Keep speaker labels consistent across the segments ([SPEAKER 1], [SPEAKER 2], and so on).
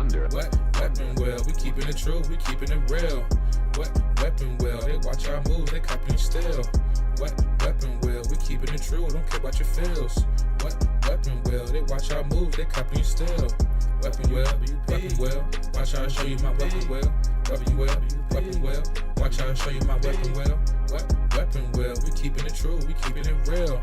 [SPEAKER 1] wonder.
[SPEAKER 2] What weapon well? We keeping it true, we keeping it real. What weapon well? They watch our moves, they copying still. What weapon well? We keeping it true, don't care about your feels. What weapon well? They watch our moves, they copying still. Weapon well, watch how I show you my weapon well. Weapon well, watch how I show you my weapon well. What weapon well? We keeping it true, we keeping it real.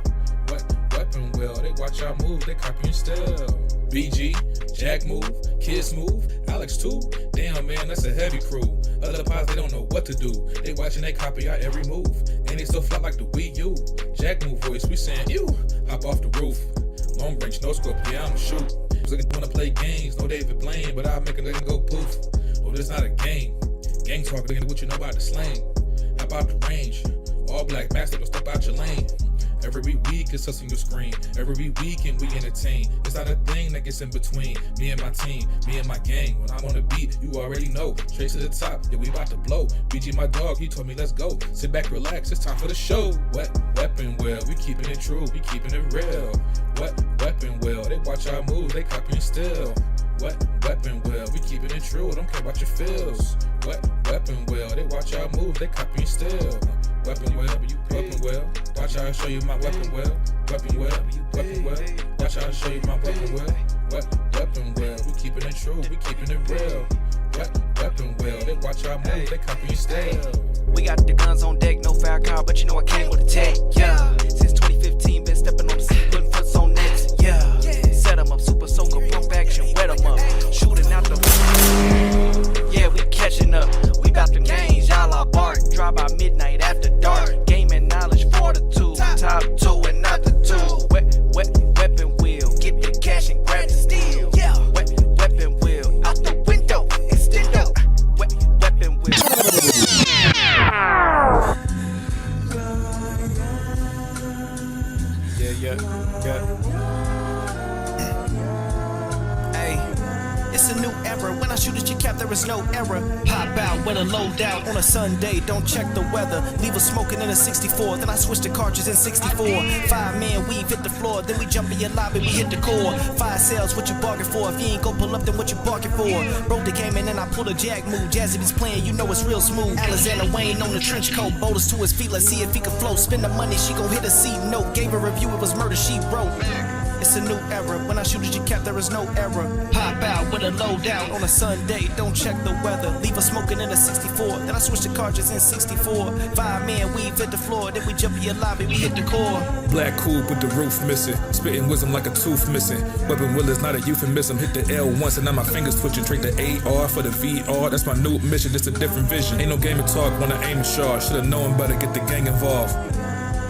[SPEAKER 2] What weapon well? They watch our moves, they copying still. BG, Jack move, Kids move, Alex too. Damn man, that's a heavy crew. Other pods, they don't know what to do. They watching, they copy our every move. And they still fly like the Wii U. Jack move voice, we saying ew. Hop off the roof. Long range, no scope, yeah I'ma shoot. Looking wanna play games, no David Blaine, but I'll make a nigga go poof. Oh, this not a game. Gang talk, nigga, what you know about the slang. How about the range? All black master, don't step out your lane. Every week it's us on your screen. Every weekend we entertain. It's not a thing that gets in between me and my team, me and my gang. When I'm on the beat, you already know. Straight to the top, yeah, we about to blow. BG my dog, he told me let's go. Sit back, relax, it's time for the show. What weapon well? We keeping it true, we keeping it real. What weapon well? They watch our moves, they copying still. What weapon well? We keeping it true, don't care about your feels. What weapon well? They watch our moves, they copying still. Weapon well, watch how I show you my weapon well. Weapon well, watch how I show you my weapon well. What weapon well? We keeping it true, we keeping it real. What weapon well? They watch our moves, they copying still.
[SPEAKER 3] We got the guns on deck, no fire car, but you know I came with a tech, yeah. Since 2015, been stepping on the scene, putting foots on necks, yeah. Set 'em up, super soaker, pump action, wet 'em up, shooting out the. Yeah, we catching up. We bout to gains, y'all are bark. Drop by midnight after dark. Game and knowledge, fortitude. Top two and not the two. Weapon wheel, get the cash and grab the steel. Yeah, weapon wheel, out the window, extendo. Weapon wheel. Yeah. It's a new era. When I shoot at your cap, there is no error. Pop out with a loadout on a Sunday. Don't check the weather. Leave us smoking in a 64. Then I switch to cartridge in 64. 5-man weave hit the floor. Then we jump in your lobby. We hit the core. 5 sales. What you bargain for? If you ain't go pull up, then what you bargain for? Broke the game and then I pull a jack move. Jazzy beats playing. You know it's real smooth. Alexander Wayne on the trench coat. Boulders to his feet. Let's see if he can float. Spend the money. She gon' hit a C note. Gave a review. It was murder. She wrote. It's a new era. When I shoot at your cap, there is no error. Pop out with a loadout on a Sunday. Don't check the weather. Leave us smoking in a 64. Then I switch to cartridges in 64. 5-man weave hit the floor. Then we jump in your lobby. We hit the core.
[SPEAKER 2] Black coupe with the roof missing. Spitting wisdom like a tooth missing. Weapon will is not a euphemism. Hit the L once and now my fingers twitching. Trade the AR for the VR. That's my new mission. It's a different vision. Ain't no game of talk when I aim and charge. Should've known better. Get the gang involved.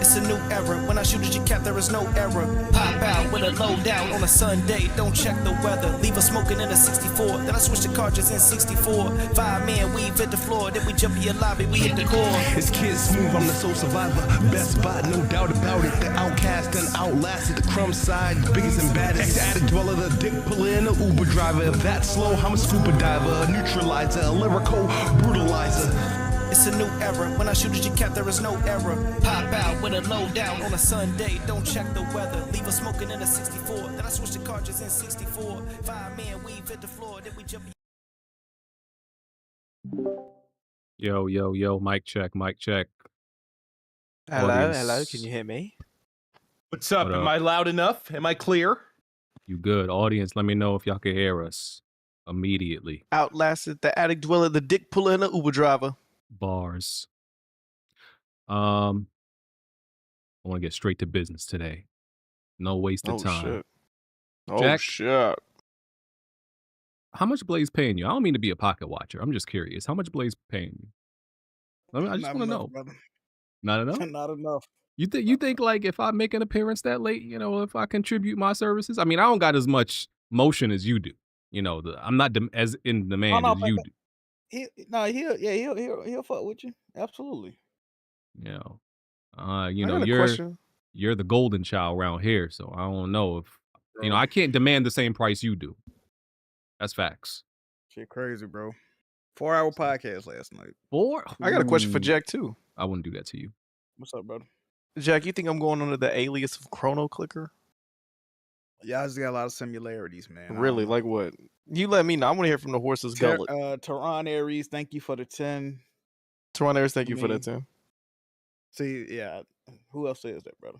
[SPEAKER 3] It's a new era. When I shoot at your cap, there is no error. Pop out with a loadout on a Sunday. Don't check the weather. Leave us smoking in a 64. Then I switch to cartridges in 64. 5-man weave hit the floor. Then we jump in your lobby. We hit the core.
[SPEAKER 4] It's Kid Smooth. I'm the soul survivor. Best spot, no doubt about it. The outcast and outlasted. The crumb side, biggest and baddest. Ex-addict dweller, the dick puller, and the Uber driver. If that's slow, I'm a scuba diver, a neutralizer, a lyrical brutalizer.
[SPEAKER 3] It's a new era. When I shoot at your cap, there is no error. Pop out with a loadout on a Sunday. Don't check the weather. Leave us smoking in a 64. Then I switch to cartridges in 64. 5-man weave hit the floor. Then we jump.
[SPEAKER 5] Yo, mic check.
[SPEAKER 6] Hello,
[SPEAKER 5] Audience.
[SPEAKER 6] can you hear me?
[SPEAKER 7] What's up?
[SPEAKER 5] What
[SPEAKER 7] Am
[SPEAKER 5] up?
[SPEAKER 7] I loud enough? Am I clear?
[SPEAKER 5] You good? Audience, let me know if y'all can hear us immediately.
[SPEAKER 6] Outlasted the attic dweller, the dick puller, and the Uber driver.
[SPEAKER 5] Bars. I want to get straight to business today. No waste of time.
[SPEAKER 6] Shit.
[SPEAKER 5] Jack?
[SPEAKER 6] Shit.
[SPEAKER 5] How much Blaze paying you? I don't mean to be a pocket watcher. I'm just curious. How much Blaze paying you? I just want to know.
[SPEAKER 6] Brother.
[SPEAKER 5] Not enough?
[SPEAKER 6] Not enough.
[SPEAKER 5] You think like if I make an appearance that late, if I contribute my services? I mean, I don't got as much motion as you do. I'm not as in demand as you do.
[SPEAKER 6] He'll fuck with you. Absolutely.
[SPEAKER 5] You're the golden child around here, so I don't know if I can't demand the same price you do. That's facts.
[SPEAKER 8] Shit crazy, bro. 4-hour podcast last night.
[SPEAKER 5] 4?
[SPEAKER 6] I got a question for Jack too.
[SPEAKER 5] I wouldn't do that to you.
[SPEAKER 6] What's up, brother? Jack, you think I'm going under the alias of Chrono Clicker?
[SPEAKER 8] Y'all just got a lot of similarities, man. I don't
[SPEAKER 6] Really?
[SPEAKER 8] know.
[SPEAKER 6] Like what? You let me know. I want to hear from the horse's gullet.
[SPEAKER 8] Tehran Aries, thank you for the 10.
[SPEAKER 6] Teron Ayers, thank you for that, Tim.
[SPEAKER 8] See, yeah. Who else says that, brother?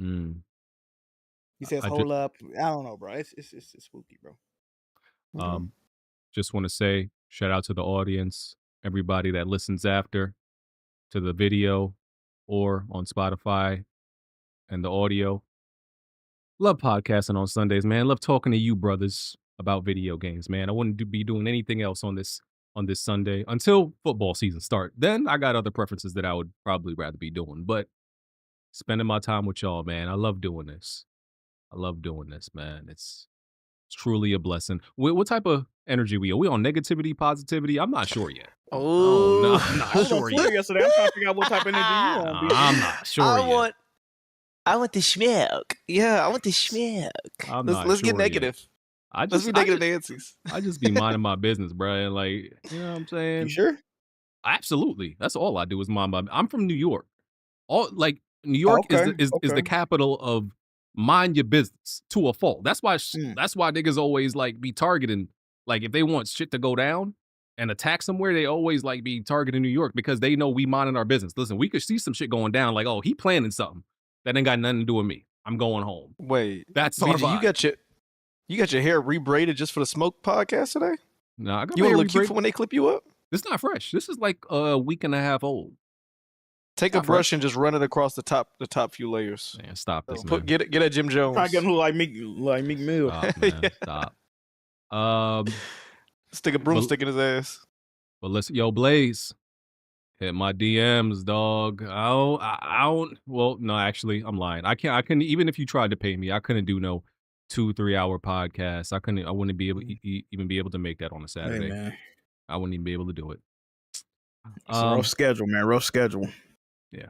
[SPEAKER 5] Mm.
[SPEAKER 8] He says,
[SPEAKER 5] I
[SPEAKER 8] hold up. I don't know, bro. It's spooky, bro.
[SPEAKER 5] Just want to say shout out to the audience, everybody that listens after to the video or on Spotify and the audio. Love podcasting on Sundays, man. Love talking to you brothers about video games, man. I wouldn't be doing anything else on this Sunday until football season start. Then I got other preferences that I would probably rather be doing, but spending my time with y'all, man. I love doing this. I love doing this, man. It's truly a blessing. What type of energy are we on? Negativity, positivity? I'm not sure yet.
[SPEAKER 6] Oh,
[SPEAKER 5] no, I'm not
[SPEAKER 8] I was on
[SPEAKER 5] sure
[SPEAKER 8] Twitter
[SPEAKER 5] yet.
[SPEAKER 8] yesterday. I'm trying to figure out what type of energy you on, B.
[SPEAKER 5] I'm not sure yet.
[SPEAKER 6] I want the smoke. Yeah, I want the smoke.
[SPEAKER 5] I'm
[SPEAKER 6] Let's
[SPEAKER 5] not
[SPEAKER 6] get
[SPEAKER 5] sure yet.
[SPEAKER 6] negative. Let's be negative Nancy's.
[SPEAKER 5] I just be minding my business, bro. And like, you know what I'm saying?
[SPEAKER 8] You sure?
[SPEAKER 5] Absolutely. That's all I do is mind my. I'm from New York. New York is the capital of mind your business to a fault. That's why niggas always like be targeting, like if they want shit to go down and attack somewhere, they always like be targeting New York because they know we minding our business. Listen, we could see some shit going down, like, oh, he planning something that ain't got nothing to do with me. I'm going home.
[SPEAKER 6] Wait,
[SPEAKER 5] that's
[SPEAKER 6] BG, you got your hair rebraided just for the smoke podcast today?
[SPEAKER 5] No, I got
[SPEAKER 6] you
[SPEAKER 5] my hair
[SPEAKER 6] look cute
[SPEAKER 5] rebraided
[SPEAKER 6] for when they clip you up?
[SPEAKER 5] This is not fresh. This is like a week and a half old.
[SPEAKER 6] Take a brush and just run it across the top few layers.
[SPEAKER 5] Man, stop this, man.
[SPEAKER 6] Get a Jim Jones.
[SPEAKER 8] Try to get him like Meek Mill.
[SPEAKER 5] Stop, man. Stop.
[SPEAKER 6] Stick a broomstick in his ass.
[SPEAKER 5] But listen, yo, Blaze, hit my DMs, dog. I don't. Well, no, actually, I'm lying. I couldn't. Even if you tried to pay me, I couldn't do no 2-3 hour podcast. I wouldn't be able even be able to make that on a Saturday.
[SPEAKER 8] Hey,
[SPEAKER 5] I wouldn't even be able to do it.
[SPEAKER 8] It's a rough schedule, man. Rough schedule.
[SPEAKER 5] Yeah.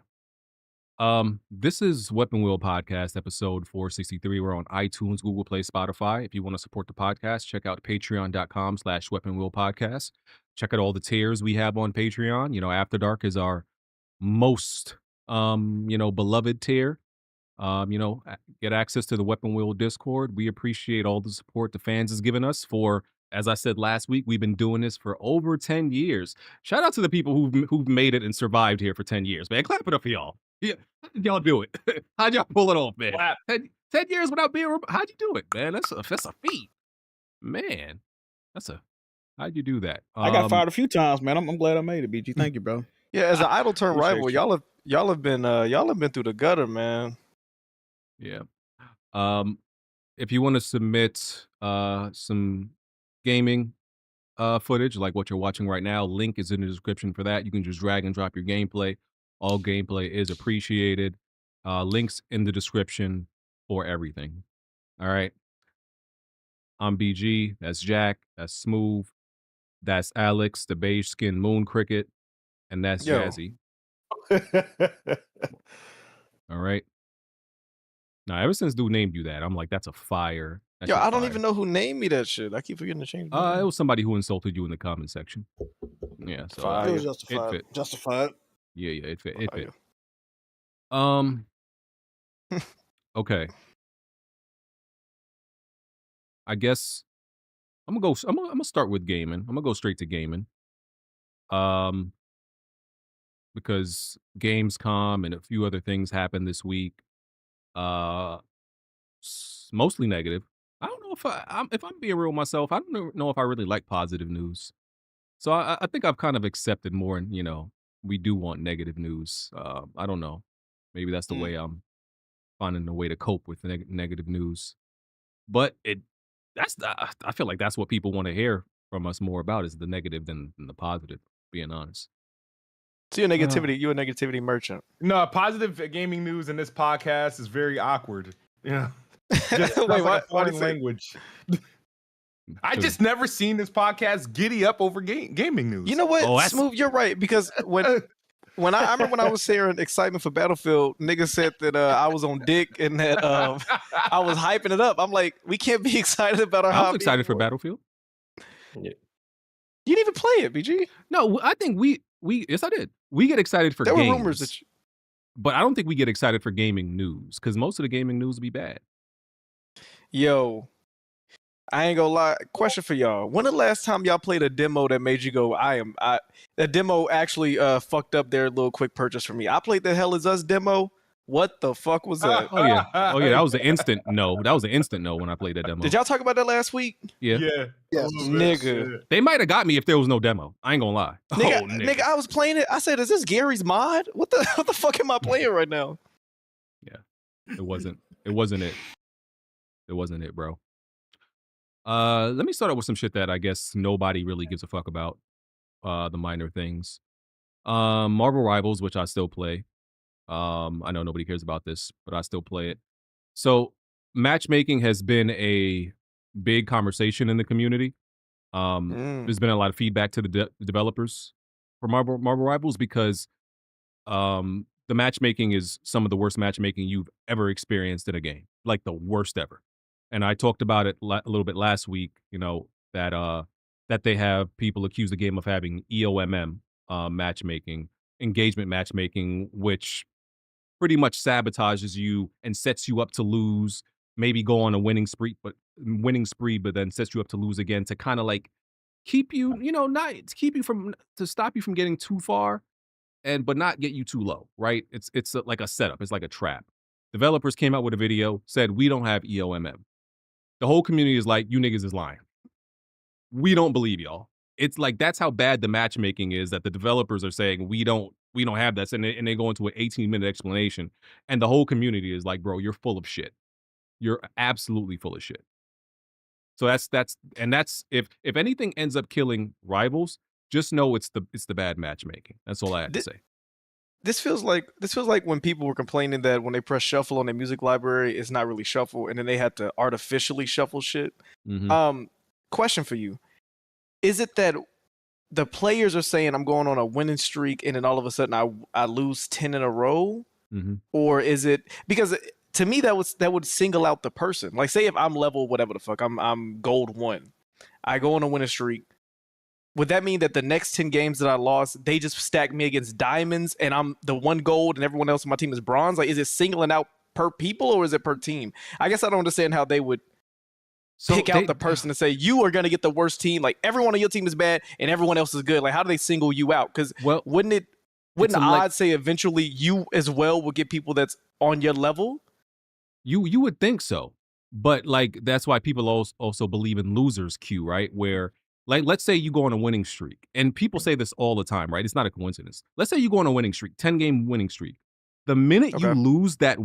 [SPEAKER 5] This is Weapon Wheel Podcast, episode 463. We're on iTunes, Google Play, Spotify. If you want to support the podcast, check out patreon.com/Weapon Wheel Podcast. Check out all the tiers we have on Patreon. You know, After Dark is our most, beloved tier. Get access to the Weapon Wheel Discord. We appreciate all the support the fans has given us for, as I said last week, we've been doing this for over 10 years. Shout out to the people who've made it and survived here for 10 years, man. Clap it up for y'all. Yeah, how did y'all do it? How'd y'all pull it off, man? 10 years without being. How'd you do it, man? That's a feat, man. How'd you do that?
[SPEAKER 8] I got fired a few times, man. I'm glad I made it, BG. Thank you, bro.
[SPEAKER 6] Yeah, as an idle turn rival, y'all have been through the gutter, man.
[SPEAKER 5] Yeah. If you want to submit some gaming footage like what you're watching right now, link is in the description for that. You can just drag and drop your gameplay. All gameplay is appreciated. Links in the description for everything. All right. I'm BG. That's Jack. That's Smooth. That's Alex, the beige skin moon cricket. And that's Jazzy. All right. Now, ever since dude named you that, I'm like, that's a fire.
[SPEAKER 6] Yo, I don't even know who named me that shit. I keep forgetting to change.
[SPEAKER 5] It was somebody who insulted you in the comment section. Yeah, so
[SPEAKER 8] it was justified.
[SPEAKER 5] It fit.
[SPEAKER 8] Justified.
[SPEAKER 5] Yeah, it fit. It fit. Okay. I guess I'm gonna start with gaming. I'm gonna go straight to gaming. Because Gamescom and a few other things happened this week. Mostly negative. I don't know if I'm being real myself. I don't know if I really like positive news. So I think I've kind of accepted more, and we do want negative news. I don't know. Maybe that's the way I'm finding a way to cope with negative news. But I feel like that's what people want to hear from us more about is the negative than the positive, being honest.
[SPEAKER 6] So you're a negativity merchant.
[SPEAKER 7] No, positive gaming news in this podcast is very awkward. Yeah. Just
[SPEAKER 6] Wait,
[SPEAKER 7] like
[SPEAKER 6] why
[SPEAKER 7] foreign language. I just never seen this podcast giddy up over gaming news.
[SPEAKER 6] You know what, Smooth? You're right, because when I remember when I was sharing excitement for Battlefield, niggas said that I was on dick and that I was hyping it up. I'm like, we can't be excited about our hobby.
[SPEAKER 5] I was excited for Battlefield.
[SPEAKER 6] Yeah. You didn't even play it, BG.
[SPEAKER 5] No, I think we yes, I did. We get excited for games.
[SPEAKER 6] There were rumors that
[SPEAKER 5] but I don't think we get excited for gaming news because most of the gaming news will be bad.
[SPEAKER 6] Yo, I ain't gonna lie. Question for y'all: when the last time y'all played a demo that made you go, That demo actually fucked up their little quick purchase for me. I played the Hell Is Us demo. What the fuck was that?
[SPEAKER 5] Oh yeah, that was an instant no. That was an instant no when I played that demo.
[SPEAKER 6] Did y'all talk about that last week?
[SPEAKER 5] Yeah.
[SPEAKER 8] Yes.
[SPEAKER 6] Nigga.
[SPEAKER 5] They might have got me if there was no demo. I ain't gonna lie.
[SPEAKER 6] Nigga, I was playing it. I said, "Is this Gary's mod? What the fuck am I playing right now?"
[SPEAKER 5] It wasn't it. It wasn't it, bro. Let me start out with some shit that I guess nobody really gives a fuck about. The minor things. Marvel Rivals, which I still play. I know nobody cares about this, but I still play it. So matchmaking has been a big conversation in the community. There's been a lot of feedback to the developers for Marvel Rivals because the matchmaking is some of the worst matchmaking you've ever experienced in a game, like the worst ever. And I talked about it a little bit last week. You know that they have people accuse the game of having EOMM matchmaking, engagement matchmaking, which pretty much sabotages you and sets you up to lose, maybe go on a winning spree, but then sets you up to lose again to kind of like keep you, to stop you from getting too far but not get you too low, right? It's like a setup. It's like a trap. Developers came out with a video, said, we don't have EOMM. The whole community is like, you niggas is lying. We don't believe y'all. It's like, that's how bad the matchmaking is that the developers are saying, we don't have that. And they go into an 18-minute explanation. And the whole community is like, bro, you're full of shit. You're absolutely full of shit. So that's if anything ends up killing Rivals, just know it's the bad matchmaking. That's all I have to say.
[SPEAKER 6] This feels like when people were complaining that when they press shuffle on their music library, it's not really shuffle, and then they had to artificially shuffle shit.
[SPEAKER 5] Mm-hmm.
[SPEAKER 6] Question for you: is it that the players are saying I'm going on a winning streak, and then all of a sudden I lose 10 in a row,
[SPEAKER 5] mm-hmm.
[SPEAKER 6] or is it because to me that would single out the person? Like, say if I'm level whatever the fuck, I'm gold 1, I go on a winning streak. Would that mean that the next 10 games that I lost, they just stack me against diamonds and I'm the 1 gold and everyone else on my team is bronze? Like, is it singling out per people or is it per team? I guess I don't understand how they would pick out the person and say, you are going to get the worst team. Like, everyone on your team is bad and everyone else is good. Like, how do they single you out? Because wouldn't the odds say eventually you as well will get people that's on your level?
[SPEAKER 5] You would think so. But, like, that's why people also believe in losers queue, right? Where, like, let's say you go on a winning streak, and people say this all the time, right? It's not a coincidence. Let's say you go on a winning streak, 10-game winning streak. The minute you lose that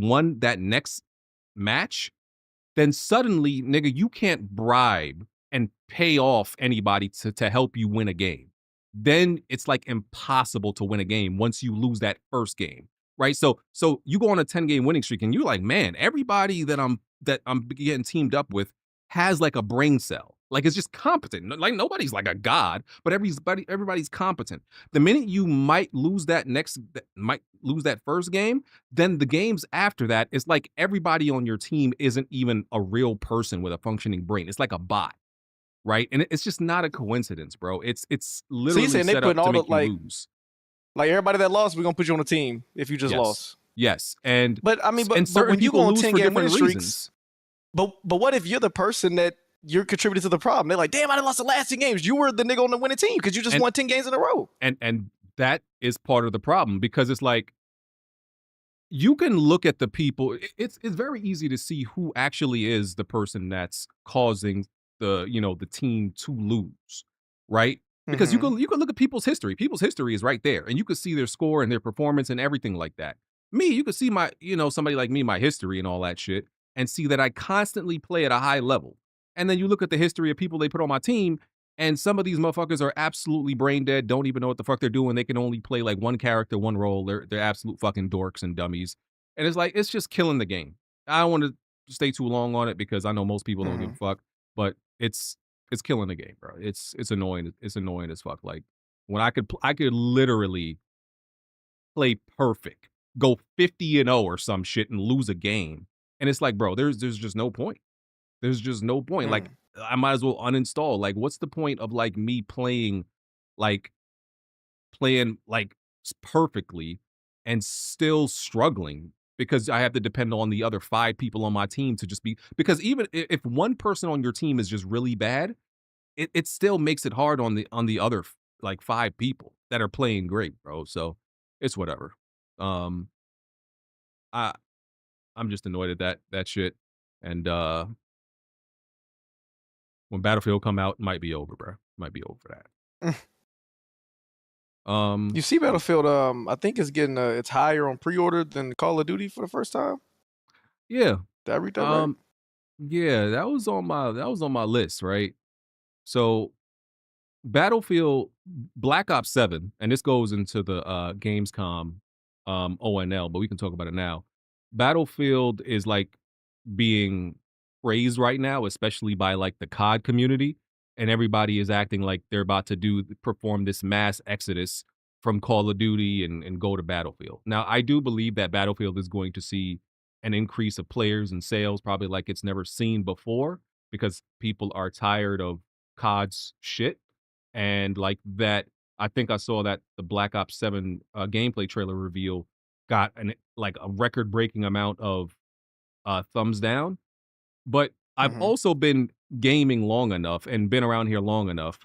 [SPEAKER 5] next match, then suddenly, nigga, you can't bribe and pay off anybody to help you win a game. Then it's like impossible to win a game once you lose that first game, right? So you go on a 10-game winning streak, and you're like, man, everybody that I'm getting teamed up with has like a brain cell. Like, it's just competent. Like, nobody's like a god, but everybody's competent. The minute you might lose that first game, then the games after that, it's like everybody on your team isn't even a real person with a functioning brain. It's like a bot, right? And it's just not a coincidence, bro. It's literally set up to make you lose.
[SPEAKER 6] Like, everybody that lost, we're gonna put you on a team if you just lost.
[SPEAKER 5] Yes,
[SPEAKER 6] but when you go on 10-game winning streaks, but what if you're the person that you're contributing to the problem? They're like, damn, I lost the last 10 games. You were the nigga on the winning team because you just won 10 games in a row.
[SPEAKER 5] And that is part of the problem, because it's like, you can look at the people. It's very easy to see who actually is the person that's causing the team to lose, right? Because you can look at people's history. People's history is right there, and you can see their score and their performance and everything like that. Me, you can see my, somebody like me, my history and all that shit, and see that I constantly play at a high level. And then you look at the history of people they put on my team, and some of these motherfuckers are absolutely brain dead, don't even know what the fuck they're doing. They can only play like one character, one role. They're absolute fucking dorks and dummies. And it's like, it's just killing the game. I don't want to stay too long on it because I know most people don't give a fuck, but it's killing the game, bro. It's annoying. It's annoying as fuck. Like, when I could literally play perfect, go 50-0 or some shit and lose a game. And it's like, bro, there's just no point. There's just no point. Like, I might as well uninstall. Like, what's the point of like me playing perfectly and still struggling because I have to depend on the other 5 people on my team to just be, because even if one person on your team is just really bad, it still makes it hard on the other like 5 people that are playing great, bro. So it's whatever. I I'm just annoyed at that shit. And when Battlefield come out, it might be over, bro. Might be over that.
[SPEAKER 6] You see Battlefield, I think it's getting it's higher on pre-order than Call of Duty for the first time.
[SPEAKER 5] Yeah.
[SPEAKER 6] Did I read that right?
[SPEAKER 5] Yeah, that was on my list, right? So Battlefield Black Ops 7, and this goes into the Gamescom ONL, but we can talk about it now. Battlefield is like being praised right now, especially by like the COD community, and everybody is acting like they're about to perform this mass exodus from Call of Duty and go to Battlefield. Now, I do believe that Battlefield is going to see an increase of players and sales, probably like it's never seen before, because people are tired of COD's shit. And like that, I think I saw that the Black Ops 7 gameplay trailer reveal got a record breaking amount of thumbs down. But I've also been gaming long enough and been around here long enough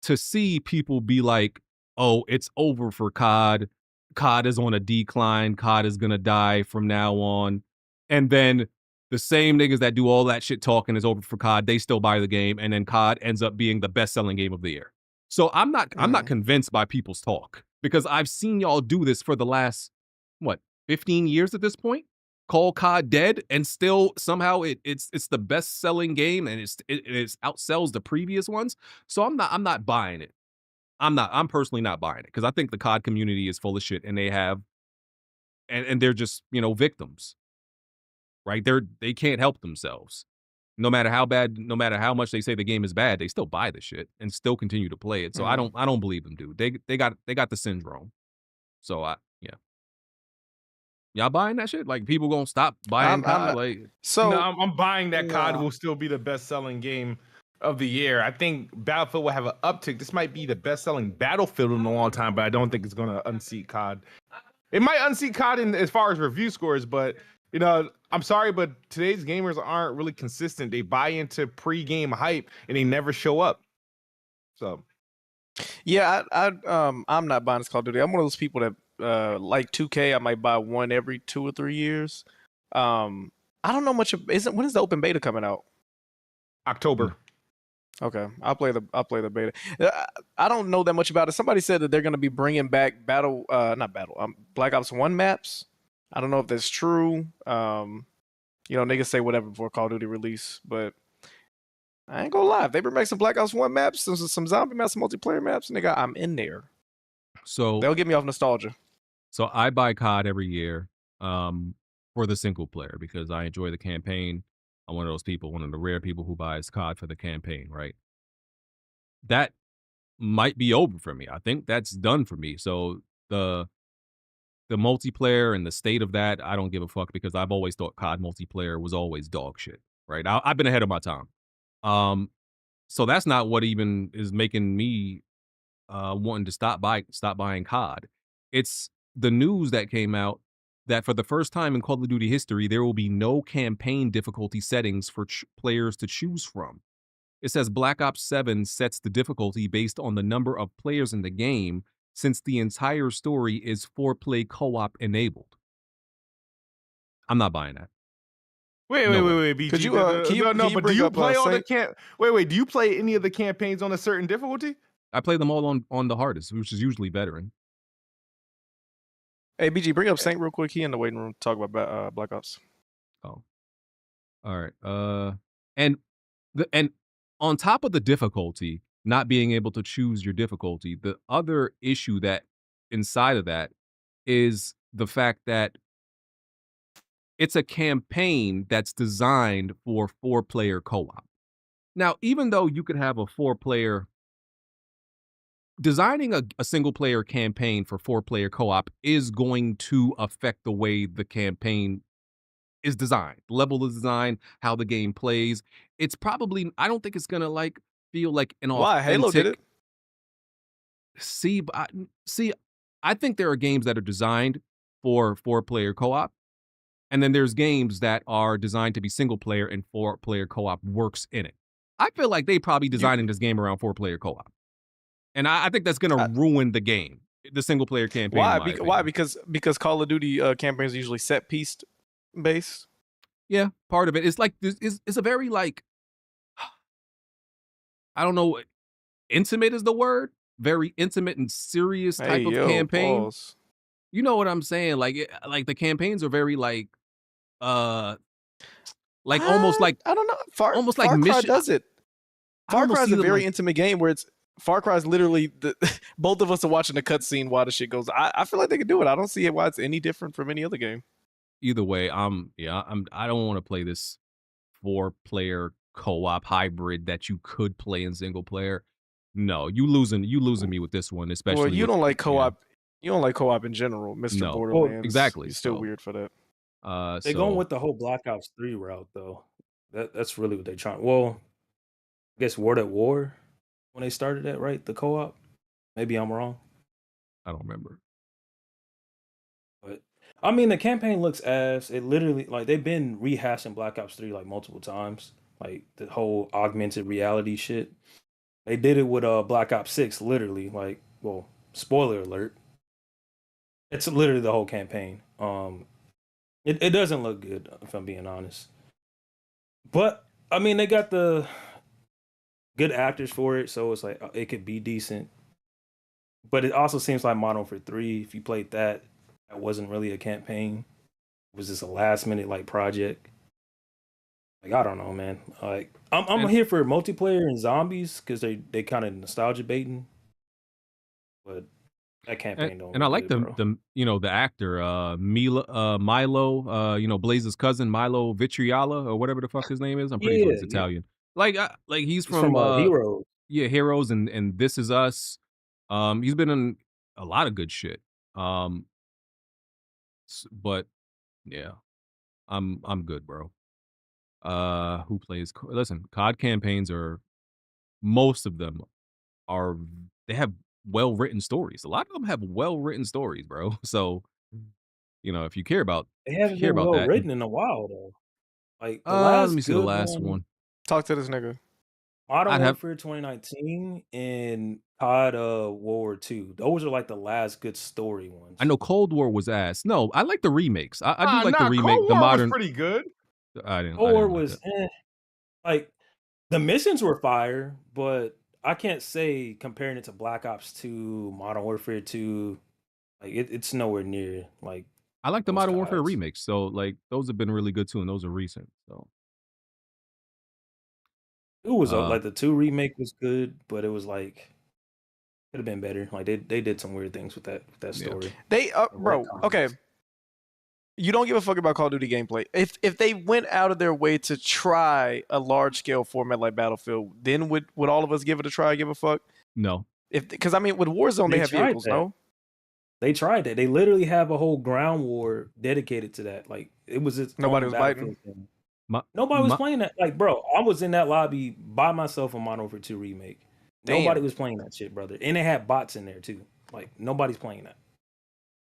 [SPEAKER 5] to see people be like, oh, it's over for COD. COD is on a decline. COD is going to die from now on. And then the same niggas that do all that shit talking is over for COD. They still buy the game. And then COD ends up being the best selling game of the year. So I'm not convinced by people's talk, because I've seen y'all do this for the last, 15 years at this point? Call COD dead, and still somehow it's the best selling game, and it outsells the previous ones. So I'm not buying it. I'm personally not buying it, because I think the COD community is full of shit, and they're just, victims. Right? They can't help themselves. No matter how much they say the game is bad, they still buy the shit and still continue to play it. So I don't believe them, dude. They got the syndrome. So y'all buying that shit? Like, people gonna stop buying COD?
[SPEAKER 7] No, I'm buying that COD will still be the best selling game of the year. I think Battlefield will have an uptick. This might be the best selling Battlefield in a long time, but I don't think it's gonna unseat COD. It might unseat COD as far as review scores, but I'm sorry, but today's gamers aren't really consistent. They buy into pre-game hype and they never show up. So,
[SPEAKER 6] yeah, I'm not buying this Call of Duty. I'm one of those people that like 2K. I might buy one every 2 or 3 years. I don't know much. When is the open beta coming out?
[SPEAKER 7] October.
[SPEAKER 6] Okay, I'll play the beta. I don't know that much about it. Somebody said that they're going to be bringing back Black Ops 1 maps. I don't know if that's true. Niggas say whatever before Call of Duty release, but I ain't gonna lie. If they bring back some Black Ops 1 maps, some zombie maps, some multiplayer maps, nigga, I'm in there.
[SPEAKER 5] So
[SPEAKER 6] they'll get me off nostalgia.
[SPEAKER 5] So I buy COD every year for the single player, because I enjoy the campaign. I'm one of those people, one of the rare people who buys COD for the campaign, right? That might be over for me. I think that's done for me. So the multiplayer and the state of that, I don't give a fuck, because I've always thought COD multiplayer was always dog shit, right? I've been ahead of my time. So that's not what even is making me wanting to stop buying COD. It's the news that came out that for the first time in Call of Duty history, there will be no campaign difficulty settings for players to choose from. It says Black Ops 7 sets the difficulty based on the number of players in the game, since the entire story is 4-play co-op enabled. I'm not buying that.
[SPEAKER 7] Wait, BG.
[SPEAKER 6] Could you,
[SPEAKER 7] do you play all the do you play any of the campaigns on a certain difficulty?
[SPEAKER 5] I play them all on the hardest, which is usually veteran.
[SPEAKER 6] Hey, BG, bring up Saint real quick. He in the waiting room to talk about Black Ops.
[SPEAKER 5] Oh, all right. And on top of the difficulty, not being able to choose your difficulty, the other issue that inside of that is the fact that it's a campaign that's designed for 4-player co-op. Now, even though you could have a 4-player, designing a single-player campaign for 4-player co-op is going to affect the way the campaign is designed, the level of design, how the game plays. It's probably, I don't think it's gonna feel like an authentic.
[SPEAKER 6] Why? Halo did it.
[SPEAKER 5] See, I think there are games that are designed for 4-player co-op And then there's games that are designed to be single player and 4-player co-op works in it. I feel like they probably designing this game around 4-player co-op. And I think that's going to ruin the game, the single player campaign.
[SPEAKER 6] Why? Because Call of Duty campaigns are usually set piece based.
[SPEAKER 5] Yeah, part of it. It's like it's a very like, I don't know, intimate is the word. Very intimate and serious type of campaign.
[SPEAKER 6] Pause.
[SPEAKER 5] You know what I'm saying? Like the campaigns are very like almost like,
[SPEAKER 6] I don't know.
[SPEAKER 5] almost
[SPEAKER 6] Far
[SPEAKER 5] like
[SPEAKER 6] Cry
[SPEAKER 5] mission.
[SPEAKER 6] does it.
[SPEAKER 5] I
[SPEAKER 6] Far
[SPEAKER 5] almost
[SPEAKER 6] Cry is
[SPEAKER 5] see
[SPEAKER 6] a
[SPEAKER 5] them
[SPEAKER 6] very
[SPEAKER 5] like-
[SPEAKER 6] intimate game where it's Far Cry is literally both of us are watching the cutscene while the shit goes. I feel like they could do it. I don't see why it's any different from any other game.
[SPEAKER 5] Either way, I don't want to play this 4-player co-op hybrid that you could play in single player. No, you losing me with this one, especially.
[SPEAKER 6] Well, you don't like co-op. You don't like co-op in general, Mr.
[SPEAKER 5] No.
[SPEAKER 6] Borderlands.
[SPEAKER 5] Well, exactly.
[SPEAKER 6] You're still
[SPEAKER 5] So,
[SPEAKER 6] weird for that.
[SPEAKER 1] They're going with the whole Black Ops 3 route, though. That's really what they're trying. Well, I guess World at War when they started that, right? The co-op. Maybe I'm wrong.
[SPEAKER 5] I don't remember.
[SPEAKER 1] But I mean, the campaign looks ass. It literally like they've been rehashing Black Ops 3 like multiple times. Like the whole augmented reality shit. They did it with Black Ops 6, literally. Like, well, spoiler alert. It's literally the whole campaign. It doesn't look good, if I'm being honest. But I mean, they got the good actors for it, so it's like it could be decent. But it also seems like Modern Warfare 3, if you played that wasn't really a campaign. It was just a last minute like project. Like, I don't know, man. Like I'm here for multiplayer and zombies because they kind of nostalgia baiting. But that campaign don't.
[SPEAKER 5] And I like
[SPEAKER 1] good,
[SPEAKER 5] the the actor Milo, Blaze's cousin, Milo Vitriala or whatever the fuck his name is. I'm pretty sure he's Italian. Like he's from
[SPEAKER 1] Heroes.
[SPEAKER 5] Yeah, Heroes and This Is Us. He's been in a lot of good shit. But yeah, I'm good, bro. Who plays? Listen, COD campaigns most of them they have well-written stories. A lot of them have well-written stories, bro. So, if you care about,
[SPEAKER 1] They haven't been well written in a while though. Like the
[SPEAKER 5] let me see the last one.
[SPEAKER 6] Talk to this nigga.
[SPEAKER 1] Modern Warfare 2019 and COD World War II. Those are like the last good story ones.
[SPEAKER 5] I know Cold War was ass. No, I like the remakes. I do like the remake.
[SPEAKER 7] Cold
[SPEAKER 5] The
[SPEAKER 7] War
[SPEAKER 5] modern
[SPEAKER 7] was pretty good.
[SPEAKER 5] I didn't.
[SPEAKER 1] Cold War
[SPEAKER 5] like
[SPEAKER 1] was
[SPEAKER 5] that.
[SPEAKER 1] like the missions were fire, but I can't say comparing it to Black Ops 2, Modern Warfare 2, like it's nowhere near like.
[SPEAKER 5] I like the
[SPEAKER 1] those
[SPEAKER 5] Modern Warfare
[SPEAKER 1] CODs.
[SPEAKER 5] remakes. So like those have been really good too, and those are recent. So
[SPEAKER 1] It was like the 2 remake was good, but it was like could have been better. Like they did some weird things with that story.
[SPEAKER 6] They bro, okay. You don't give a fuck about Call of Duty gameplay. If they went out of their way to try a large scale format like Battlefield, then would all of us give it a try? Give a fuck?
[SPEAKER 5] no.
[SPEAKER 6] Because I mean, with Warzone they have
[SPEAKER 1] tried
[SPEAKER 6] vehicles,
[SPEAKER 1] that.
[SPEAKER 6] no?
[SPEAKER 1] They tried that. They literally have a whole ground war dedicated to that. Like it was its
[SPEAKER 6] Nobody
[SPEAKER 1] own
[SPEAKER 6] was biting?
[SPEAKER 1] Battlefield thing. Nobody was playing that. Like, bro, I was in that lobby by myself on Modern Warfare 2 remake.
[SPEAKER 6] Damn.
[SPEAKER 1] Nobody was playing that shit, brother. And they had bots in there too. Like nobody's playing that.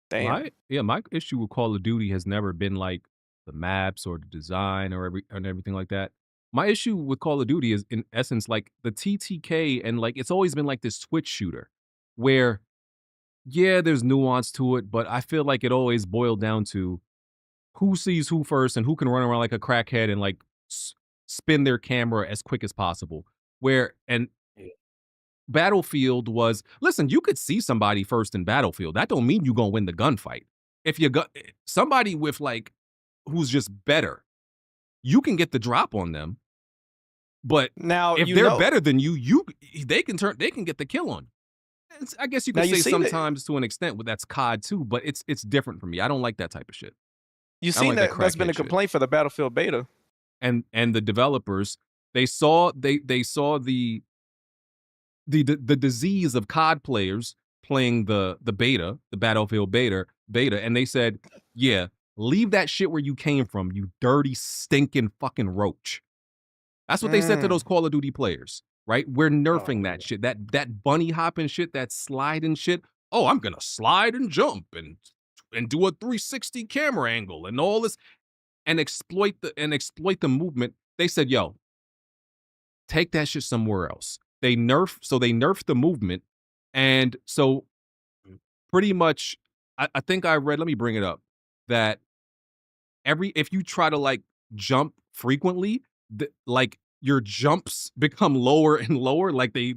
[SPEAKER 6] Damn.
[SPEAKER 5] My issue with Call of Duty has never been like the maps or the design or everything like that. My issue with Call of Duty is in essence like the TTK and like it's always been like this Twitch shooter where there's nuance to it, but I feel like it always boiled down to who sees who first and who can run around like a crackhead and like spin their camera as quick as possible. Battlefield was, listen, you could see somebody first in Battlefield. That don't mean you're going to win the gunfight. If you got somebody with like, who's just better, you can get the drop on them. But
[SPEAKER 6] Now
[SPEAKER 5] if they're better than you, they can get the kill on. I guess you could say sometimes to an extent, but that's COD too, but it's different for me. I don't like that type of shit.
[SPEAKER 6] You've seen
[SPEAKER 5] like
[SPEAKER 6] that's been a
[SPEAKER 5] crackhead shit.
[SPEAKER 6] complaint for the Battlefield beta.
[SPEAKER 5] And the developers, they saw the disease of COD players playing the beta, the Battlefield beta, and they said, yeah, leave that shit where you came from, you dirty, stinking fucking roach. That's what they said to those Call of Duty players, right? We're nerfing that shit, that bunny hopping shit, that sliding shit. Oh, I'm gonna slide and jump and do a 360 camera angle and all this. and exploit the movement. They said, "Yo, take that shit somewhere else." They nerfed the movement, and so pretty much, I think I read. Let me bring it up. That if you try to like jump frequently, like your jumps become lower and lower. Like they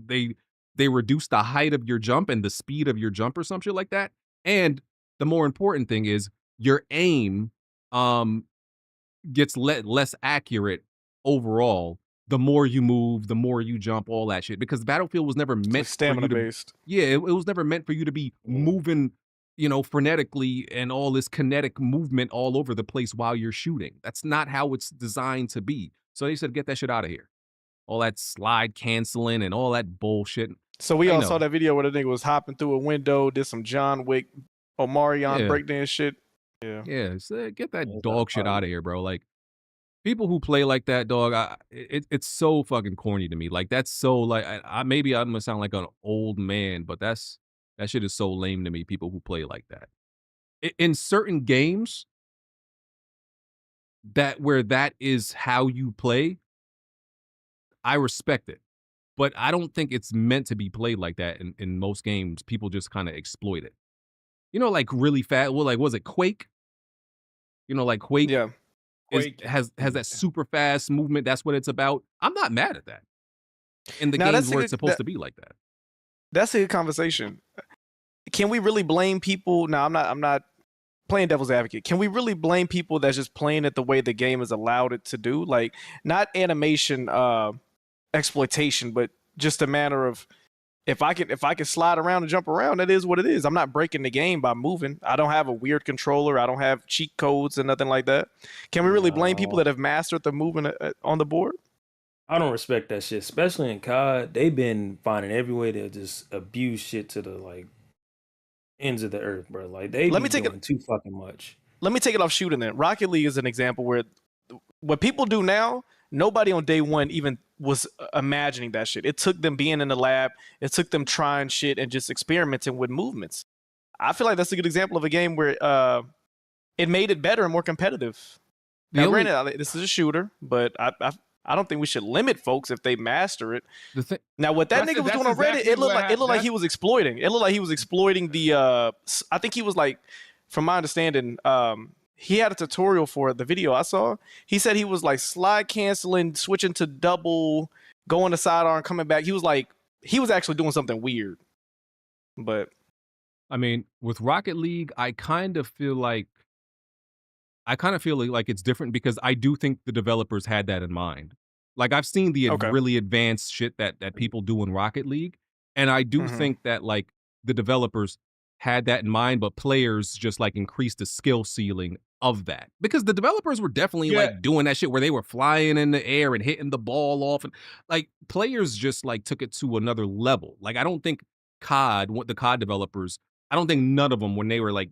[SPEAKER 5] reduce the height of your jump and the speed of your jump or some shit like that. And the more important thing is your aim um gets less accurate overall. The more you move, the more you jump, all that shit. Because Battlefield was never
[SPEAKER 6] It's like
[SPEAKER 5] meant for
[SPEAKER 6] stamina
[SPEAKER 5] you to.
[SPEAKER 6] based.
[SPEAKER 5] Yeah, it was never meant for you to be moving, frenetically and all this kinetic movement all over the place while you're shooting. That's not how it's designed to be. So they said, get that shit out of here. All that slide canceling and all that bullshit.
[SPEAKER 6] So we
[SPEAKER 5] I
[SPEAKER 6] all saw
[SPEAKER 5] know.
[SPEAKER 6] that video where the nigga was hopping through a window, did some John Wick, Omarion
[SPEAKER 5] Yeah.
[SPEAKER 6] breakdance shit. Yeah.
[SPEAKER 5] Yeah, so get that
[SPEAKER 1] Yeah,
[SPEAKER 5] dog shit out of here, bro. Like, people who play like that, dog, it's so fucking corny to me. Like, that's so like maybe I'm gonna sound like an old man, but that shit is so lame to me. People who play like that in certain games, where that is how you play, I respect it, but I don't think it's meant to be played like that. In most games, people just kind of exploit it. Like really fast. Well, like was it Quake? Like Quake.
[SPEAKER 6] Yeah.
[SPEAKER 7] Quake.
[SPEAKER 5] Has that super fast movement. That's what it's about. I'm not mad at that. In the
[SPEAKER 6] Now,
[SPEAKER 5] games where it's supposed to be like that.
[SPEAKER 6] That's a good conversation. Can we really blame people? Now, I'm not playing devil's advocate. Can we really blame people that's just playing it the way the game has allowed it to do? Like, not animation exploitation, but just a matter of if I can slide around and jump around, that is what it is. I'm not breaking the game by moving. I don't have a weird controller. I don't have cheat codes and nothing like that. Can we really blame people that have mastered the movement on the board?
[SPEAKER 1] I don't respect that shit, especially in COD. They've been finding every way to just abuse shit to the like ends of the earth, bro. Like they be doing too fucking much.
[SPEAKER 6] Let me take it off shooting then. Rocket League is an example where what people do now, nobody on day one even was imagining that shit. It took them being in the lab. It took them trying shit and just experimenting with movements. I feel like that's a good example of a game where it made it better and more competitive. Now, granted, this is a shooter, but I don't think we should limit folks if they master it. Now, what that nigga was doing on Reddit, it looked like he was exploiting. It looked like he was exploiting the. I think he was like, from my understanding, he had a tutorial for the video I saw. He said he was like slide canceling, switching to double, going to sidearm, coming back. He was actually doing something weird. But
[SPEAKER 5] I mean, with Rocket League, I kind of feel like it's different because I do think the developers had that in mind. Like I've seen the really advanced shit that people do in Rocket League, and I do think that like the developers had that in mind, but players just like increased the skill ceiling of that because the developers were definitely like doing that shit where they were flying in the air and hitting the ball off, and like players just like took it to another level. Like I don't think the COD developers, I don't think none of them when they were like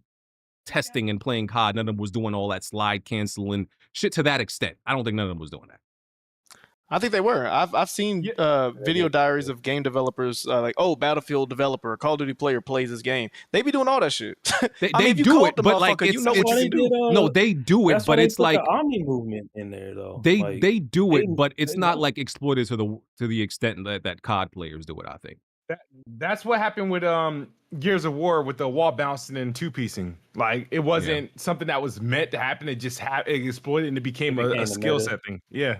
[SPEAKER 5] testing and playing COD, none of them was doing all that slide canceling shit to that extent. I don't think none of them was doing that.
[SPEAKER 6] I think they were. I've seen video diaries of game developers like, Battlefield developer, Call of Duty player plays this game. They be doing all that shit.
[SPEAKER 5] They do it, but like it's
[SPEAKER 6] what you can do.
[SPEAKER 5] No, they do it, but it's like
[SPEAKER 1] the Omni movement in there though.
[SPEAKER 5] They do it, but it's not like exploited to the extent that COD players do it. I think
[SPEAKER 7] that's what happened with Gears of War with the wall bouncing and two piecing. Like it wasn't something that was meant to happen. It just it exploded and it became a skill set thing. Yeah.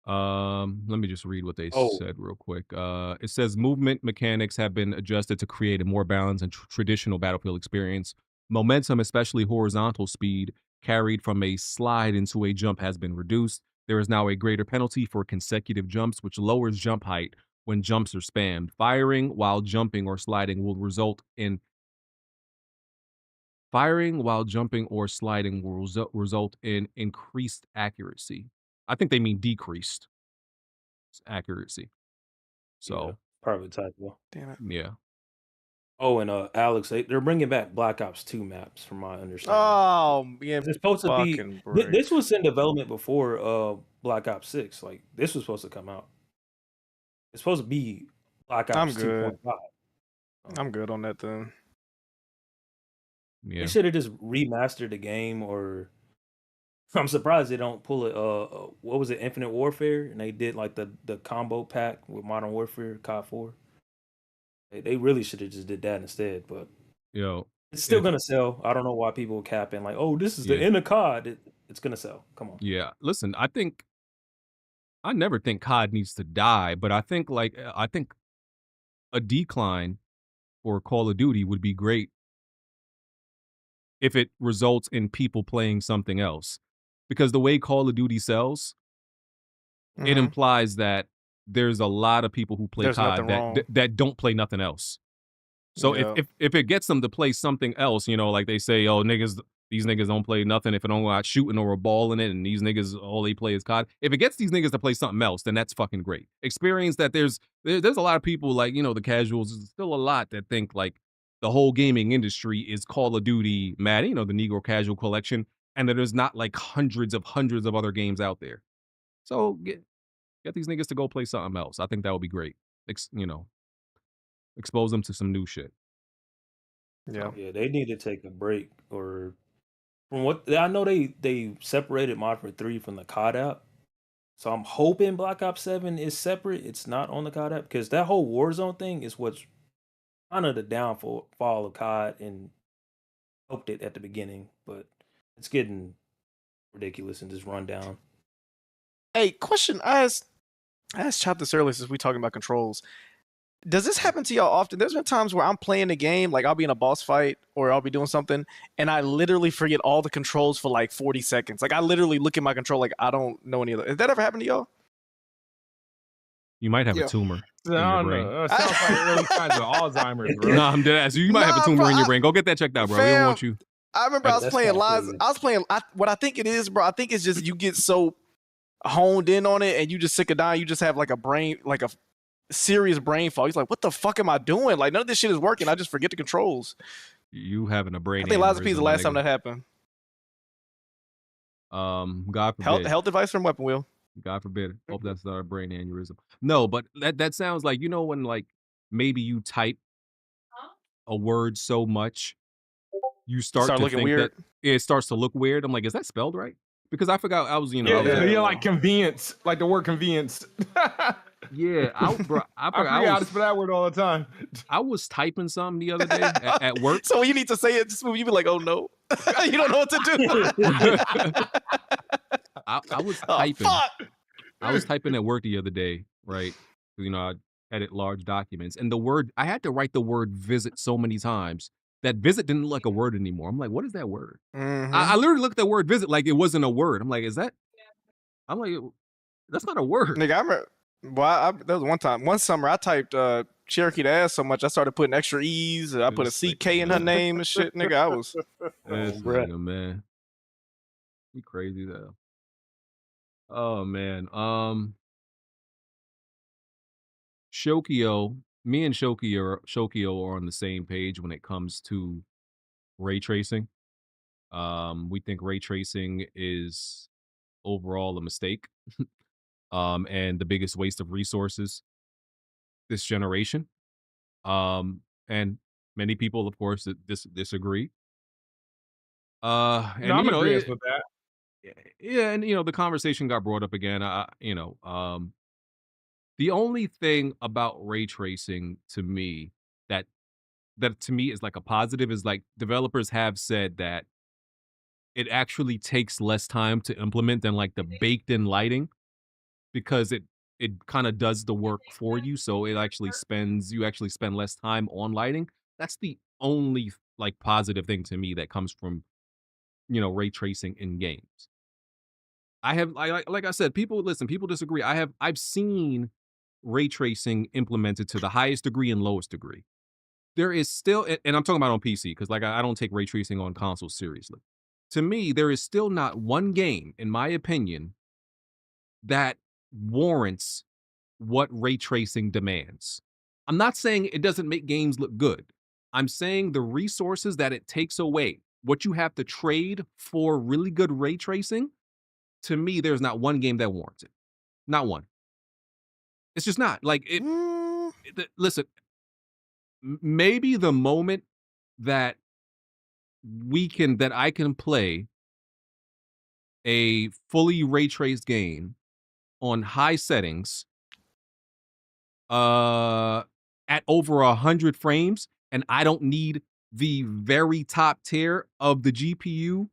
[SPEAKER 5] Let me just read what they said real quick. It says movement mechanics have been adjusted to create a more balanced and traditional Battlefield experience. Momentum, especially horizontal speed, carried from a slide into a jump has been reduced. There is now a greater penalty for consecutive jumps, which lowers jump height when jumps are spammed. Firing while jumping or sliding will result in increased accuracy. I think they mean decreased accuracy. So
[SPEAKER 1] probably typo.
[SPEAKER 6] Damn it.
[SPEAKER 5] Yeah.
[SPEAKER 1] Oh, and Alex, they're bringing back Black Ops 2 maps, from my understanding.
[SPEAKER 6] Oh, yeah.
[SPEAKER 1] It's supposed to be. This was in development before Black Ops 6. Like this was supposed to come out. It's supposed to be Black Ops 2.5.
[SPEAKER 6] I'm good on that then.
[SPEAKER 1] They
[SPEAKER 5] Yeah.
[SPEAKER 1] should have just remastered the game, or I'm surprised they don't pull it. What was it, Infinite Warfare? And they did like the combo pack with Modern Warfare, COD 4. They really should have just did that instead. But
[SPEAKER 5] Yo,
[SPEAKER 1] it's still
[SPEAKER 5] if
[SPEAKER 1] gonna sell. I don't know why people are capping like, oh, this is the
[SPEAKER 5] yeah,
[SPEAKER 1] end of COD. It's gonna sell. Come on.
[SPEAKER 5] yeah. Listen, I never think COD needs to die, but I think a decline for Call of Duty would be great if it results in people playing something else. Because the way Call of Duty sells, it
[SPEAKER 6] Mhm.
[SPEAKER 5] implies that there's a lot of people who play
[SPEAKER 6] There's nothing
[SPEAKER 5] COD
[SPEAKER 6] wrong.
[SPEAKER 5] that don't play nothing else. So
[SPEAKER 6] Yeah.
[SPEAKER 5] if it gets them to play something else, you know, like they say, oh these niggas don't play nothing if it don't got shooting or a ball in it, and these niggas all they play is COD. If it gets these niggas to play something else, then that's fucking great. Experience that there's a lot of people like, you know, the casuals, there's still a lot that think like the whole gaming industry is Call of Duty mad, you know, the Negro casual collection, and that there's not like hundreds of other games out there. So get these niggas to go play something else. I think that would be great. You know, expose them to some new shit.
[SPEAKER 6] Yeah.
[SPEAKER 5] So,
[SPEAKER 1] Yeah, they need to take a break. Or from what I know, they separated Modern Warfare 3 from the COD app. So I'm hoping Black Ops 7 is separate. It's not on the COD app, because that whole Warzone thing is what's kind of the downfall of COD, and hoped it at the beginning, but it's getting ridiculous and just run down.
[SPEAKER 6] Hey, question. I asked Chop this earlier since we talking about controls. Does this happen to y'all often? There's been times where I'm playing the game, like I'll be in a boss fight or I'll be doing something, and I literally forget all the controls for like 40 seconds. Like I literally look at my control like I don't know any of it. Has that ever happened to y'all?
[SPEAKER 5] you might have
[SPEAKER 8] Yeah.
[SPEAKER 5] a tumor in
[SPEAKER 7] I
[SPEAKER 5] your
[SPEAKER 7] don't
[SPEAKER 5] brain.
[SPEAKER 7] know. It sounds like early signs of Alzheimer's, bro.
[SPEAKER 5] No, I'm dead ass. You might have a
[SPEAKER 6] Nah,
[SPEAKER 5] tumor
[SPEAKER 6] bro,
[SPEAKER 5] in your brain. Go get that checked out, bro. We don't want you.
[SPEAKER 6] I remember I was
[SPEAKER 1] That's
[SPEAKER 6] playing
[SPEAKER 1] kinda
[SPEAKER 6] lives.
[SPEAKER 1] crazy.
[SPEAKER 6] I was playing. What I think it is, bro. I think it's just you get so honed in on it, and you just sick of dying. You just have like a serious brain fog. He's like, what the fuck am I doing? Like none of this shit is working. I just forget the controls.
[SPEAKER 5] You having a brain
[SPEAKER 6] I think Liza
[SPEAKER 5] aneurysm,
[SPEAKER 6] P is the last time
[SPEAKER 5] nigga.
[SPEAKER 6] that happened.
[SPEAKER 5] God forbid.
[SPEAKER 6] Health advice from Weapon Wheel.
[SPEAKER 5] God forbid. Hope that's not a brain aneurysm. No, but that sounds like, you know, when like maybe you type a word so much, you start to
[SPEAKER 6] looking
[SPEAKER 5] think
[SPEAKER 6] weird.
[SPEAKER 5] that it starts to look weird. I'm like, is that spelled right? Because I forgot I was, you know,
[SPEAKER 7] Yeah,
[SPEAKER 5] I was,
[SPEAKER 7] yeah, like convenience, like the word convenience.
[SPEAKER 5] yeah, bro, I
[SPEAKER 7] I forget how to spell that word all the time.
[SPEAKER 5] I was typing something the other day at work.
[SPEAKER 6] So when you need to say it smooth, you be like, oh no. You don't know what to do.
[SPEAKER 5] I was
[SPEAKER 6] Oh,
[SPEAKER 5] typing.
[SPEAKER 6] fuck.
[SPEAKER 5] I was typing at work the other day, right? You know, I edit large documents, and I had to write the word visit so many times that visit didn't look like a word anymore. I'm like, what is that word?
[SPEAKER 6] Mhm.
[SPEAKER 5] I literally looked at the word visit like it wasn't a word. I'm like, is that? I'm like, that's not a word.
[SPEAKER 6] Nigga, I remember. Well, there was one summer I typed Cherokee to ass so much I started putting extra E's. I put a
[SPEAKER 5] This
[SPEAKER 6] CK in her
[SPEAKER 5] nigga,
[SPEAKER 6] name and shit. Nigga, I was.
[SPEAKER 5] This
[SPEAKER 1] bruh.
[SPEAKER 5] nigga, man. You crazy though. Oh man. Shokio, me and Shokio are on the same page when it comes to ray tracing. We think ray tracing is overall a mistake, and the biggest waste of resources this generation. And many people, of course, disagree.
[SPEAKER 7] No,
[SPEAKER 5] And
[SPEAKER 7] I'm
[SPEAKER 5] you know,
[SPEAKER 7] agreeing with that.
[SPEAKER 5] yeah, and you know, the conversation got brought up again. The only thing about ray tracing to me that to me is like a positive is like developers have said that it actually takes less time to implement than like the baked in lighting, because it kind of does the work for you. So you actually spend less time on lighting. That's the only like positive thing to me that comes from, you know, ray tracing in games. I have like I said, people disagree. I've seen ray tracing implemented to the highest degree and lowest degree. There is still, and I'm talking about on PC, because like I don't take ray tracing on consoles seriously. To me, there is still not one game, in my opinion, that warrants what ray tracing demands. I'm not saying it doesn't make games look good. I'm saying the resources that it takes away, what you have to trade for really good ray tracing, to me, there's not one game that warrants it. Not one. It's just not. Like, listen, maybe the moment that I can play a fully ray traced game on high settings at over 100 frames, and I don't need the very top tier of the GPU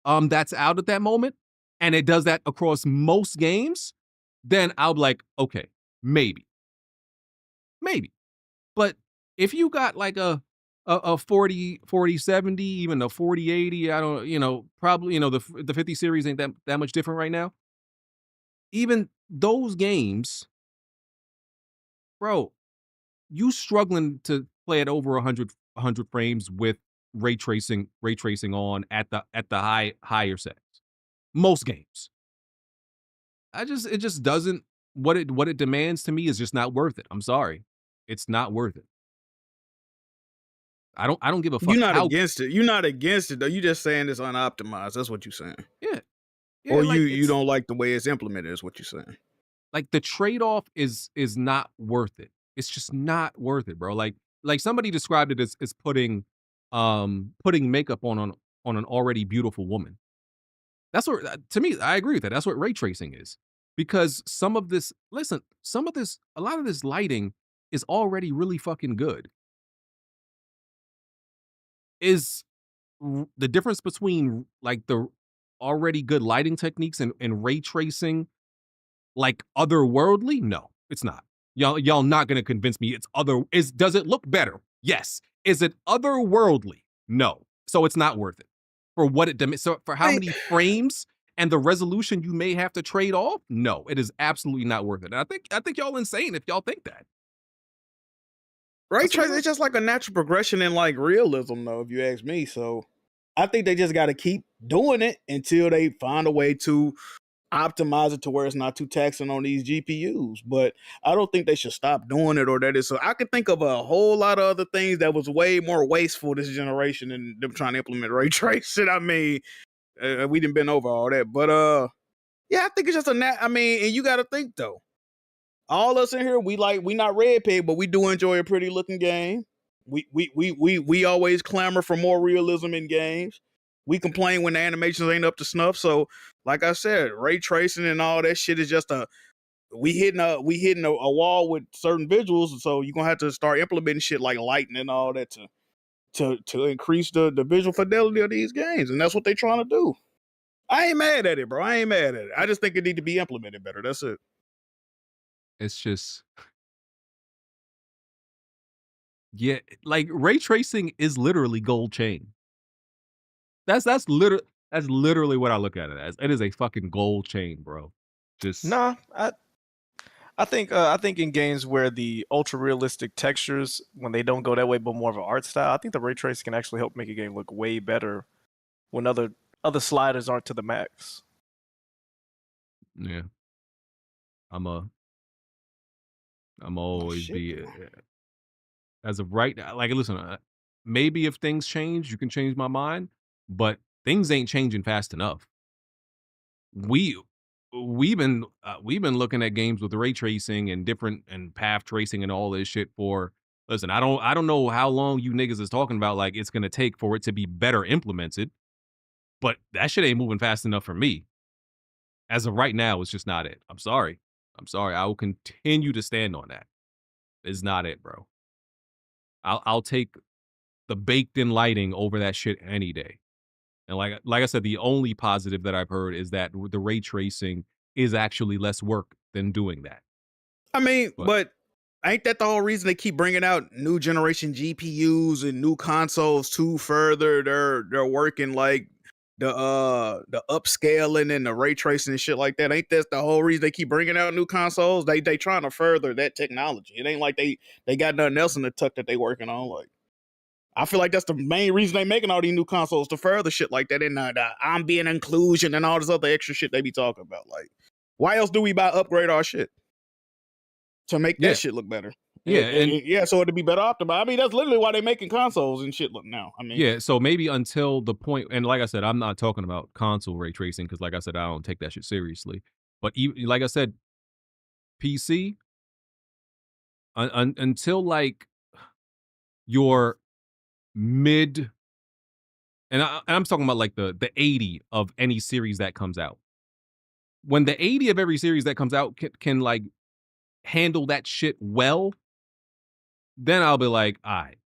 [SPEAKER 5] that's out at that moment, and it does that across most games, then I'll be like, okay, maybe. But if you got like a 4070, even a 4080, I don't, probably, the 50 series ain't that much different right now. Even those games, bro, you struggling to play at over 100 frames with ray tracing on at the higher settings. Most games. It just doesn't, what it demands to me is just not worth it. I'm sorry. It's not worth it. I don't give a fuck.
[SPEAKER 8] You're not against it. You're not against it though. You just saying it's unoptimized. That's what you're saying.
[SPEAKER 5] Yeah.
[SPEAKER 8] Or
[SPEAKER 5] like,
[SPEAKER 8] you don't like the way it's implemented. Is what you're saying.
[SPEAKER 5] Like the trade-off is not worth it. It's just not worth it, bro. Like somebody described it as putting makeup on an already beautiful woman. That's what, to me, I agree with that. That's what ray tracing is. Because a lot of this lighting is already really fucking good. Is the difference between like the already good lighting techniques and ray tracing like otherworldly? No, it's not. Y'all not gonna convince me does it look better? Yes. Is it otherworldly? No. So it's not worth it. For what it demands. So for how many frames and the resolution you may have to trade off? No, it is absolutely not worth it. And I think y'all insane if y'all think that.
[SPEAKER 8] Ray tracing is just like a natural progression in like realism, though, if you ask me. So I think they just got to keep doing it until they find a way to optimize it to where it's not too taxing on these GPUs. But I don't think they should stop doing it, or that is. So I could think of a whole lot of other things that was way more wasteful this generation than them trying to implement ray tracing. I mean, we didn't been over all that, but yeah, I think it's just I mean, and you got to think though. All us in here, we not red pig, but we do enjoy a pretty looking game. We always clamor for more realism in games. We complain when the animations ain't up to snuff. So, like I said, ray tracing and all that shit is just we hitting a wall with certain visuals. So you're gonna have to start implementing shit like lighting and all that to increase the visual fidelity of these games, and that's what they trying to do. I ain't mad at it, bro. I ain't mad at it. I just think it need to be implemented better. That's it.
[SPEAKER 5] It's just, yeah, like ray tracing is literally gold chain. That's literally what I look at it as. It is a fucking gold chain, bro. Just
[SPEAKER 6] Nah, I think in games where the ultra realistic textures, when they don't go that way, but more of an art style, I think the ray tracing can actually help make a game look way better when other sliders aren't to the max.
[SPEAKER 5] Yeah, I'm always be as of right now. Like, listen, maybe if things change, you can change my mind, but things ain't changing fast enough. We've been looking at games with ray tracing and different and path tracing and all this shit for. Listen, I don't know how long you niggas is talking about like it's gonna take for it to be better implemented, but that shit ain't moving fast enough for me. As of right now, it's just not it. I'm sorry. I will continue to stand on that. It's not it, bro. I'll take the baked in lighting over that shit any day. And like I said, the only positive that I've heard is that the ray tracing is actually less work than doing that.
[SPEAKER 8] I mean, but ain't that the whole reason they keep bringing out new generation GPUs and new consoles to further they're working like the upscaling and the ray tracing and shit like that? Ain't that the whole reason they keep bringing out new consoles? They trying to further that technology. It ain't like they got nothing else in the tuck that they working on. Like, I feel like that's the main reason they making all these new consoles, to further shit like that, and the ambient inclusion and all this other extra shit they be talking about. Like, why else do we upgrade our shit? To make that shit look better.
[SPEAKER 5] Yeah,
[SPEAKER 8] so it'd be better optimized. I mean, that's literally why they're making consoles and shit look now. I mean,
[SPEAKER 5] yeah, so maybe until the point, and like I said, I'm not talking about console ray tracing because, like I said, I don't take that shit seriously. But even, like I said, PC, until like your mid, and I'm talking about like the 80 of any series that comes out. When the 80 of every series that comes out can like handle that shit well, then I'll be like, all right.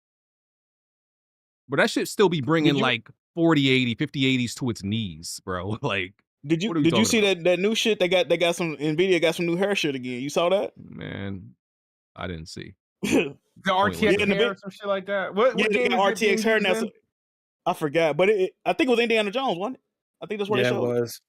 [SPEAKER 5] But that should still be bringing like 40, 80, 50, 80s to its knees, bro. Like,
[SPEAKER 8] did you see that new shit? They got some Nvidia got some new hair shit again. You saw that?
[SPEAKER 5] Man, I didn't see.
[SPEAKER 7] The RTX hair or some shit like that. What
[SPEAKER 8] they got RTX hair now. I forgot, but I think it was Indiana Jones, wasn't it? I think that's what it showed.
[SPEAKER 1] It was.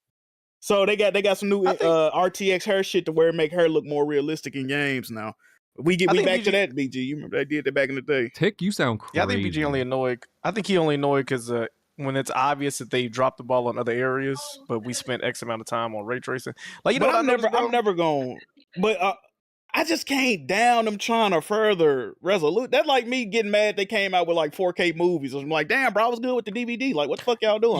[SPEAKER 8] So they got some new RTX hair shit to where it make her look more realistic in games now. We back to that, BG. You remember they did that back in the day.
[SPEAKER 5] Tick, you sound crazy.
[SPEAKER 6] Yeah, I think BG only annoyed. I think he only annoyed because when it's obvious that they dropped the ball on other areas, but we spent X amount of time on ray tracing. Like, you know,
[SPEAKER 8] I'm never going. But I just can't down them trying to further resolute. That's like me getting mad they came out with like 4K movies. I'm like, damn, bro, I was good with the DVD. Like, what the fuck y'all doing?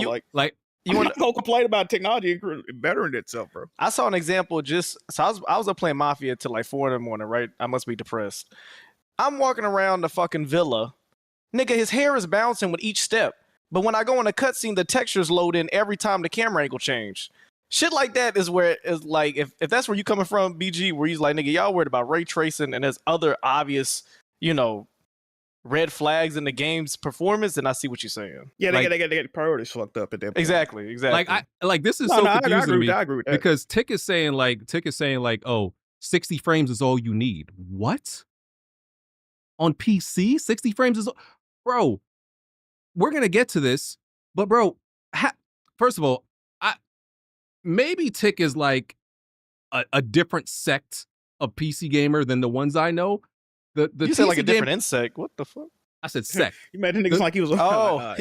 [SPEAKER 8] You want to go complain about technology bettering itself, bro?
[SPEAKER 6] I saw an example I was up playing Mafia till like 4 in the morning, right? I must be depressed. I'm walking around the fucking villa. Nigga, his hair is bouncing with each step. But when I go in a cutscene, the textures load in every time the camera angle change. Shit like that is where it's like, if that's where you coming from, BG, where he's like, nigga, y'all worried about ray tracing and there's other obvious, you know, red flags in the game's performance, and I see what you're saying.
[SPEAKER 8] Yeah, they got the priorities fucked up at that point.
[SPEAKER 6] Exactly.
[SPEAKER 5] Like this is confusing to me
[SPEAKER 8] I agree with that.
[SPEAKER 5] because Tick is saying like, oh, 60 frames is all you need. What? On PC, 60 frames is bro. We're gonna get to this, but bro, first of all, maybe Tick is like a different sect of PC gamer than the ones I know.
[SPEAKER 6] You said like a different insect. What the fuck?
[SPEAKER 5] I said sect.
[SPEAKER 8] You made niggas like he was
[SPEAKER 6] a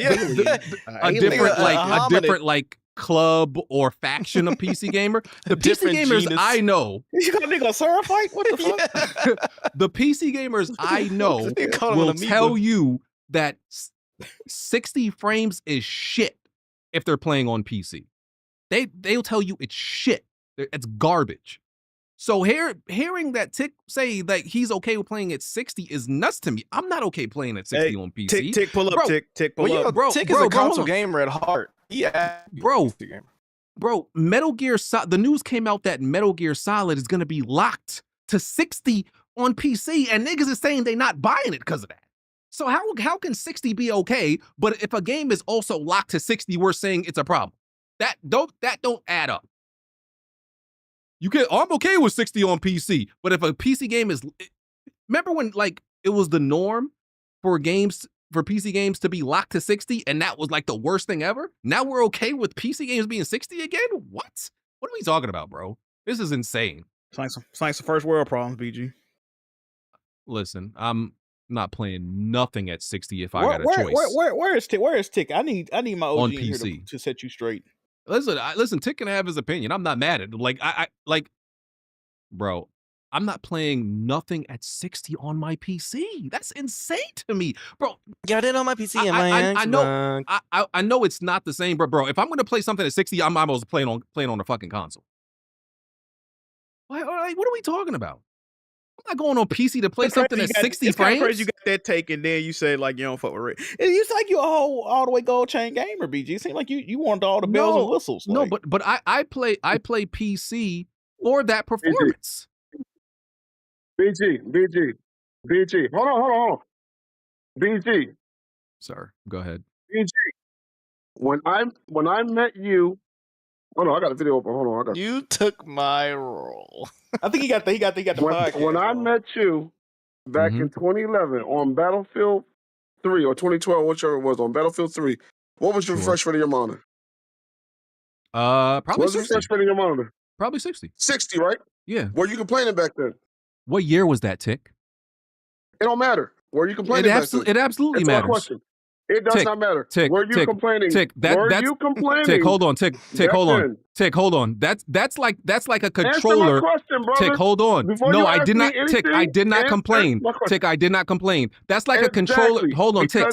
[SPEAKER 5] different like club or faction of PC gamer. The PC gamers genus. I know.
[SPEAKER 8] You got a nigga a Seraphite? What the fuck?
[SPEAKER 5] Yeah. The PC gamers I know will tell you that 60 frames is shit if they're playing on PC. They'll tell you it's shit. It's garbage. So hearing that Tick say that he's okay with playing at 60 is nuts to me. I'm not okay playing at 60 on PC.
[SPEAKER 8] Tick, pull up, bro. Tick, pull up.
[SPEAKER 6] Bro, Tick is a console gamer at heart. Yeah,
[SPEAKER 5] bro, Metal Gear Solid. The news came out that Metal Gear Solid is going to be locked to 60 on PC, and niggas is saying they not buying it because of that. So how can 60 be okay? But if a game is also locked to 60, we're saying it's a problem. That don't add up. I'm okay with 60 on PC, but if a PC game is, remember when like it was the norm for PC games to be locked to 60, and that was like the worst thing ever? Now we're okay with PC games being 60 again? What? What are we talking about, bro? This is insane.
[SPEAKER 8] It's like some first world problems, BG.
[SPEAKER 5] Listen, I'm not playing nothing at 60 if I got a choice.
[SPEAKER 8] Where is Tick? I need my OG
[SPEAKER 5] on
[SPEAKER 8] in
[SPEAKER 5] PC
[SPEAKER 8] here to set you straight.
[SPEAKER 5] Listen, Tick can have his opinion. I'm not mad at it. Bro, I'm not playing nothing at 60 on my PC. That's insane to me, bro.
[SPEAKER 6] Got it on my PC.
[SPEAKER 5] I know it's not the same, but bro, if I'm gonna play something at 60, I'm almost playing on the fucking console. What are we talking about? I'm not going on PC to play something at 60 frames.
[SPEAKER 8] Crazy you got that take, and then you say like you don't fuck with Ray. It's like you a whole all the way gold chain gamer, BG. It seems like you want all the bells and whistles.
[SPEAKER 5] No, but I play PC for that performance.
[SPEAKER 9] BG. Hold on. BG.
[SPEAKER 5] Sir, go ahead.
[SPEAKER 9] BG. When I met you, hold on, I got a video open. Hold on,
[SPEAKER 6] You took my role.
[SPEAKER 8] I think he got the podcast.
[SPEAKER 9] When I met you back in 2011 on Battlefield 3 or 2012, whichever it was, on Battlefield 3, what was your refresh rate of your monitor?
[SPEAKER 5] Probably 60.
[SPEAKER 9] What was the refresh rate of your monitor?
[SPEAKER 5] Probably 60.
[SPEAKER 9] 60, right?
[SPEAKER 5] Yeah.
[SPEAKER 9] Were you complaining back then?
[SPEAKER 5] What year was that, Tick?
[SPEAKER 9] It don't matter. Were you complaining back then?
[SPEAKER 5] It absolutely matters.
[SPEAKER 9] Question. It does not matter.
[SPEAKER 5] Tick,
[SPEAKER 9] were you complaining?
[SPEAKER 5] Tick,
[SPEAKER 9] were you complaining?
[SPEAKER 5] Tick, hold on. Tick, hold on. Tick, hold on. That's like a controller.
[SPEAKER 9] Answer my question, brother.
[SPEAKER 5] Tick, hold on. No, I did not. Tick, I did not complain.
[SPEAKER 9] Tick,
[SPEAKER 5] I did not complain. That's like a controller. Hold on, Tick.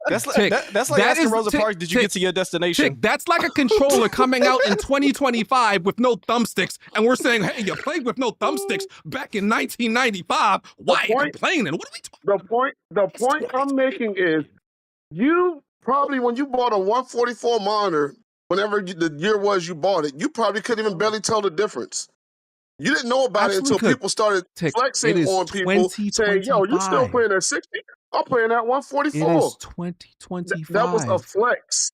[SPEAKER 6] That's like asking Rosa Parks, did you get to your destination?
[SPEAKER 5] Tick, that's like a controller coming out in 2025 with no thumbsticks, and we're saying, hey, you played with no thumbsticks back in 1995. Why are you complaining? What are we talking?
[SPEAKER 9] The point I'm making is, You probably, when you bought a 144 monitor, whenever the year was you bought it, you probably couldn't even barely tell the difference. You didn't know about it until people started flexing on people, saying, "Yo, you still playing at 60? I'm playing at 144."
[SPEAKER 5] It is 2025.
[SPEAKER 9] That was a flex.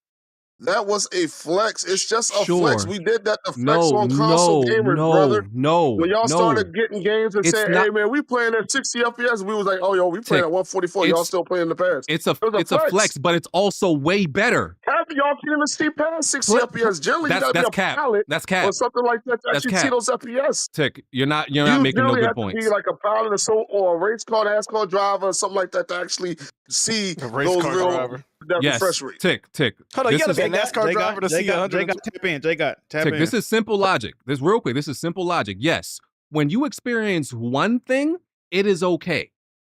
[SPEAKER 9] That was a flex. It's just a flex. We did that to flex on console gamers, brother. When y'all started getting games and saying, "Hey man, we playing at 60 FPS," we was like, "Oh yo, we playing at 144." Y'all still playing the past.
[SPEAKER 5] It's a flex, but it's also way better.
[SPEAKER 9] Half of y'all can't even see past 60 FPS. Generally, you gotta be a pilot or something like that to actually see those FPS.
[SPEAKER 5] Tick, you're not making no good points.
[SPEAKER 9] You be like a pilot or a race car, NASCAR driver, or something like that to actually see those real refresh rate.
[SPEAKER 5] Tick.
[SPEAKER 6] Hold on, you gotta be a NASCAR driver to see 100.
[SPEAKER 8] Jay got tap in.
[SPEAKER 5] This is simple logic. This real quick. This is simple logic. Yes, when you experience one thing, it is okay.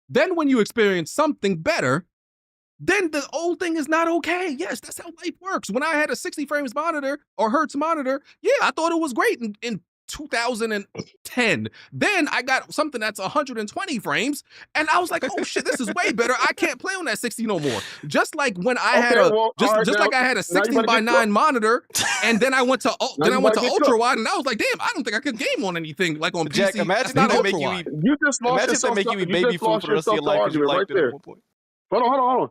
[SPEAKER 5] Then when you experience something better, then the old thing is not okay. Yes, that's how life works. When I had a 60 frames monitor or hertz monitor, yeah, I thought it was great in 2010. Then I got something that's 120 frames, and I was like, "Oh shit, this is way better. I can't play on that 60 no more." Just like when I had a 16:9 monitor, and then I went to ultra wide, and I was like, "Damn, I don't think I could game on anything like on
[SPEAKER 6] Jack,
[SPEAKER 5] PC."
[SPEAKER 6] Imagine that make you eat baby food for the rest of your life because you liked it at one point.
[SPEAKER 9] Hold on.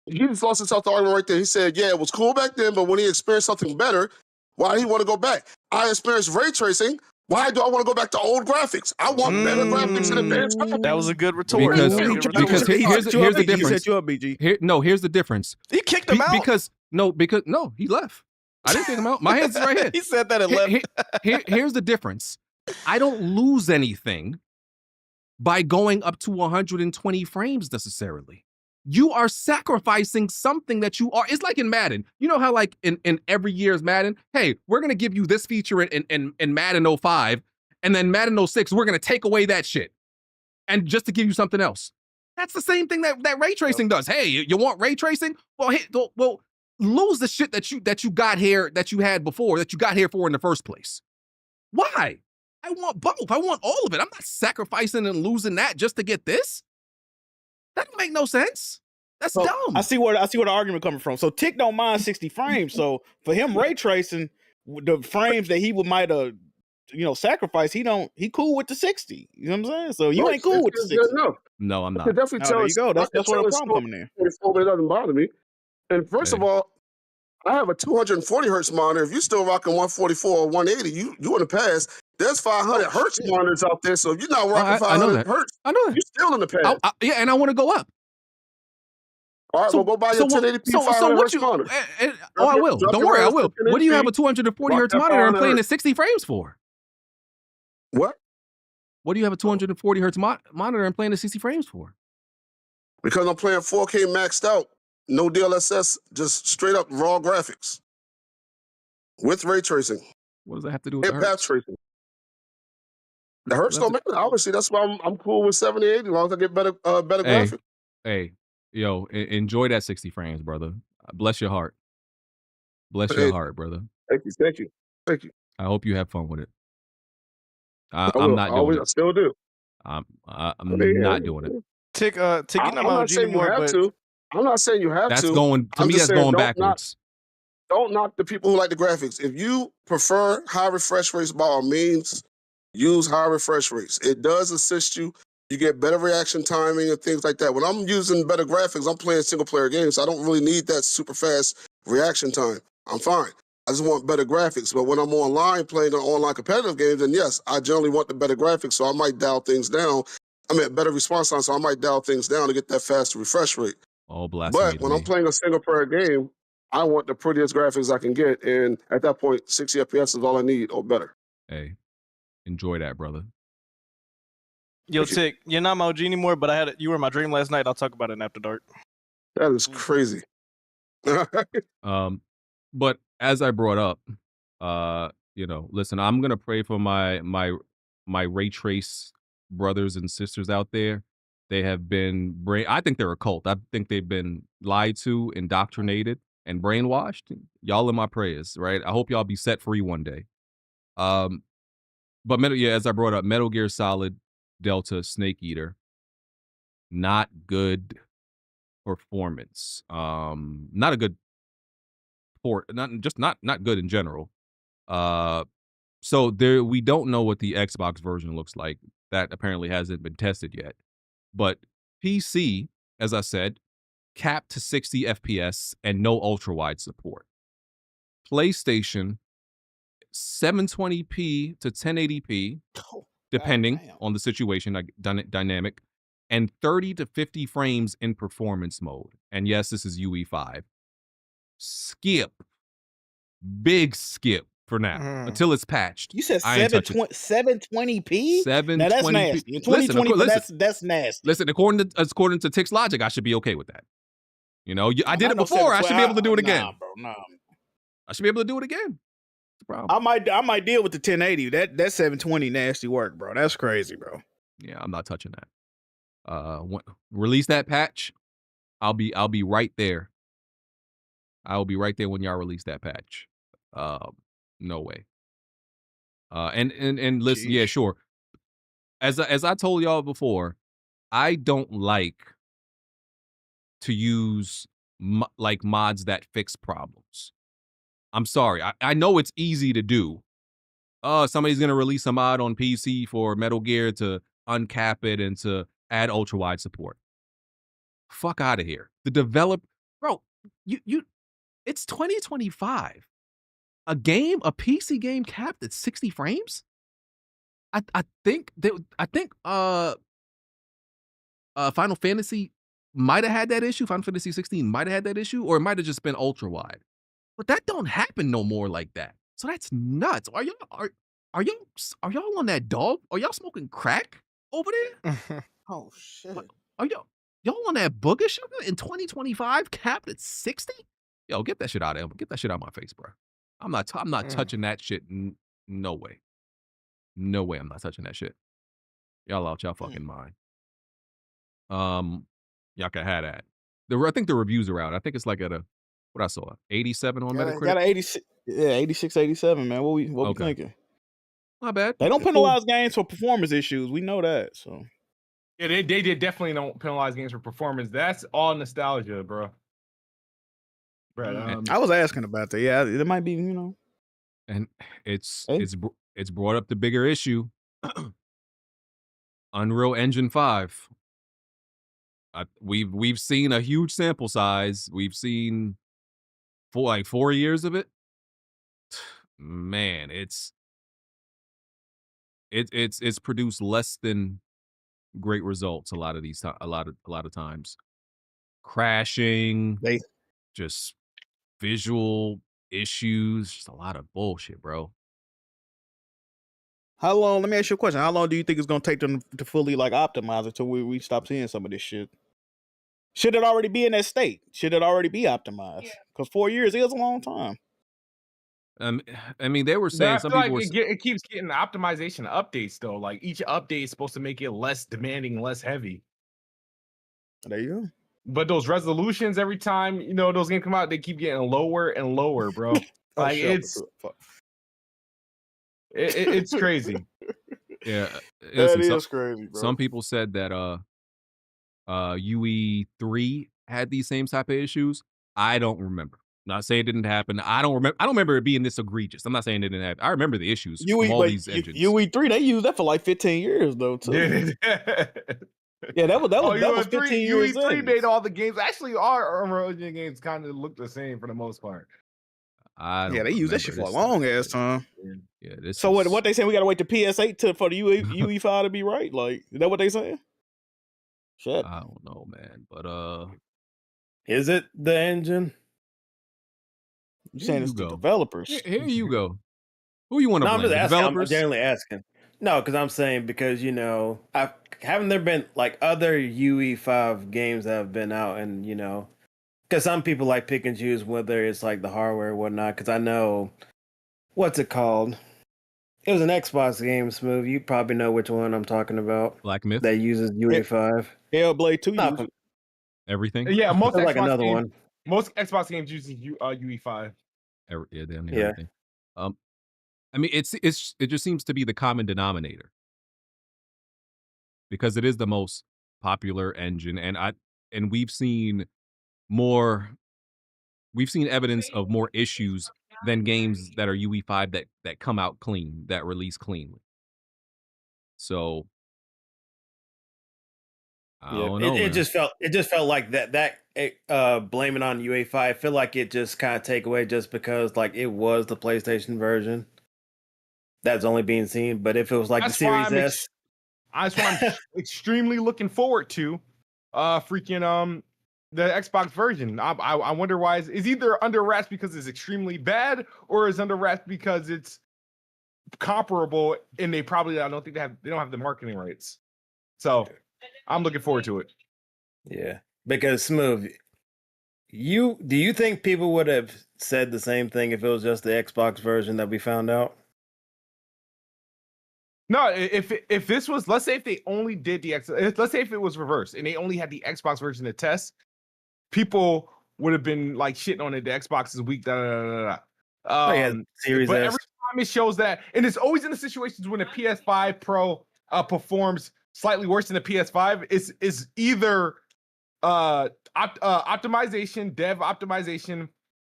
[SPEAKER 9] He just lost himself the argument right there. He said, "Yeah, it was cool back then, but when he experienced something better, why do he want to go back? I experienced ray tracing. Why do I want to go back to old graphics? I want better graphics and advanced graphics."
[SPEAKER 6] That was a good retort.
[SPEAKER 5] Because here's the difference.
[SPEAKER 8] He set you up, BG.
[SPEAKER 5] Here's the difference.
[SPEAKER 6] He kicked him out.
[SPEAKER 5] Because he left. I didn't kick him out. My hands is right here.
[SPEAKER 6] He said that and left.
[SPEAKER 5] Here's the difference. I don't lose anything by going up to 120 frames necessarily. You are sacrificing something that you are. It's like in Madden. You know how like in every year's Madden, hey, we're going to give you this feature in Madden 05, and then Madden 06, we're going to take away that shit. And just to give you something else. That's the same thing that ray tracing does. Hey, you want ray tracing? Well, lose the shit that you got here, that you had before, that you got here for in the first place. Why? I want both. I want all of it. I'm not sacrificing and losing that just to get this. That don't make no sense. That's dumb.
[SPEAKER 8] I see where the argument coming from. So Tick don't mind 60 frames. So for him, ray tracing the frames that he might have, sacrificed, he cool with the 60. You know what I'm saying? So you ain't cool with the 60.
[SPEAKER 5] No, I'm not.
[SPEAKER 9] Definitely tell
[SPEAKER 8] there you go. That's where the problem coming in.
[SPEAKER 9] It doesn't bother me. And first of all, I have a 240 hertz monitor. If you're still rocking 144 or 180, you in the past. There's 500 hertz monitors out there, so if you're not rocking 500 hertz,
[SPEAKER 5] I know that.
[SPEAKER 9] You're still in the past.
[SPEAKER 5] And I want to go up.
[SPEAKER 9] All right, go buy your 1080p 500 hertz monitor.
[SPEAKER 5] I will. Don't worry, I will. What do you have a 240 hertz monitor and playing at 60 frames for?
[SPEAKER 9] What?
[SPEAKER 5] What do you have a 240 hertz monitor and playing at 60 frames for?
[SPEAKER 9] Because I'm playing 4K maxed out, no DLSS, just straight up raw graphics with ray tracing.
[SPEAKER 5] What does that have to do with
[SPEAKER 9] and path tracing? The hertz don't matter. Obviously, that's why I'm cool with 70, 80, as long as I get better graphics.
[SPEAKER 5] Hey, yo, enjoy that 60 frames, brother. Bless your heart. Bless your heart, brother.
[SPEAKER 9] Thank you.
[SPEAKER 5] I hope you have fun with it. I'm not doing it.
[SPEAKER 9] I still do.
[SPEAKER 5] I'm not doing it.
[SPEAKER 6] Tick, I'm not saying you have
[SPEAKER 9] to. I'm not saying you have to.
[SPEAKER 5] That's going backwards.
[SPEAKER 9] Don't knock the people who like the graphics. If you prefer high refresh rates, by all means, use high refresh rates. It does assist you. You get better reaction timing and things like that. When I'm using better graphics, I'm playing single player games. So I don't really need that super fast reaction time. I'm fine. I just want better graphics. But when I'm online playing the online competitive games, then yes, I generally want the better graphics. So I might dial things down. Better response time. So I might dial things down to get that faster refresh rate.
[SPEAKER 5] Oh, blasphemy.
[SPEAKER 9] But when I'm playing a single player game, I want the prettiest graphics I can get. And at that point, 60 FPS is all I need or better.
[SPEAKER 5] Hey, enjoy that, brother.
[SPEAKER 6] Yo, Tick, you're not my OG anymore, but you were in my dream last night. I'll talk about it in After Dark.
[SPEAKER 9] That is crazy.
[SPEAKER 5] But as I brought up, listen, I'm gonna pray for my ray trace brothers and sisters out there. They have been I think they're a cult. I think they've been lied to, indoctrinated, and brainwashed. Y'all in my prayers, right? I hope y'all be set free one day. But as I brought up, Metal Gear Solid Delta Snake Eater, not good performance. Not a good port, not good in general. So there, we don't know what the Xbox version looks like. That apparently hasn't been tested yet. But PC, as I said, capped to 60 FPS and no ultra wide support. PlayStation, 720p to 1080p, depending on the situation, like dynamic, and 30 to 50 frames in performance mode. And yes, this is UE5. Skip. Big skip for now until it's patched.
[SPEAKER 8] You said
[SPEAKER 5] I ain't touching it.
[SPEAKER 8] 720p?
[SPEAKER 5] 720p.
[SPEAKER 8] Now that's nasty. In 2020, that's nasty.
[SPEAKER 5] Listen, according to Tick's logic, I should be okay with that. You know, I did it
[SPEAKER 8] know
[SPEAKER 5] before. I should be able to do it
[SPEAKER 8] Nah,
[SPEAKER 5] again.
[SPEAKER 8] bro, nah.
[SPEAKER 5] I should be able to do it again. It's a problem.
[SPEAKER 8] I might deal with the 1080. That 720 nasty work, bro. That's crazy, bro.
[SPEAKER 5] Yeah, I'm not touching that. Release that patch. I'll be right there. I'll be right there when y'all release that patch. No way. And listen, yeah, sure. As I told y'all before, I don't like to use like mods that fix problems. I'm sorry. I know it's easy to do. Somebody's gonna release a mod on PC for Metal Gear to uncap it and to add ultra wide support. Fuck out of here. The bro, you it's 2025. A PC game capped at 60 frames? I think Final Fantasy might have had that issue. Final Fantasy 16 might have had that issue, or it might have just been ultra wide. But that don't happen no more like that. So that's nuts. Are y'all on that dog? Are y'all smoking crack over there?
[SPEAKER 8] Oh shit.
[SPEAKER 5] Are y'all on that booger sugar in 2025 capped at 60? Yo, get that shit out of there. Get that shit out of my face, bro. I'm not touching that shit. No way. No way I'm not touching that shit. Y'all out y'all fucking mind. Y'all can have that. I think the reviews are out. I think it's like at what I saw, 87 on Metacritic.
[SPEAKER 8] Got 86, 86, 87, man. What we thinking?
[SPEAKER 5] Not bad.
[SPEAKER 8] They don't penalize games for performance issues. We know that. So
[SPEAKER 7] yeah, they definitely don't penalize games for performance. That's all nostalgia, bro.
[SPEAKER 8] I was asking about that. Yeah, it might be, you know.
[SPEAKER 5] And it's brought up the bigger issue. Unreal Engine 5. We've seen a huge sample size. We've seen 4 years of it. Man, it's produced less than great results a lot of times. Crashing, just visual issues, just a lot of bullshit, bro.
[SPEAKER 8] How long? Let me ask you a question. How long do you think it's gonna take them to fully like optimize it till we stop seeing some of this shit? Should it already be in that state? Should it already be optimized? Because 4 years is a long time.
[SPEAKER 5] I mean, they were saying some people
[SPEAKER 7] it keeps getting optimization updates though. Like each update is supposed to make it less demanding, less heavy.
[SPEAKER 8] There you go.
[SPEAKER 7] But those resolutions every time, you know, those games come out, they keep getting lower and lower, bro. Like it's crazy.
[SPEAKER 5] Yeah,
[SPEAKER 8] that is crazy, bro.
[SPEAKER 5] Some people said that UE3 had these same type of issues. I don't remember. Not saying it didn't happen. I don't remember it being this egregious. I'm not saying it didn't happen. I remember the issues from all these engines.
[SPEAKER 8] UE3, they used that for like 15 years though, too. Yeah, that was 15 years.
[SPEAKER 7] UE3 made all the games. Actually, our ROG games kind of look the same for the most part.
[SPEAKER 8] They used that shit for a long ass time.
[SPEAKER 5] Yeah.
[SPEAKER 8] So what they saying? We gotta wait to PS8 for the UE5 to be right? Like, is that what they saying? Shit.
[SPEAKER 5] I don't know, man. But
[SPEAKER 1] is it the engine?
[SPEAKER 8] You saying it's the developers?
[SPEAKER 5] Here you go. Who you want to blame?
[SPEAKER 1] I'm just asking.
[SPEAKER 5] Developers?
[SPEAKER 1] I'm generally asking. No, because I'm saying because haven't there been like other UE5 games that have been out, and because some people like pick and choose whether it's like the hardware or whatnot. Because I know what's it called? It was an Xbox game, Smooth. You probably know which one I'm talking about.
[SPEAKER 5] Black Myth
[SPEAKER 1] that uses UE5.
[SPEAKER 8] Hellblade 2
[SPEAKER 5] everything.
[SPEAKER 7] Yeah, most Xbox
[SPEAKER 1] like another
[SPEAKER 7] games,
[SPEAKER 1] one.
[SPEAKER 7] Most Xbox games uses UE5.
[SPEAKER 5] Yeah, they have everything. I mean, it just seems to be the common denominator because it is the most popular engine, and we've seen we've seen evidence of more issues than games that are UE5 that come out clean, that release cleanly. So I don't know,
[SPEAKER 10] it
[SPEAKER 5] man.
[SPEAKER 10] just felt like that blaming on UEFA. I feel like it just kind of take away just because like it was the PlayStation version that's only being seen. But if it was like
[SPEAKER 7] That's
[SPEAKER 10] the Series S,
[SPEAKER 7] that's what I'm extremely looking forward to. Freaking the Xbox version. I wonder why it's either under wraps because it's extremely bad, or it's under wraps because it's comparable, and I don't think they don't have the marketing rights. So I'm looking forward to it.
[SPEAKER 10] yeah, because Smooth, do you think people would have said the same thing if it was just the Xbox version that we found out?
[SPEAKER 7] No, if this was, let's say if they only did let's say if it was reversed and they only had the Xbox version to test, people would have been like shitting on it. The Xbox is weak.
[SPEAKER 10] Series
[SPEAKER 7] but
[SPEAKER 10] S.
[SPEAKER 7] every time it shows that, and it's always in the situations when the PS5 Pro performs slightly worse than the PS5, is either optimization, dev optimization,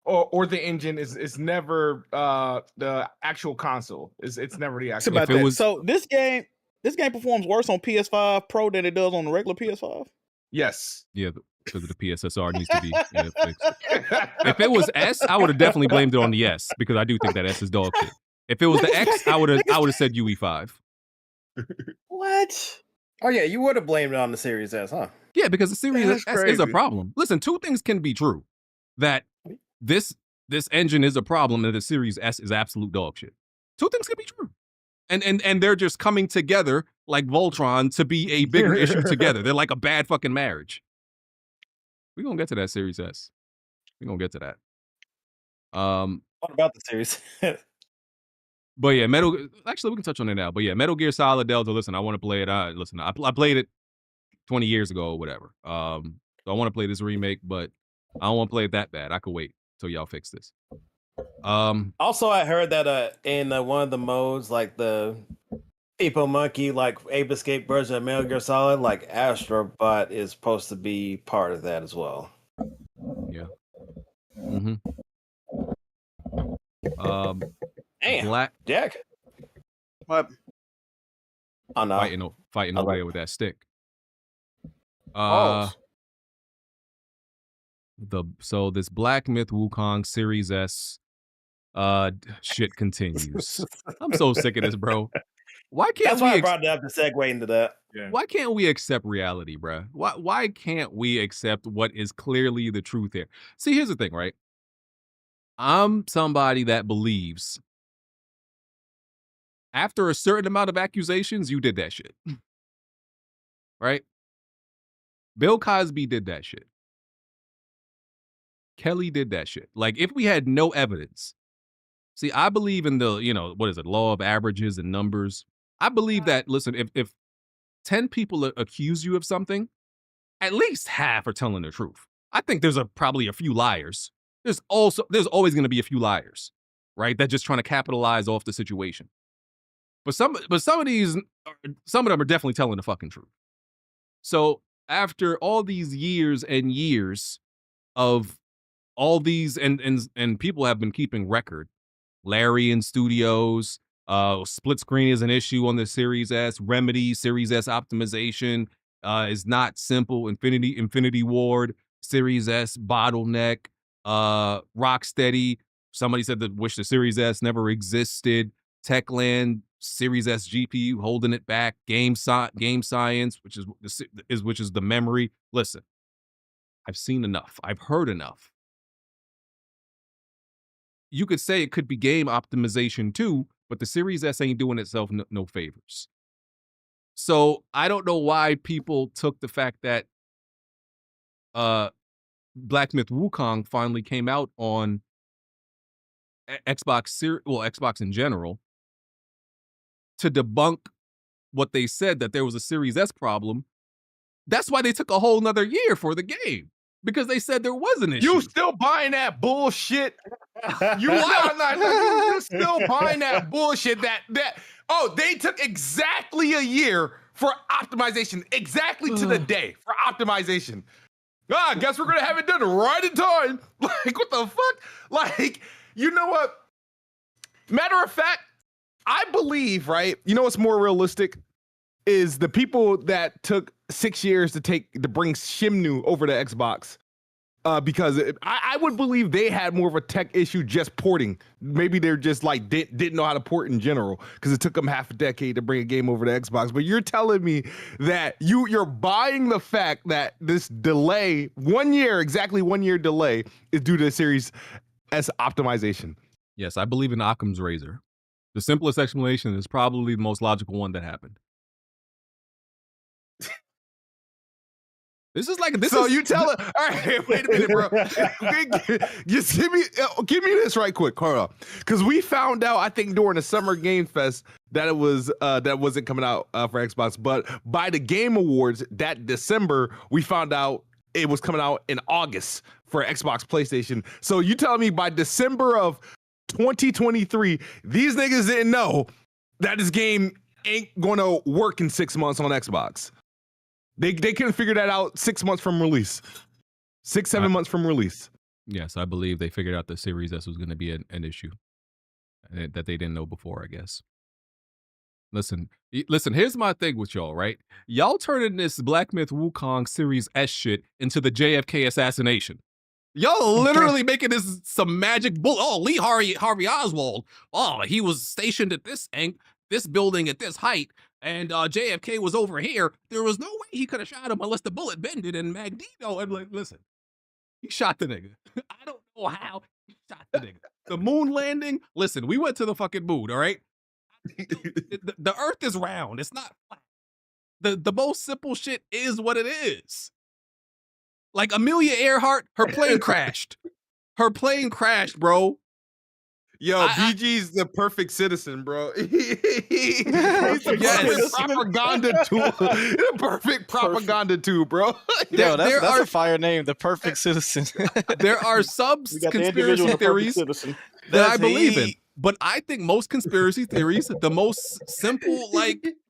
[SPEAKER 7] or the engine is never the actual console. It's never the actual.
[SPEAKER 8] About that. So this game performs worse on PS5 Pro than it does on the regular PS5.
[SPEAKER 7] Yes.
[SPEAKER 5] Yeah, because the PSSR needs to be fixed. If it was S, I would have definitely blamed it on the S because I do think that S is dog shit. If it was the X, I would have said UE5.
[SPEAKER 8] What?
[SPEAKER 10] Oh yeah, you would have blamed it on the Series S, huh?
[SPEAKER 5] Yeah, because the Series
[SPEAKER 8] That's
[SPEAKER 5] S is
[SPEAKER 8] crazy.
[SPEAKER 5] a problem. Listen, two things can be true: that this engine is a problem, and the Series S is absolute dog shit. Two things can be true, and they're just coming together like Voltron to be a bigger issue together. They're like a bad fucking marriage. We're gonna get to that Series S. We're gonna get to that.
[SPEAKER 10] What about the Series?
[SPEAKER 5] But yeah, actually, we can touch on it now. But yeah, Metal Gear Solid Delta. Listen, I want to play it. Listen, I played it 20 years ago or whatever. So I want to play this remake, but I don't want to play it that bad. I could wait till y'all fix this.
[SPEAKER 10] Also, I heard that in one of the modes, like the People Monkey, like Ape Escape version of Metal Gear Solid, like Astrobot is supposed to be part of that as well.
[SPEAKER 5] Yeah. Mm-hmm.
[SPEAKER 10] Damn, Jack.
[SPEAKER 8] What?
[SPEAKER 10] Oh no,
[SPEAKER 5] fighting away with that stick. So this Black Myth Wukong Series S shit continues. I'm so sick of this, bro. Why can't
[SPEAKER 10] That's why I brought it up to segue into that.
[SPEAKER 5] Yeah. Why can't we accept reality, bro? Why can't we accept what is clearly the truth here? See, here's the thing, right? I'm somebody that believes after a certain amount of accusations, you did that shit. Right? Bill Cosby did that shit. Kelly did that shit. Like, if we had no evidence, see, I believe in the, law of averages and numbers. I believe that, listen, if 10 people accuse you of something, at least half are telling the truth. I think there's probably a few liars. There's always going to be a few liars, right? That just trying to capitalize off the situation. But some of them are definitely telling the fucking truth. So after all these years and years of all these, and people have been keeping record, Larry Studios, split screen is an issue on the Series S, Remedy, Series S optimization is not simple, Infinity Ward, Series S bottleneck, Rocksteady, somebody said that wish the Series S never existed, Techland, Series S GPU holding it back, Game Science, which is the memory. Listen, I've seen enough. I've heard enough. You could say it could be game optimization too, but the Series S ain't doing itself no favors. So I don't know why people took the fact that Black Myth Wukong finally came out on Xbox in general, to debunk what they said that there was a Series S problem. That's why they took a whole nother year for the game, because they said there was an issue.
[SPEAKER 7] You still buying that bullshit? You're still buying that bullshit they took exactly a year for optimization, exactly to the day for optimization. I guess we're gonna have it done right in time. Like, what the fuck? Like, you know what? Matter of fact, I believe, right? You know what's more realistic is the people that took 6 years to bring Shimnu over to Xbox. Because I would believe they had more of a tech issue just porting. Maybe they're just like didn't know how to port in general because it took them half a decade to bring a game over to Xbox. But you're telling me that you're buying the fact that this delay, 1 year, exactly 1 year delay, is due to the Series S optimization.
[SPEAKER 5] Yes, I believe in Occam's razor. The simplest explanation is probably the most logical one that happened. This is like this.
[SPEAKER 7] So
[SPEAKER 5] is,
[SPEAKER 7] you tell her, all right, wait a minute, bro. Just give me this right quick, hold on. Because we found out, I think, during the Summer Game Fest that it was that wasn't coming out for Xbox. But by the Game Awards that December, we found out it was coming out in August for Xbox, PlayStation. So you telling me by December of 2023, these niggas didn't know that this game ain't gonna work in 6 months on Xbox. They couldn't figure that out 6 months from release. 7 months from release.
[SPEAKER 5] Yes, I believe they figured out the Series S was going to be an issue that they didn't know before, I guess. Listen, here's my thing with y'all, right? Y'all turning this Black Myth Wukong Series S shit into the JFK assassination. Y'all literally making this some magic bullet. Oh, Lee Harvey Oswald. Oh, he was stationed at this building at this height. And JFK was over here. There was no way he could have shot him unless the bullet bended. And Magneto, I'm like, listen, he shot the nigga. I don't know how he shot the nigga. The moon landing, listen, we went to the fucking moon, all right? The earth is round. It's not flat. The most simple shit is what it is. Like Amelia Earhart, her plane crashed. Her plane crashed, bro.
[SPEAKER 7] Yo, BG's the perfect citizen, bro. He's the perfect propaganda tool. The perfect propaganda tool, bro.
[SPEAKER 6] Yo, that's a fire name, the perfect citizen.
[SPEAKER 5] There are some conspiracy theories that I believe in. But I think most conspiracy theories, the most simple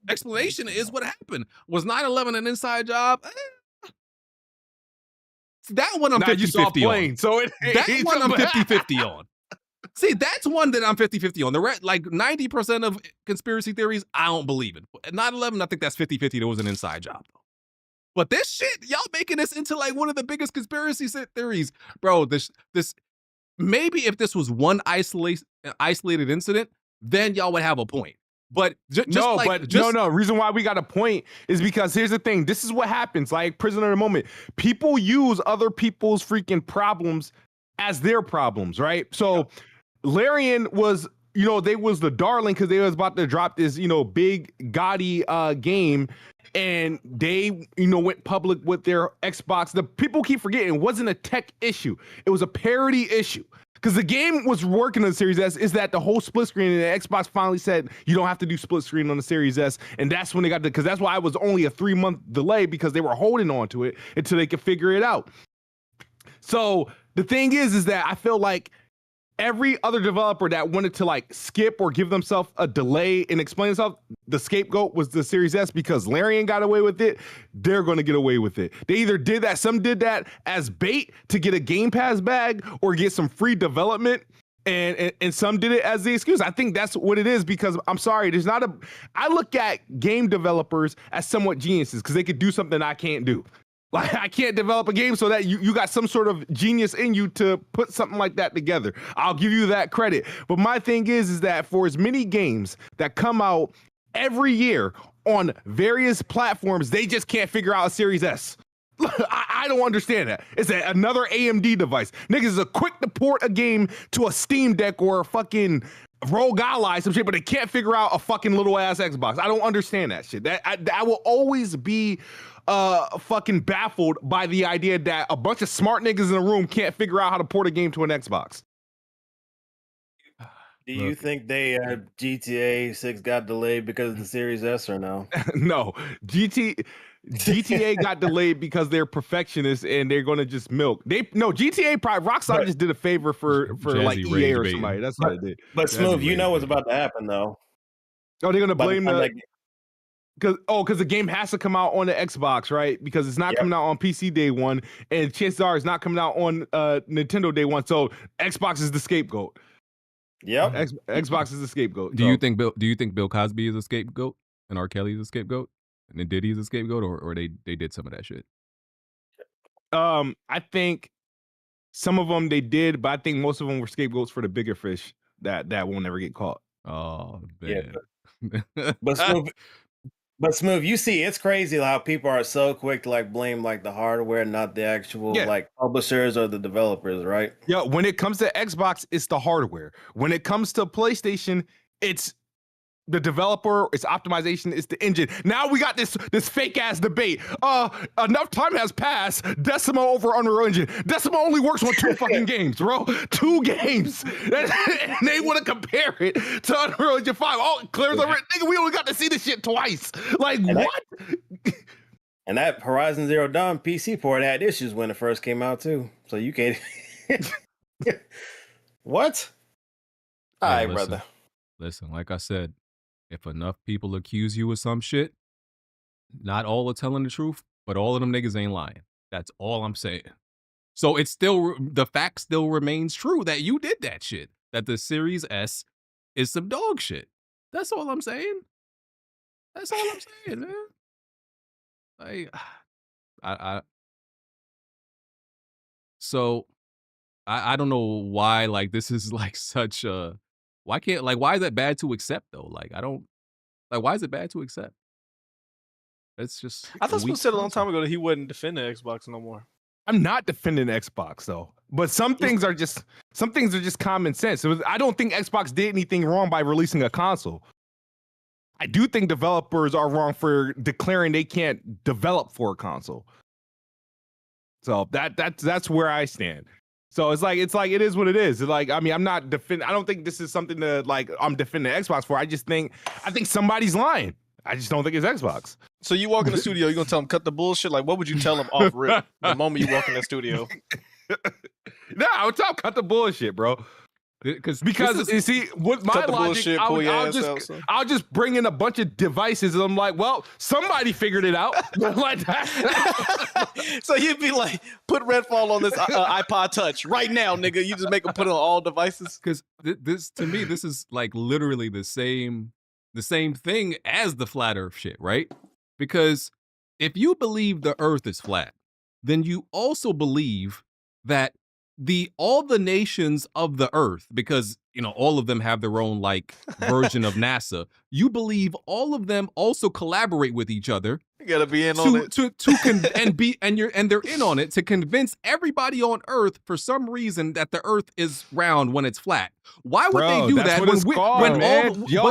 [SPEAKER 5] explanation is what happened. Was 9/11 an inside job? That one I'm 50-50 on.
[SPEAKER 7] So
[SPEAKER 5] that one I'm 50-50 on. See, that's one that I'm 50-50 on. The rest, like 90% of conspiracy theories, I don't believe in. 9/11, I think that's 50-50. There was an inside job, though. But this shit, y'all making this into like one of the biggest conspiracy theories. Bro, this maybe if this was one isolated incident, then y'all would have a point. But
[SPEAKER 7] no. Reason why we got a point is because here's the thing. This is what happens. Like prisoner of the moment. People use other people's freaking problems as their problems, right? So Larian was, they was the darling because they was about to drop this, big gaudy game, and they, went public with their Xbox. The people keep forgetting it wasn't a tech issue. It was a parity issue. Because the game was working on the Series S, is that the whole split screen, and the Xbox finally said you don't have to do split screen on the Series S, and that's when they got because that's why it was only a 3-month delay, because they were holding on to it until they could figure it out. So the thing is that I feel like every other developer that wanted to skip or give themselves a delay and explain themselves, the scapegoat was the Series S because Larian got away with it. They're going to get away with it. They either did that, some did that as bait to get a Game Pass bag or get some free development. And some did it as the excuse. I think that's what it is, because I'm sorry, I look at game developers as somewhat geniuses because they could do something I can't do. Like, I can't develop a game so that you got some sort of genius in you to put something like that together. I'll give you that credit. But my thing is that for as many games that come out every year on various platforms, they just can't figure out a Series S. I don't understand that. It's another AMD device. Niggas are quick to port a game to a Steam Deck or a fucking ROG Ally, some shit, but they can't figure out a fucking little ass Xbox. I don't understand that shit. I will always be fucking baffled by the idea that a bunch of smart niggas in a room can't figure out how to port a game to an Xbox.
[SPEAKER 10] Do you think GTA 6 got delayed because of the Series S or no?
[SPEAKER 7] No, GTA got delayed because they're perfectionists and they're gonna just milk. GTA Rockstar just did a favor for like EA or somebody. That's what they did.
[SPEAKER 10] But Smooth, you know what's about to happen though.
[SPEAKER 7] Oh, they're gonna blame because the game has to come out on the Xbox, right? Because it's not coming out on PC day one, and chances are it's not coming out on Nintendo day one. So Xbox is the scapegoat.
[SPEAKER 10] Yep.
[SPEAKER 7] Xbox is the scapegoat.
[SPEAKER 5] Do you think Bill Cosby is a scapegoat and R. Kelly is a scapegoat and then Diddy is a scapegoat, or they did some of that shit?
[SPEAKER 7] I think some of them they did, but I think most of them were scapegoats for the bigger fish that won't ever get caught.
[SPEAKER 5] Oh man.
[SPEAKER 10] But Smooth, you see, it's crazy how people are so quick to like blame like the hardware, not the actual like publishers or the developers, right?
[SPEAKER 7] Yeah, when it comes to Xbox, it's the hardware. When it comes to PlayStation, it's the developer, it's optimization, it's the engine. Now we got this fake ass debate. Enough time has passed. Decima over Unreal Engine. Decima only works on 2 fucking games, bro. 2 games. And they want to compare it to Unreal Engine 5. Oh, clears the nigga, we only got to see this shit twice. Like, and what?
[SPEAKER 10] And that Horizon Zero Dawn PC port had issues when it first came out too. So you can't. What? All right, brother.
[SPEAKER 5] Listen, like I said, if enough people accuse you of some shit, not all are telling the truth, but all of them niggas ain't lying. That's all I'm saying. So it's still, the fact still remains true that you did that shit. That the Series S is some dog shit. That's all I'm saying. That's all I'm saying, man. Like, I don't know why, like, this is like such a, why is that bad to accept though? Like, why is it bad to accept? It's just,
[SPEAKER 6] I thought someone said a long time ago that he wouldn't defend the Xbox no more.
[SPEAKER 7] I'm not defending Xbox though, but some things are just common sense. I don't think Xbox did anything wrong by releasing a console. I do think developers are wrong for declaring they can't develop for a console. So that's where I stand. So it's like it is what it is. It's like, I mean, I'm not defending. I don't think this is something that like I'm defending Xbox for. I think somebody's lying. I just don't think it's Xbox.
[SPEAKER 6] So you walk in the studio, you're gonna tell them cut the bullshit. Like, what would you tell them off rip the moment you walk in the studio?
[SPEAKER 7] No, I would tell them cut the bullshit, bro. Because you see, what my logic, I'll just bring in a bunch of devices, and I'm like, well, somebody figured it out. Like that.
[SPEAKER 6] So you'd be like, put Redfall on this iPod Touch right now, nigga. You just make them put it on all devices.
[SPEAKER 5] Because this, to me, this is like literally the same thing as the flat Earth shit, right? Because if you believe the Earth is flat, then you also believe that all the nations of the Earth, because you know all of them have their own like version of NASA, you believe all of them also collaborate with each other.
[SPEAKER 6] You gotta be in on it
[SPEAKER 5] and they're in on it to convince everybody on Earth for some reason that the Earth is round when it's flat. Why would they do that
[SPEAKER 7] when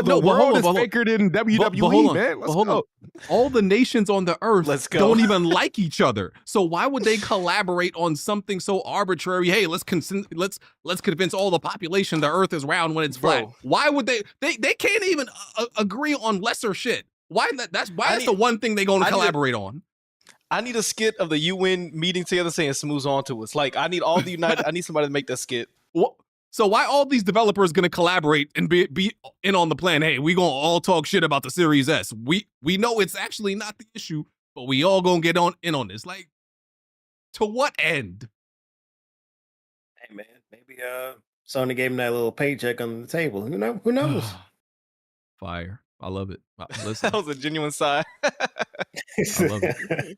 [SPEAKER 7] the world is faker than WWE, man? Let's go.
[SPEAKER 5] All the nations on the Earth don't even like each other. So why would they collaborate on something so arbitrary? Hey, let's convince all the population the Earth is round when it's flat. Why would they can't even agree on lesser shit. Why that's the one thing they're going to collaborate on.
[SPEAKER 6] I need a skit of the UN meeting together saying Smooth's on to us. Like, I need all the United. I need somebody to make that skit.
[SPEAKER 5] So why all these developers going to collaborate and be in on the plan? Hey, we going to all talk shit about the Series S. We know it's actually not the issue, but we all going to get in on this. Like, to what end?
[SPEAKER 10] Hey man, maybe Sony gave him that little paycheck on the table. You know, who knows?
[SPEAKER 5] Fire. I love it.
[SPEAKER 6] That was a genuine sigh.
[SPEAKER 5] I love it.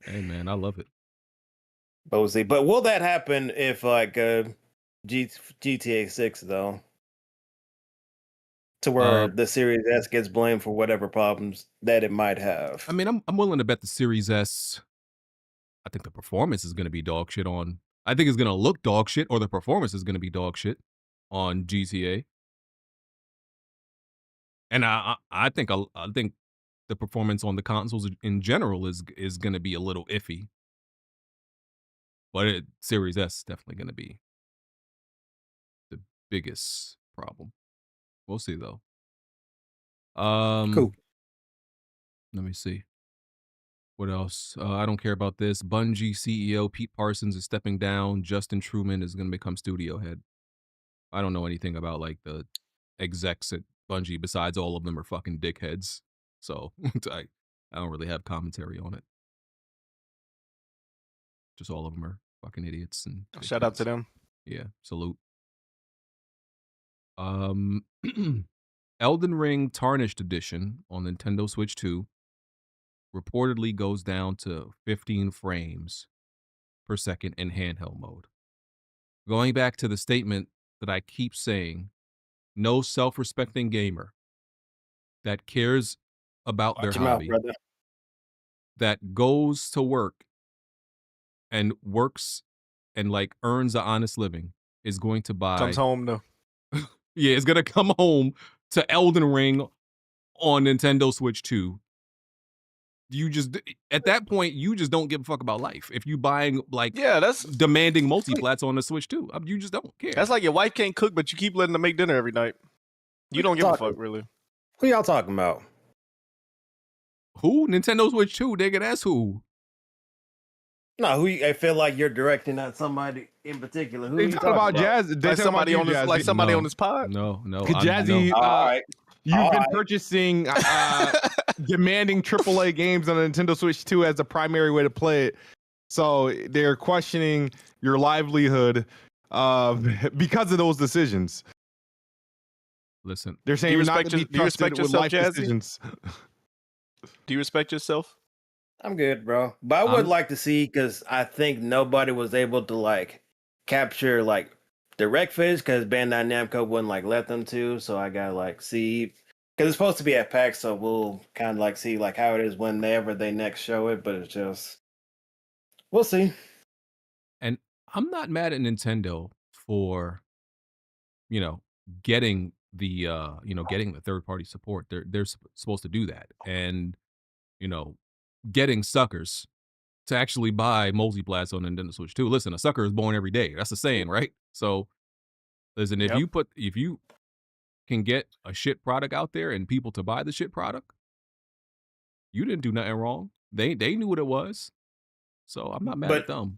[SPEAKER 5] Hey man, I love it.
[SPEAKER 10] But will that happen if like GTA 6 though? To where the Series S gets blamed for whatever problems that it might have.
[SPEAKER 5] I mean, I'm willing to bet the Series S. I think the performance is going to be dog shit on. I think it's going to look dog shit, or the performance is going to be dog shit on GTA. And I think the performance on the consoles in general is going to be a little iffy. But Series S is definitely going to be the biggest problem. We'll see though.
[SPEAKER 10] Cool.
[SPEAKER 5] Let me see. What else? I don't care about this. Bungie CEO Pete Parsons is stepping down. Justin Truman is going to become studio head. I don't know anything about like the execs at Bungie besides all of them are fucking dickheads. So I don't really have commentary on it. Just all of them are fucking idiots. And
[SPEAKER 6] Shout out to them.
[SPEAKER 5] Yeah, salute. Elden Ring Tarnished Edition on Nintendo Switch 2 reportedly goes down to 15 frames per second in handheld mode. Going back to the statement that I keep saying, no self-respecting gamer that cares about
[SPEAKER 10] Watch
[SPEAKER 5] their
[SPEAKER 10] your mouth,
[SPEAKER 5] hobby,
[SPEAKER 10] brother.
[SPEAKER 5] that goes to work and works and like earns an honest living is going to buy.
[SPEAKER 6] Comes home though.
[SPEAKER 5] Yeah, is gonna come home to Elden Ring on Nintendo Switch 2. You just at that point you just don't give a fuck about life. If you buying like
[SPEAKER 6] that's
[SPEAKER 5] demanding multiplats on the Switch 2, you just don't care.
[SPEAKER 6] That's like your wife can't cook, but you keep letting them make dinner every night. You don't give a fuck, really.
[SPEAKER 10] Who y'all talking about?
[SPEAKER 5] Who? Nintendo Switch 2, nigga. That's who.
[SPEAKER 10] No, I feel like you're directing at somebody in particular. Who
[SPEAKER 7] They
[SPEAKER 10] you
[SPEAKER 7] talk
[SPEAKER 10] talking
[SPEAKER 7] about Jazz. They
[SPEAKER 6] Like
[SPEAKER 7] talk
[SPEAKER 6] somebody
[SPEAKER 7] about
[SPEAKER 6] on this, like somebody
[SPEAKER 5] No.
[SPEAKER 6] on this pod.
[SPEAKER 5] No.
[SPEAKER 7] Jazzy,
[SPEAKER 5] no.
[SPEAKER 10] All right.
[SPEAKER 7] You've been purchasing demanding AAA games on a Nintendo Switch 2 as a primary way to play it. So they're questioning your livelihood because of those decisions.
[SPEAKER 5] Listen,
[SPEAKER 7] They're saying you're not to be trusted with life decisions.
[SPEAKER 6] Do you respect yourself?
[SPEAKER 10] I'm good, bro. But I would like to see, because I think nobody was able to like capture like direct footage because Bandai Namco wouldn't like let them to. So I gotta like see, because it's supposed to be at PAX, so we'll kind of like see like how it is whenever they next show it. But it's just, we'll see.
[SPEAKER 5] And I'm not mad at Nintendo for, getting the getting the third party support. They're supposed to do that, and getting suckers to actually buy multiplats on Nintendo Switch 2. Listen, a sucker is born every day. That's the saying, right? So listen, if you can get a shit product out there and people to buy the shit product, you didn't do nothing wrong. They knew what it was. So I'm not mad at them.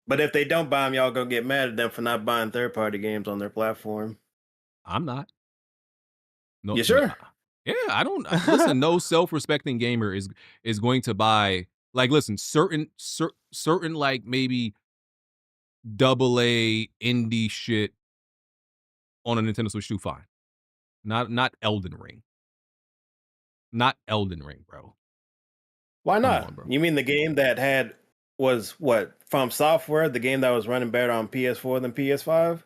[SPEAKER 10] But if they don't buy them, y'all gonna get mad at them for not buying third party games on their platform.
[SPEAKER 5] I'm not. No,
[SPEAKER 10] you sure?
[SPEAKER 5] Yeah, I don't listen. No self-respecting gamer is going to buy like certain like maybe AA indie shit on a Nintendo Switch 2. Fine, not Elden Ring. Not Elden Ring, bro.
[SPEAKER 10] Why
[SPEAKER 5] Come
[SPEAKER 10] not?
[SPEAKER 5] on, bro.
[SPEAKER 10] You mean the game that was what, From Software, the game that was running better on PS4 than PS5?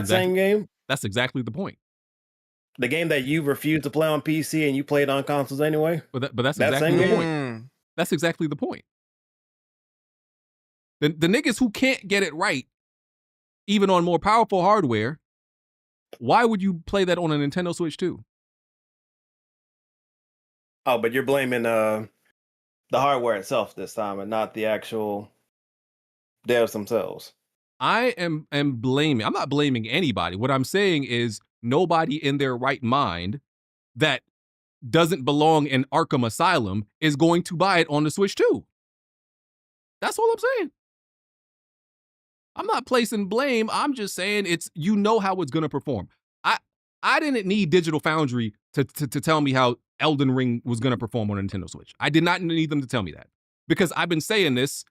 [SPEAKER 10] Same game?
[SPEAKER 5] That's exactly the point.
[SPEAKER 10] The game that you refused to play on PC and you played on consoles anyway?
[SPEAKER 5] But that's exactly the point. That's exactly the point. The niggas who can't get it right, even on more powerful hardware, why would you play that on a Nintendo Switch 2?
[SPEAKER 10] Oh, but you're blaming the hardware itself this time and not the actual devs themselves.
[SPEAKER 5] I am blaming. I'm not blaming anybody. What I'm saying is nobody in their right mind that doesn't belong in Arkham Asylum is going to buy it on the Switch 2. That's all I'm saying. I'm not placing blame. I'm just saying how it's going to perform. I didn't need Digital Foundry to tell me how Elden Ring was going to perform on a Nintendo Switch. I did not need them to tell me that, because I've been saying this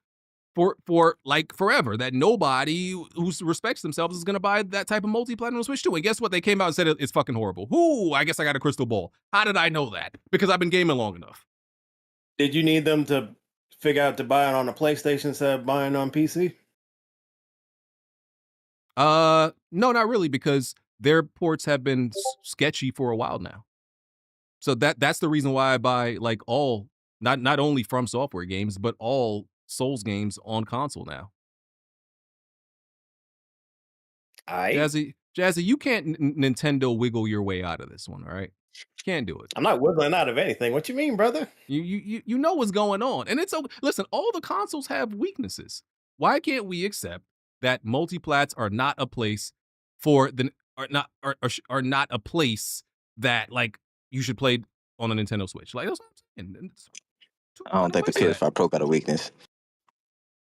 [SPEAKER 5] for like forever, that nobody who respects themselves is going to buy that type of multi-platinum Switch 2. And guess what? They came out and said it's fucking horrible. Ooh, I guess I got a crystal ball. How did I know that? Because I've been gaming long enough.
[SPEAKER 10] Did you need them to figure out to buy it on a PlayStation instead of buying on PC?
[SPEAKER 5] No, not really, because their ports have been sketchy for a while now. So that's the reason why I buy like all, not only From Software games, but all Souls games on console now. Jazzy, you can't Nintendo wiggle your way out of this one, all right? Can't do it.
[SPEAKER 10] I'm not wiggling out of anything. What you mean, brother?
[SPEAKER 5] You know what's going on, and it's listen. All the consoles have weaknesses. Why can't we accept that multiplats are not a place are not a place that like you should play on a Nintendo Switch? Like that's what I'm saying.
[SPEAKER 11] I don't think the PS5 Pro got a weakness.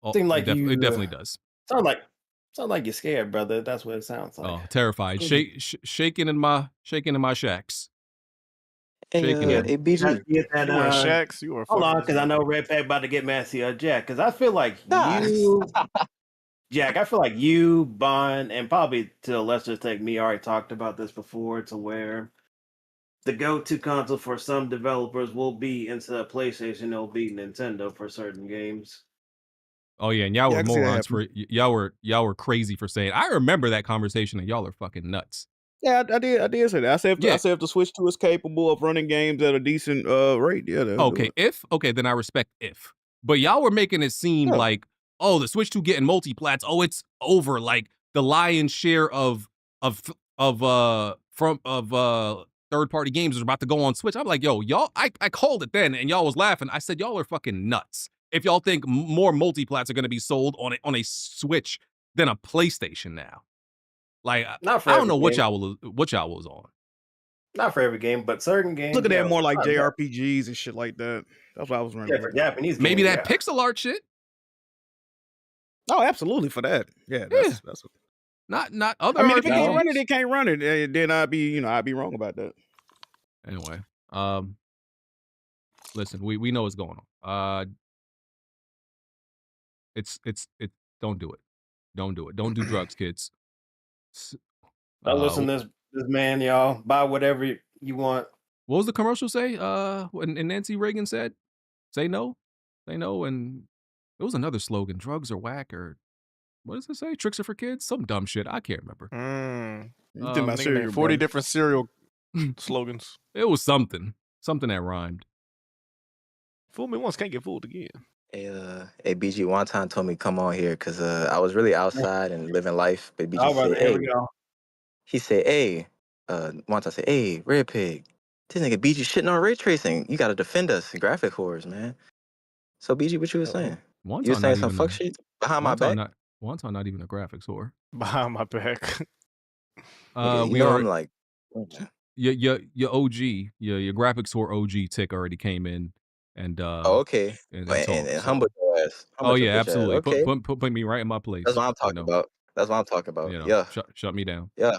[SPEAKER 5] Oh,
[SPEAKER 10] Seem like
[SPEAKER 5] it definitely does.
[SPEAKER 10] Sound like you're scared, brother. That's what it sounds like.
[SPEAKER 5] Oh, terrified, shaking in my shacks.
[SPEAKER 11] Hey,
[SPEAKER 5] Shaking
[SPEAKER 10] Yeah,
[SPEAKER 5] him.
[SPEAKER 11] hey, BG.
[SPEAKER 10] get that.
[SPEAKER 6] You wear Shaqs. You are
[SPEAKER 10] Hold on,
[SPEAKER 6] fucking.
[SPEAKER 10] because I know Red Pack about to get messy. Jack, because I feel like
[SPEAKER 11] Nah.
[SPEAKER 10] Jack, I feel like you, Bond, and probably to a lesser extent me already talked about this before, to where the go-to console for some developers will be instead of PlayStation, it'll be Nintendo for certain games.
[SPEAKER 5] Oh yeah, and y'all
[SPEAKER 8] Yeah, I
[SPEAKER 5] were
[SPEAKER 8] can see that
[SPEAKER 5] morons for
[SPEAKER 8] happening.
[SPEAKER 5] y'all were crazy for saying. I remember that conversation, and y'all are fucking nuts.
[SPEAKER 8] Yeah, I did say that. I said
[SPEAKER 5] Yeah.
[SPEAKER 8] if the Switch 2 is capable of running games at a decent rate, yeah, they'll do it.
[SPEAKER 5] Then I respect if. But y'all were making it seem
[SPEAKER 8] Yeah.
[SPEAKER 5] like, oh, the Switch 2 getting multiplats, oh, it's over. Like the lion's share of third-party games is about to go on Switch. I'm like, yo, y'all, I called it then, and y'all was laughing. I said, y'all are fucking nuts. If y'all think more multiplats are gonna be sold on a Switch than a PlayStation now. Like,
[SPEAKER 10] Not for
[SPEAKER 5] I don't
[SPEAKER 10] every
[SPEAKER 5] know what
[SPEAKER 10] game.
[SPEAKER 5] y'all was on.
[SPEAKER 10] Not for every game, but certain games.
[SPEAKER 8] Look at
[SPEAKER 10] yeah,
[SPEAKER 8] that more like
[SPEAKER 10] not
[SPEAKER 8] JRPGs and shit like that. That's what I was running.
[SPEAKER 10] Yeah, for Japanese games.
[SPEAKER 5] Maybe that
[SPEAKER 10] yeah.
[SPEAKER 5] pixel art shit.
[SPEAKER 8] Oh, absolutely for that. Yeah, that's
[SPEAKER 5] Not other.
[SPEAKER 8] I mean, if it
[SPEAKER 5] RPGs.
[SPEAKER 8] can't run it, it can't run it. Then I'd be wrong about that.
[SPEAKER 5] Anyway, listen, we know what's going on. It's don't do it. Don't do it. Don't do drugs, kids.
[SPEAKER 10] Don't listen to this man, y'all. Buy whatever you want.
[SPEAKER 5] What was the commercial say? When Nancy Reagan said, "Say no, and it was another slogan: "Drugs are whack," or what does it say? "Tricks are for kids." Some dumb shit. I can't remember.
[SPEAKER 8] You think about
[SPEAKER 6] Nigga
[SPEAKER 8] cereal,
[SPEAKER 6] named 40
[SPEAKER 8] brother.
[SPEAKER 6] different cereal slogans.
[SPEAKER 5] It was something that rhymed.
[SPEAKER 6] Fool me once, can't get fooled again.
[SPEAKER 11] Hey, BG, one time told me come on here because I was really outside and living life. But BG
[SPEAKER 10] All right,
[SPEAKER 11] said,
[SPEAKER 10] here
[SPEAKER 11] hey,
[SPEAKER 10] we go.
[SPEAKER 11] he said, hey, one time I said, hey, Red Pig, this nigga BG shitting on Raytracing. You got to defend us, graphic whores, man. So BG, what you was saying?
[SPEAKER 5] One
[SPEAKER 11] You was
[SPEAKER 5] time
[SPEAKER 11] saying
[SPEAKER 5] not
[SPEAKER 11] some
[SPEAKER 5] even
[SPEAKER 11] fuck
[SPEAKER 5] a-
[SPEAKER 11] shit behind my
[SPEAKER 5] One time
[SPEAKER 11] back?
[SPEAKER 5] not even a graphics whore.
[SPEAKER 6] Behind my back.
[SPEAKER 11] Nigga, you
[SPEAKER 5] We
[SPEAKER 11] know
[SPEAKER 5] are
[SPEAKER 11] I'm like,
[SPEAKER 5] your OG, your graphics whore OG tick already came in and
[SPEAKER 11] oh, okay.
[SPEAKER 5] and
[SPEAKER 11] And
[SPEAKER 5] talked.
[SPEAKER 11] humble your ass.
[SPEAKER 5] Oh
[SPEAKER 11] Humble your
[SPEAKER 5] yeah,
[SPEAKER 11] bitch
[SPEAKER 5] absolutely.
[SPEAKER 11] ass. Okay.
[SPEAKER 5] Put me right in my place.
[SPEAKER 11] That's what I'm
[SPEAKER 5] you
[SPEAKER 11] talking
[SPEAKER 5] know.
[SPEAKER 11] about. That's what I'm talking about.
[SPEAKER 5] You know,
[SPEAKER 11] Yeah.
[SPEAKER 5] shut me down.
[SPEAKER 11] Yeah.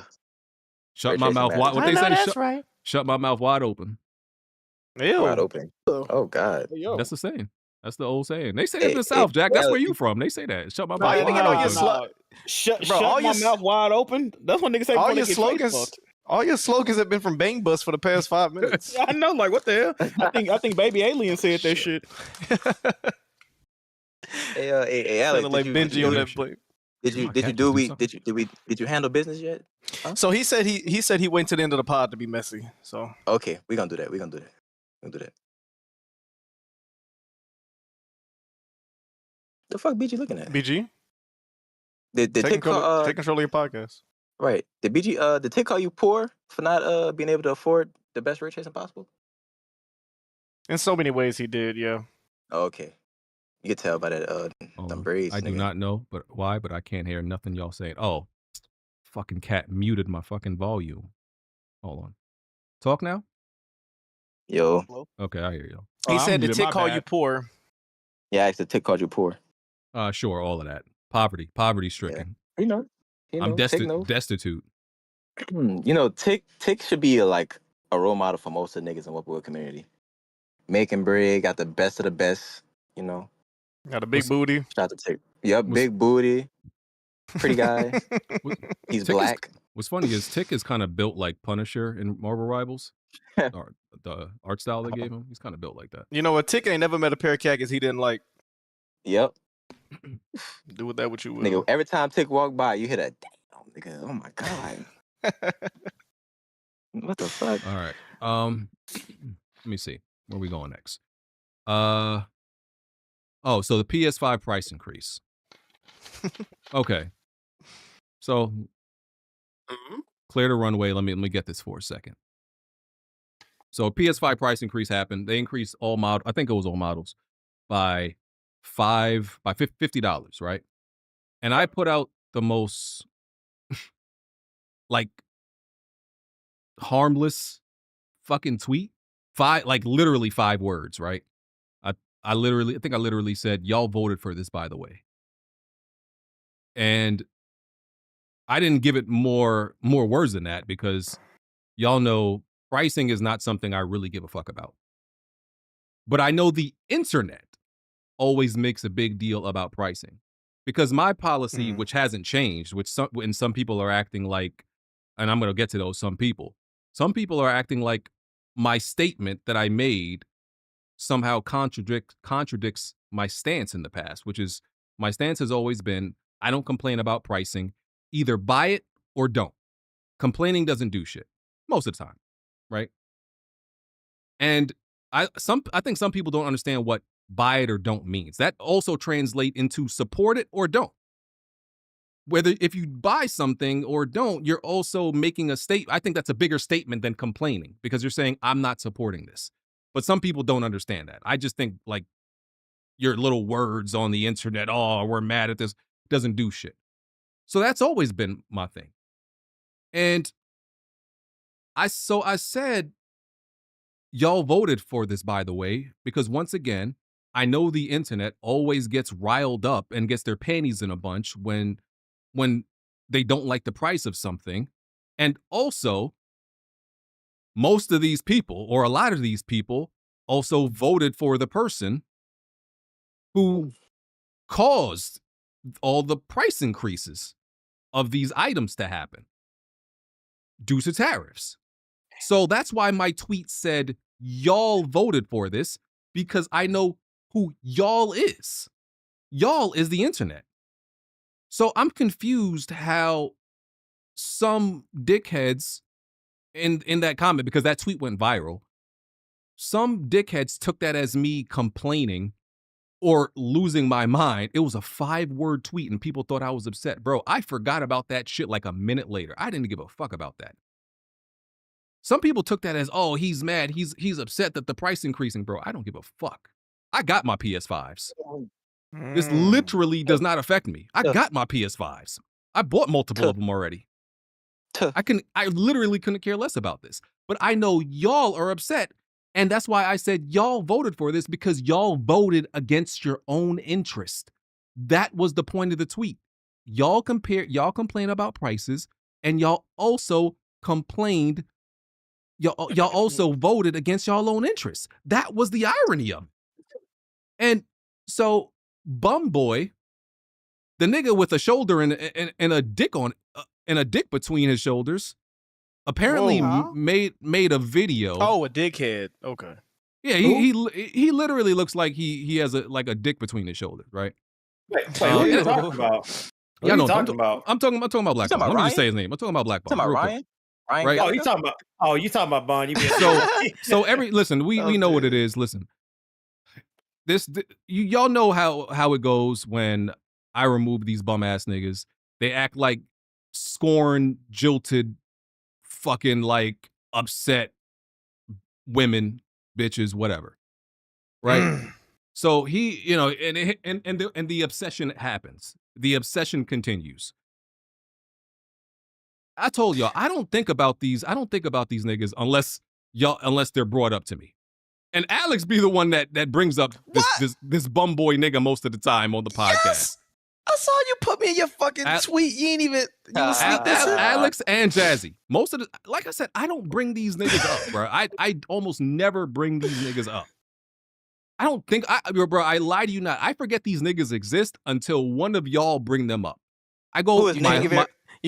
[SPEAKER 5] Shut
[SPEAKER 11] Ray
[SPEAKER 5] my
[SPEAKER 11] Tracing
[SPEAKER 5] mouth wide.
[SPEAKER 11] matters.
[SPEAKER 5] What
[SPEAKER 6] I
[SPEAKER 5] they
[SPEAKER 6] know
[SPEAKER 5] say?
[SPEAKER 6] that's right.
[SPEAKER 5] Shut my mouth wide open.
[SPEAKER 6] Ew.
[SPEAKER 11] Wide open. Oh God.
[SPEAKER 5] That's the saying. That's the old saying. They say that
[SPEAKER 11] Hey,
[SPEAKER 5] in the
[SPEAKER 11] hey,
[SPEAKER 5] South, Jack. That's where
[SPEAKER 11] reality.
[SPEAKER 5] you from. They say that. Shut my
[SPEAKER 6] Nah,
[SPEAKER 5] mouth
[SPEAKER 6] you
[SPEAKER 5] wide
[SPEAKER 6] nigga know
[SPEAKER 5] open.
[SPEAKER 6] your
[SPEAKER 8] Shut
[SPEAKER 6] all
[SPEAKER 8] my
[SPEAKER 6] your
[SPEAKER 8] mouth wide open. That's what niggas say
[SPEAKER 6] all
[SPEAKER 8] before they
[SPEAKER 6] your
[SPEAKER 8] get
[SPEAKER 6] slogans.
[SPEAKER 8] face fucked.
[SPEAKER 6] All your slogans have been from Bang Bus for the past 5 minutes.
[SPEAKER 8] I know, like what the hell? I think Baby Alien said that shit.
[SPEAKER 11] Hey, Alex,
[SPEAKER 6] Sounded like Benji on that plate.
[SPEAKER 11] Did you handle business yet? Huh?
[SPEAKER 6] So he said he went to the end of the pod to be messy. So
[SPEAKER 11] Okay, we're gonna do that. The fuck BG looking at?
[SPEAKER 6] BG,
[SPEAKER 11] Did
[SPEAKER 6] take
[SPEAKER 11] Tick call
[SPEAKER 6] control of your podcast.
[SPEAKER 11] right? Did BG did Tick call you poor for not being able to afford the best ray tracing possible?
[SPEAKER 6] In so many ways, he did. Yeah.
[SPEAKER 11] Oh, okay. You can tell by that them braids.
[SPEAKER 5] I do
[SPEAKER 11] nigga.
[SPEAKER 5] not know, but why? But I can't hear nothing y'all saying. Oh, fucking cat muted my fucking volume. Hold on. Talk now.
[SPEAKER 11] Yo.
[SPEAKER 5] Okay, I hear you.
[SPEAKER 6] He said did Tick call you poor?
[SPEAKER 11] Yeah, actually Tick called you poor.
[SPEAKER 5] Sure, all of that. Poverty stricken.
[SPEAKER 11] You know.
[SPEAKER 5] I'm
[SPEAKER 11] Tick knows.
[SPEAKER 5] destitute.
[SPEAKER 11] You know, Tick should be a role model for most of the niggas in the Whipwood community. Making bread, got the best of the best, you know.
[SPEAKER 6] Got a big booty.
[SPEAKER 11] Shout out to Tick. Yep, big booty. Pretty guy. He's
[SPEAKER 5] Tick
[SPEAKER 11] black.
[SPEAKER 5] What's funny is Tick is kind of built like Punisher in Marvel Rivals. The art style they gave him, he's kind of built like that.
[SPEAKER 6] You know what? Tick ain't never met a pair of khakis he didn't like.
[SPEAKER 11] Yep.
[SPEAKER 6] Do with that what you will.
[SPEAKER 11] Nigga, every time Tick walk by, you hear that, damn, nigga, oh my God. What the fuck?
[SPEAKER 5] All right. Let me see. Where we going next? So the PS5 price increase. Okay. So clear the runway. Let me get this for a second. So a PS5 price increase happened. They increased all models. I think it was all models by $50, right? And I put out the most harmless fucking tweet. Literally 5 words, right? I think I literally said, y'all voted for this, by the way. And I didn't give it more words than that because y'all know pricing is not something I really give a fuck about. But I know the internet always makes a big deal about pricing because my policy, which hasn't changed, which some people are acting like, and I'm going to get to those some people are acting like my statement that I made somehow contradicts my stance in the past, which is my stance has always been, I don't complain about pricing, either buy it or don't. Complaining doesn't do shit most of the time, right? And I think some people don't understand what buy it or don't means. That also translate into support it or don't. Whether if you buy something or don't, you're also making a statement. I think that's a bigger statement than complaining because you're saying I'm not supporting this. But some people don't understand that. I just think like your little words on the internet, oh, we're mad at this, doesn't do shit. So that's always been my thing. And I said, y'all voted for this, by the way, because once again, I know the internet always gets riled up and gets their panties in a bunch when they don't like the price of something. And also, most of these people, or a lot of these people, also voted for the person who caused all the price increases of these items to happen due to tariffs. So that's why my tweet said, y'all voted for this, because I know who y'all is. Y'all is the internet. So I'm confused how some dickheads in that comment, because that tweet went viral, some dickheads took that as me complaining or losing my mind. It was a 5-word tweet and people thought I was upset. Bro, I forgot about that shit like a minute later. I didn't give a fuck about that. Some people took that as, oh, he's mad. He's upset that the price increasing. Bro, I don't give a fuck. I got my PS5s. This literally does not affect me. I got my PS5s. I bought multiple of them already. I literally couldn't care less about this. But I know y'all are upset. And that's why I said y'all voted for this, because y'all voted against your own interest. That was the point of the tweet. Y'all complain about prices, and y'all also complained. Y'all also voted against y'all own interests. That was the irony of it. And so Bum Boy, the nigga with a shoulder and a dick and a dick between his shoulders, apparently made a video.
[SPEAKER 6] Oh, a dickhead. Okay.
[SPEAKER 5] Yeah, he literally looks like he has a dick between his shoulders, right?
[SPEAKER 10] Wait, what are you talking about?
[SPEAKER 5] What are you talking about? I'm talking about Black Bond. Let me just say his name. I'm talking about Black Bond.
[SPEAKER 11] Talking about Ryan?
[SPEAKER 5] Right?
[SPEAKER 10] Oh, you talking about Bond?
[SPEAKER 5] So listen, we know what it is. Listen, y'all know how it goes when I remove these bum ass niggas. They act like scorned, jilted, fucking like upset women, bitches, whatever. Right? So he, and the obsession happens. The obsession continues. I told y'all, I don't think about these niggas unless they're brought up to me. And Alex be the one that brings up this bum boy nigga most of the time on the podcast. Yes!
[SPEAKER 6] I saw you put me in your fucking tweet. You ain't even sneak this in.
[SPEAKER 5] Alex and Jazzy. Most of like I said, I don't bring these niggas up, bro. I almost never bring these niggas up. I don't think bro, I lie to you not. I forget these niggas exist until one of y'all bring them up. I go
[SPEAKER 6] you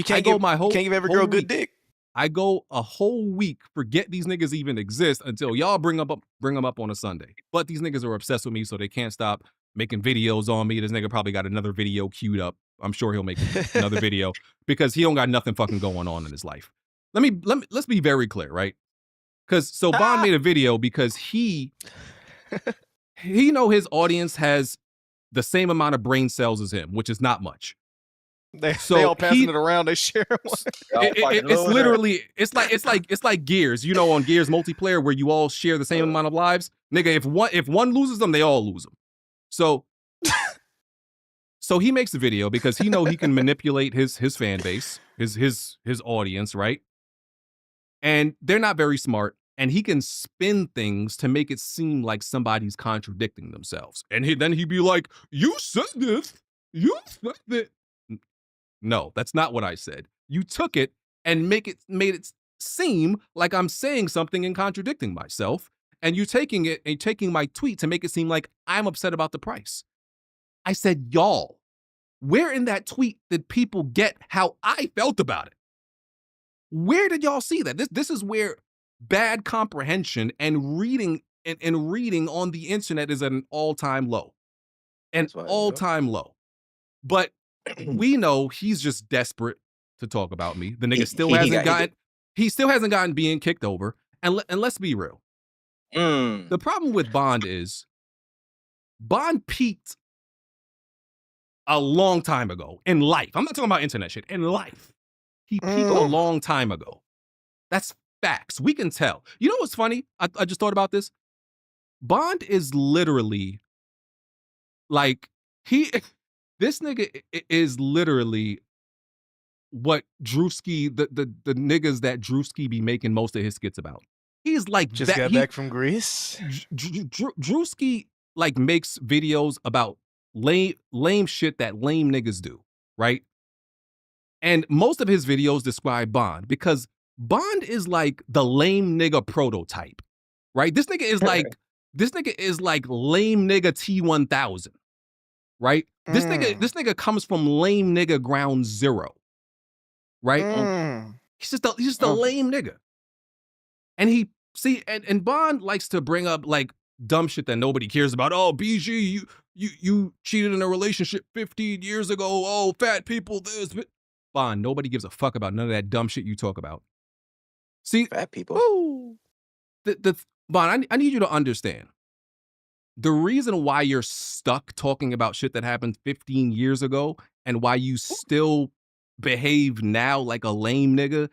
[SPEAKER 6] can't give every girl good dick.
[SPEAKER 5] I go a whole week, forget these niggas even exist until y'all bring them up on a Sunday. But these niggas are obsessed with me, so they can't stop making videos on me. This nigga probably got another video queued up. I'm sure he'll make another video because he don't got nothing fucking going on in his life. Let's be very clear, right? Because Bond made a video because he know his audience has the same amount of brain cells as him, which is not much.
[SPEAKER 6] They all passing it around. They share one.
[SPEAKER 5] It's literally it's like Gears. You know, on Gears multiplayer where you all share the same amount of lives. Nigga, if one loses them, they all lose them. So he makes a video because he know he can manipulate his fan base, his audience, right? And they're not very smart, and he can spin things to make it seem like somebody's contradicting themselves. And then he'd be like, "You said this. You said that." No, that's not what I said. You took it and made it seem like I'm saying something and contradicting myself, and you're taking it and taking my tweet to make it seem like I'm upset about the price. I said, y'all, where in that tweet did people get how I felt about it? Where did y'all see that? This is where bad comprehension and reading and reading on the internet is at an all-time low. An all-time low. But we know he's just desperate to talk about me. The nigga still hasn't gotten being kicked over. And let's be real. The problem with Bond is Bond peaked a long time ago in life. I'm not talking about internet shit. In life. He peaked a long time ago. That's facts. We can tell. You know what's funny? I just thought about this. Bond is literally like this nigga is literally what Drewski, the niggas that Drewski be making most of his skits about. He's like
[SPEAKER 6] just
[SPEAKER 5] that.
[SPEAKER 6] Got back from Greece.
[SPEAKER 5] Drewski like makes videos about lame shit that lame niggas do, right? And most of his videos describe Bond because Bond is like the lame nigga prototype, right? This nigga is like lame nigga T1000, right? This nigga comes from lame nigga ground zero, right? He's just a lame nigga. And and Bond likes to bring up like dumb shit that nobody cares about. Oh, BG, you cheated in a relationship 15 years ago. Oh, fat people, this. Bond, nobody gives a fuck about none of that dumb shit you talk about. See,
[SPEAKER 11] fat people.
[SPEAKER 5] Bond, I need you to understand. The reason why you're stuck talking about shit that happened 15 years ago and why you still behave now like a lame nigga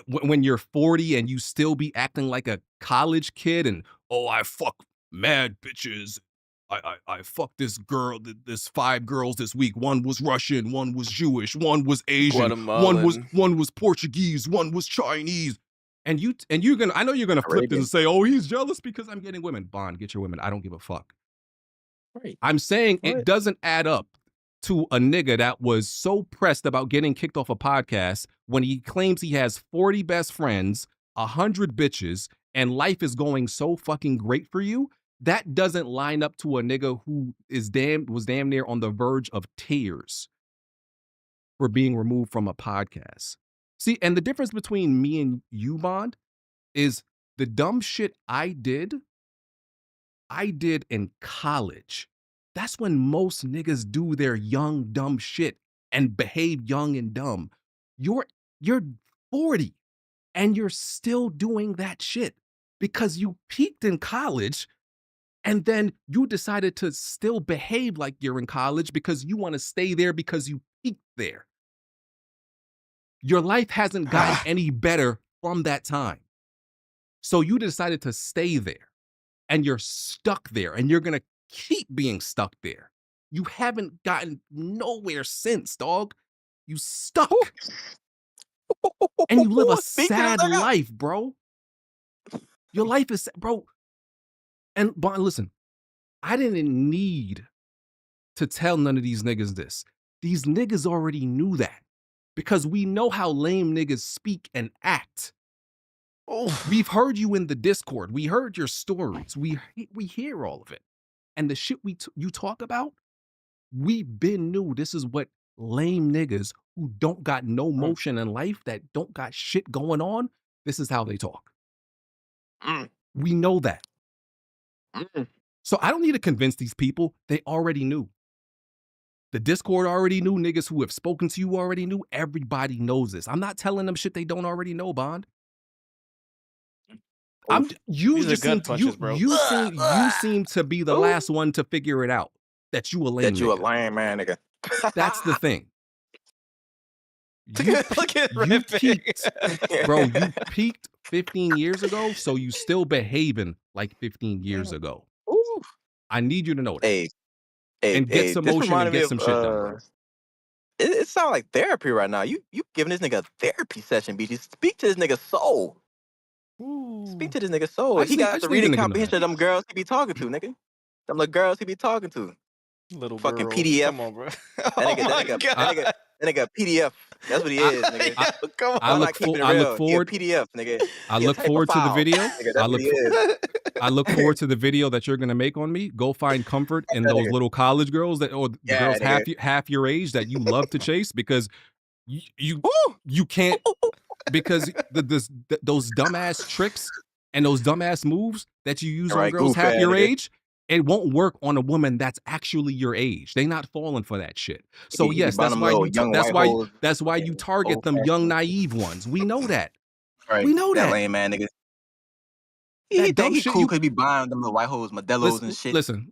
[SPEAKER 5] when you're 40 and you still be acting like a college kid and, oh, I fuck mad bitches. I fucked this girl, this 5 girls this week. One was Russian, one was Jewish, one was Asian, one was Portuguese, one was Chinese. And you're gonna, I know you're gonna flip this and say, oh, he's jealous because I'm getting women. Bond, get your women. I don't give a fuck.
[SPEAKER 11] Right.
[SPEAKER 5] I'm saying it doesn't add up to a nigga that was so pressed about getting kicked off a podcast when he claims he has 40 best friends, 100 bitches, and life is going so fucking great for you. That doesn't line up to a nigga who was damn near on the verge of tears for being removed from a podcast. See, and the difference between me and you, Bond, is the dumb shit I did in college. That's when most niggas do their young, dumb shit and behave young and dumb. You're 40 and you're still doing that shit because you peaked in college and then you decided to still behave like you're in college because you want to stay there because you peaked there. Your life hasn't gotten any better from that time. So you decided to stay there and you're stuck there and you're going to keep being stuck there. You haven't gotten nowhere since, dog. You stuck. And you live a sad life, bro. Your life is, bro. And Bond, listen, I didn't need to tell none of these niggas this. These niggas already knew that because we know how lame niggas speak and act. We've heard you in the Discord. We heard your stories. We hear all of it. And the shit you talk about, we been knew this is what lame niggas who don't got no motion in life, that don't got shit going on, this is how they talk. We know that. So I don't need to convince these people. They already knew. The Discord already knew. Niggas who have spoken to you already knew. Everybody knows this. I'm not telling them shit they don't already know, Bond. You seem to be the last one to figure it out. That you a lame
[SPEAKER 11] That you a lame man, nigga.
[SPEAKER 5] That's the thing.
[SPEAKER 6] Look at
[SPEAKER 5] you peaked, bro. You peaked 15 years ago, so you still behaving like 15 years ago. I need you to know that. And get some motion and get some shit done, bro.
[SPEAKER 11] It sounds like therapy right now. You giving this nigga a therapy session, BG. Speak to this nigga's soul. Speak to this nigga's soul. He got the reading comprehension of them girls he be talking to, nigga. Them little girls he be talking to.
[SPEAKER 6] Little
[SPEAKER 11] fucking
[SPEAKER 6] girls.
[SPEAKER 11] PDF.
[SPEAKER 6] Come on, bro.
[SPEAKER 11] That nigga, That nigga a PDF. That's what he is, nigga.
[SPEAKER 6] Come on.
[SPEAKER 5] I look forward.
[SPEAKER 11] He a PDF, nigga.
[SPEAKER 5] I
[SPEAKER 11] He a
[SPEAKER 5] look
[SPEAKER 11] type of
[SPEAKER 5] forward to the
[SPEAKER 11] file.
[SPEAKER 5] video.
[SPEAKER 11] Nigga, that's what he is.
[SPEAKER 5] I look forward to the video that you're gonna make on me. Go find comfort in those little college girls or girls half your age that you love to chase because you can't because those dumbass tricks and those dumbass moves that you use on girls half your age. It won't work on a woman that's actually your age. They not falling for that shit. So yes, that's why you target them young naive ones. We know that.
[SPEAKER 11] Right.
[SPEAKER 5] We know that.
[SPEAKER 11] Lame man, nigga. He think he cool because be buying them little white hoes, Modelos and shit.
[SPEAKER 5] Listen,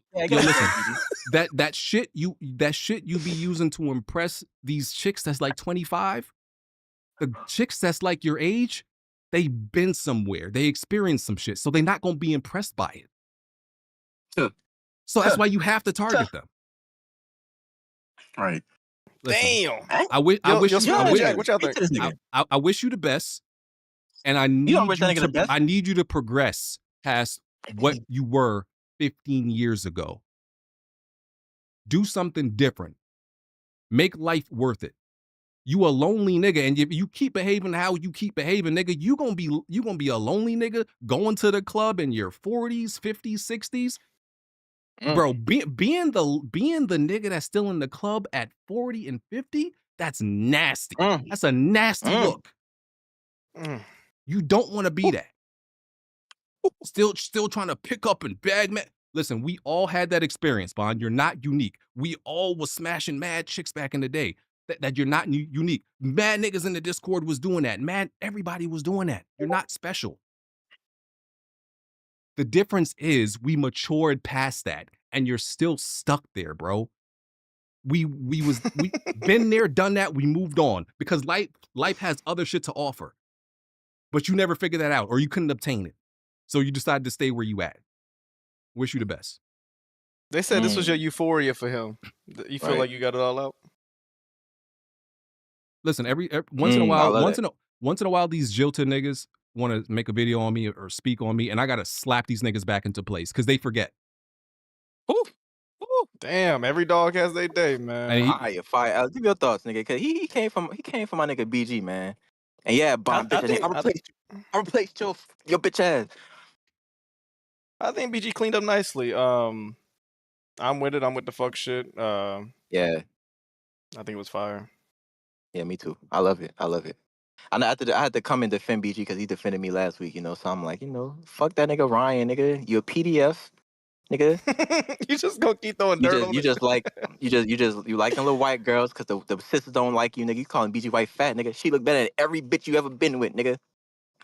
[SPEAKER 5] that shit you be using to impress these chicks that's like 25. The chicks that's like your age, they been somewhere. They experienced some shit, so they're not gonna be impressed by it. So that's why you have to target them.
[SPEAKER 11] Right.
[SPEAKER 6] Damn.
[SPEAKER 5] I wish you the best, and I need you to progress past what you were 15 years ago. Do something different. Make life worth it. You a lonely nigga, and if you keep behaving how you keep behaving, nigga, you gonna be a lonely nigga going to the club in your 40s, 50s, 60s. Bro, being the nigga that's still in the club at 40 and 50, that's nasty. That's a nasty look. You don't want to be that. Still trying to pick up and bag man. Listen, we all had that experience, Bond. You're not unique. We all was smashing mad chicks back in the day. That you're not unique. Mad niggas in the Discord was doing that. Man, everybody was doing that. You're not special. The difference is we matured past that, and you're still stuck there, bro. We been there, done that. We moved on because life has other shit to offer, but you never figured that out, or you couldn't obtain it, so you decided to stay where you at. Wish you the best.
[SPEAKER 6] They said this was your euphoria for him. You feel like you got it all out.
[SPEAKER 5] Listen, every once in a while, these jilted niggas want to make a video on me or speak on me, and I gotta slap these niggas back into place because they forget.
[SPEAKER 6] Ooh. Damn, every dog has their day, man.
[SPEAKER 11] Fire. Give your thoughts, nigga. Cause he came from my nigga BG, man. And yeah, bomb bitch. I replaced your bitch ass.
[SPEAKER 6] I think BG cleaned up nicely. I'm with it. I'm with the fuck shit.
[SPEAKER 11] Yeah.
[SPEAKER 6] I think it was fire.
[SPEAKER 11] Yeah, me too. I love it. I had to come and defend BG because he defended me last week, So I'm like, fuck that nigga Ryan, nigga. You a PDF, nigga.
[SPEAKER 6] You just gonna keep throwing dirt on
[SPEAKER 11] you like them little white girls because the sisters don't like you, nigga. You calling BG white fat, nigga. She look better than every bitch you ever been with, nigga.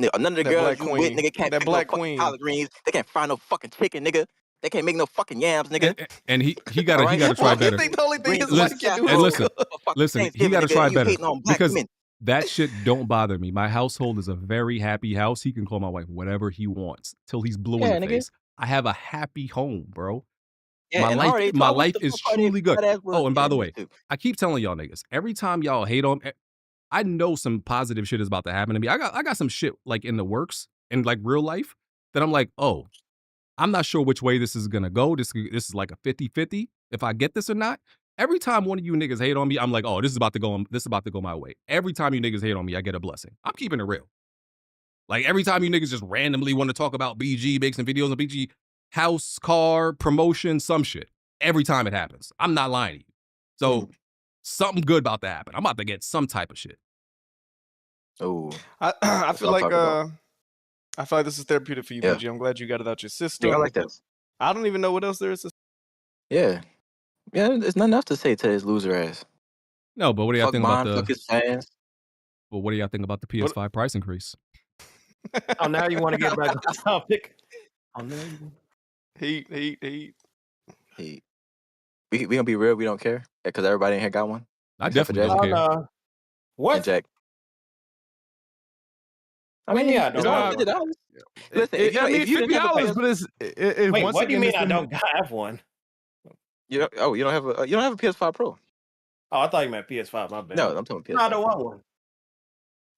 [SPEAKER 11] None of the girls you with, nigga, can't
[SPEAKER 6] that black
[SPEAKER 11] no
[SPEAKER 6] queen.
[SPEAKER 11] collard greens. They can't find no fucking chicken, nigga. They can't make no fucking yams, nigga.
[SPEAKER 5] And he gotta try better.
[SPEAKER 6] You think the only thing is
[SPEAKER 5] listen, he gotta try better because that shit don't bother me. My household is a very happy house. He can call my wife whatever he wants till he's blue in the face. I have a happy home, bro.
[SPEAKER 11] Yeah,
[SPEAKER 5] my life is truly good. Oh, and by the way, I keep telling y'all niggas, every time y'all hate on, I know some positive shit is about to happen to me. I got some shit like in the works in like real life that I'm like, oh, I'm not sure which way this is gonna go. This is like a 50-50 if I get this or not. Every time one of you niggas hate on me, I'm like, oh, this is about to go my way. Every time you niggas hate on me, I get a blessing. I'm keeping it real. Like every time you niggas just randomly want to talk about BG, make some videos on BG, house, car, promotion, some shit. Every time it happens. I'm not lying to you. So something good about to happen. I'm about to get some type of shit.
[SPEAKER 11] Oh,
[SPEAKER 6] I feel like this is therapeutic for you, BG. I'm glad you got it out your system.
[SPEAKER 11] Yeah, I like that.
[SPEAKER 6] I don't even know what else there is to say.
[SPEAKER 11] Yeah, there's nothing else to say to his loser ass.
[SPEAKER 5] No, but what do y'all think about
[SPEAKER 11] fuck his fans?
[SPEAKER 5] Well, what do y'all think about the PS5 price increase?
[SPEAKER 10] Oh, now you want to get back on the topic?
[SPEAKER 6] Heat.
[SPEAKER 11] We gonna be real. We don't care because everybody in here got one.
[SPEAKER 5] I definitely don't care.
[SPEAKER 10] What?
[SPEAKER 11] And Jack.
[SPEAKER 10] I mean, yeah,
[SPEAKER 11] $50. Listen,
[SPEAKER 7] if you $50, but it's
[SPEAKER 10] wait. What do you mean I don't have one?
[SPEAKER 11] You don't have a PS5 Pro.
[SPEAKER 10] Oh, I thought you meant PS5. My bad.
[SPEAKER 11] No, I'm talking PS5.
[SPEAKER 10] No, I don't want one.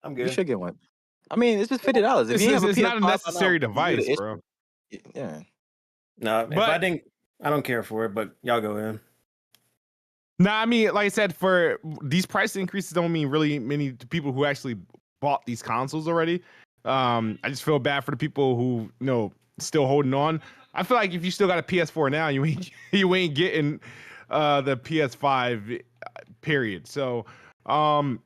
[SPEAKER 10] I'm good.
[SPEAKER 11] You should get one. I mean, it's just $50.
[SPEAKER 7] It's not a necessary device, bro.
[SPEAKER 11] Yeah.
[SPEAKER 10] No, if I don't care for it. But y'all go in.
[SPEAKER 7] Nah, I mean, like I said, for these price increases don't mean really many to people who actually bought these consoles already. I just feel bad for the people who still holding on. I feel like if you still got a PS4 now, you ain't getting the PS5 period. So, but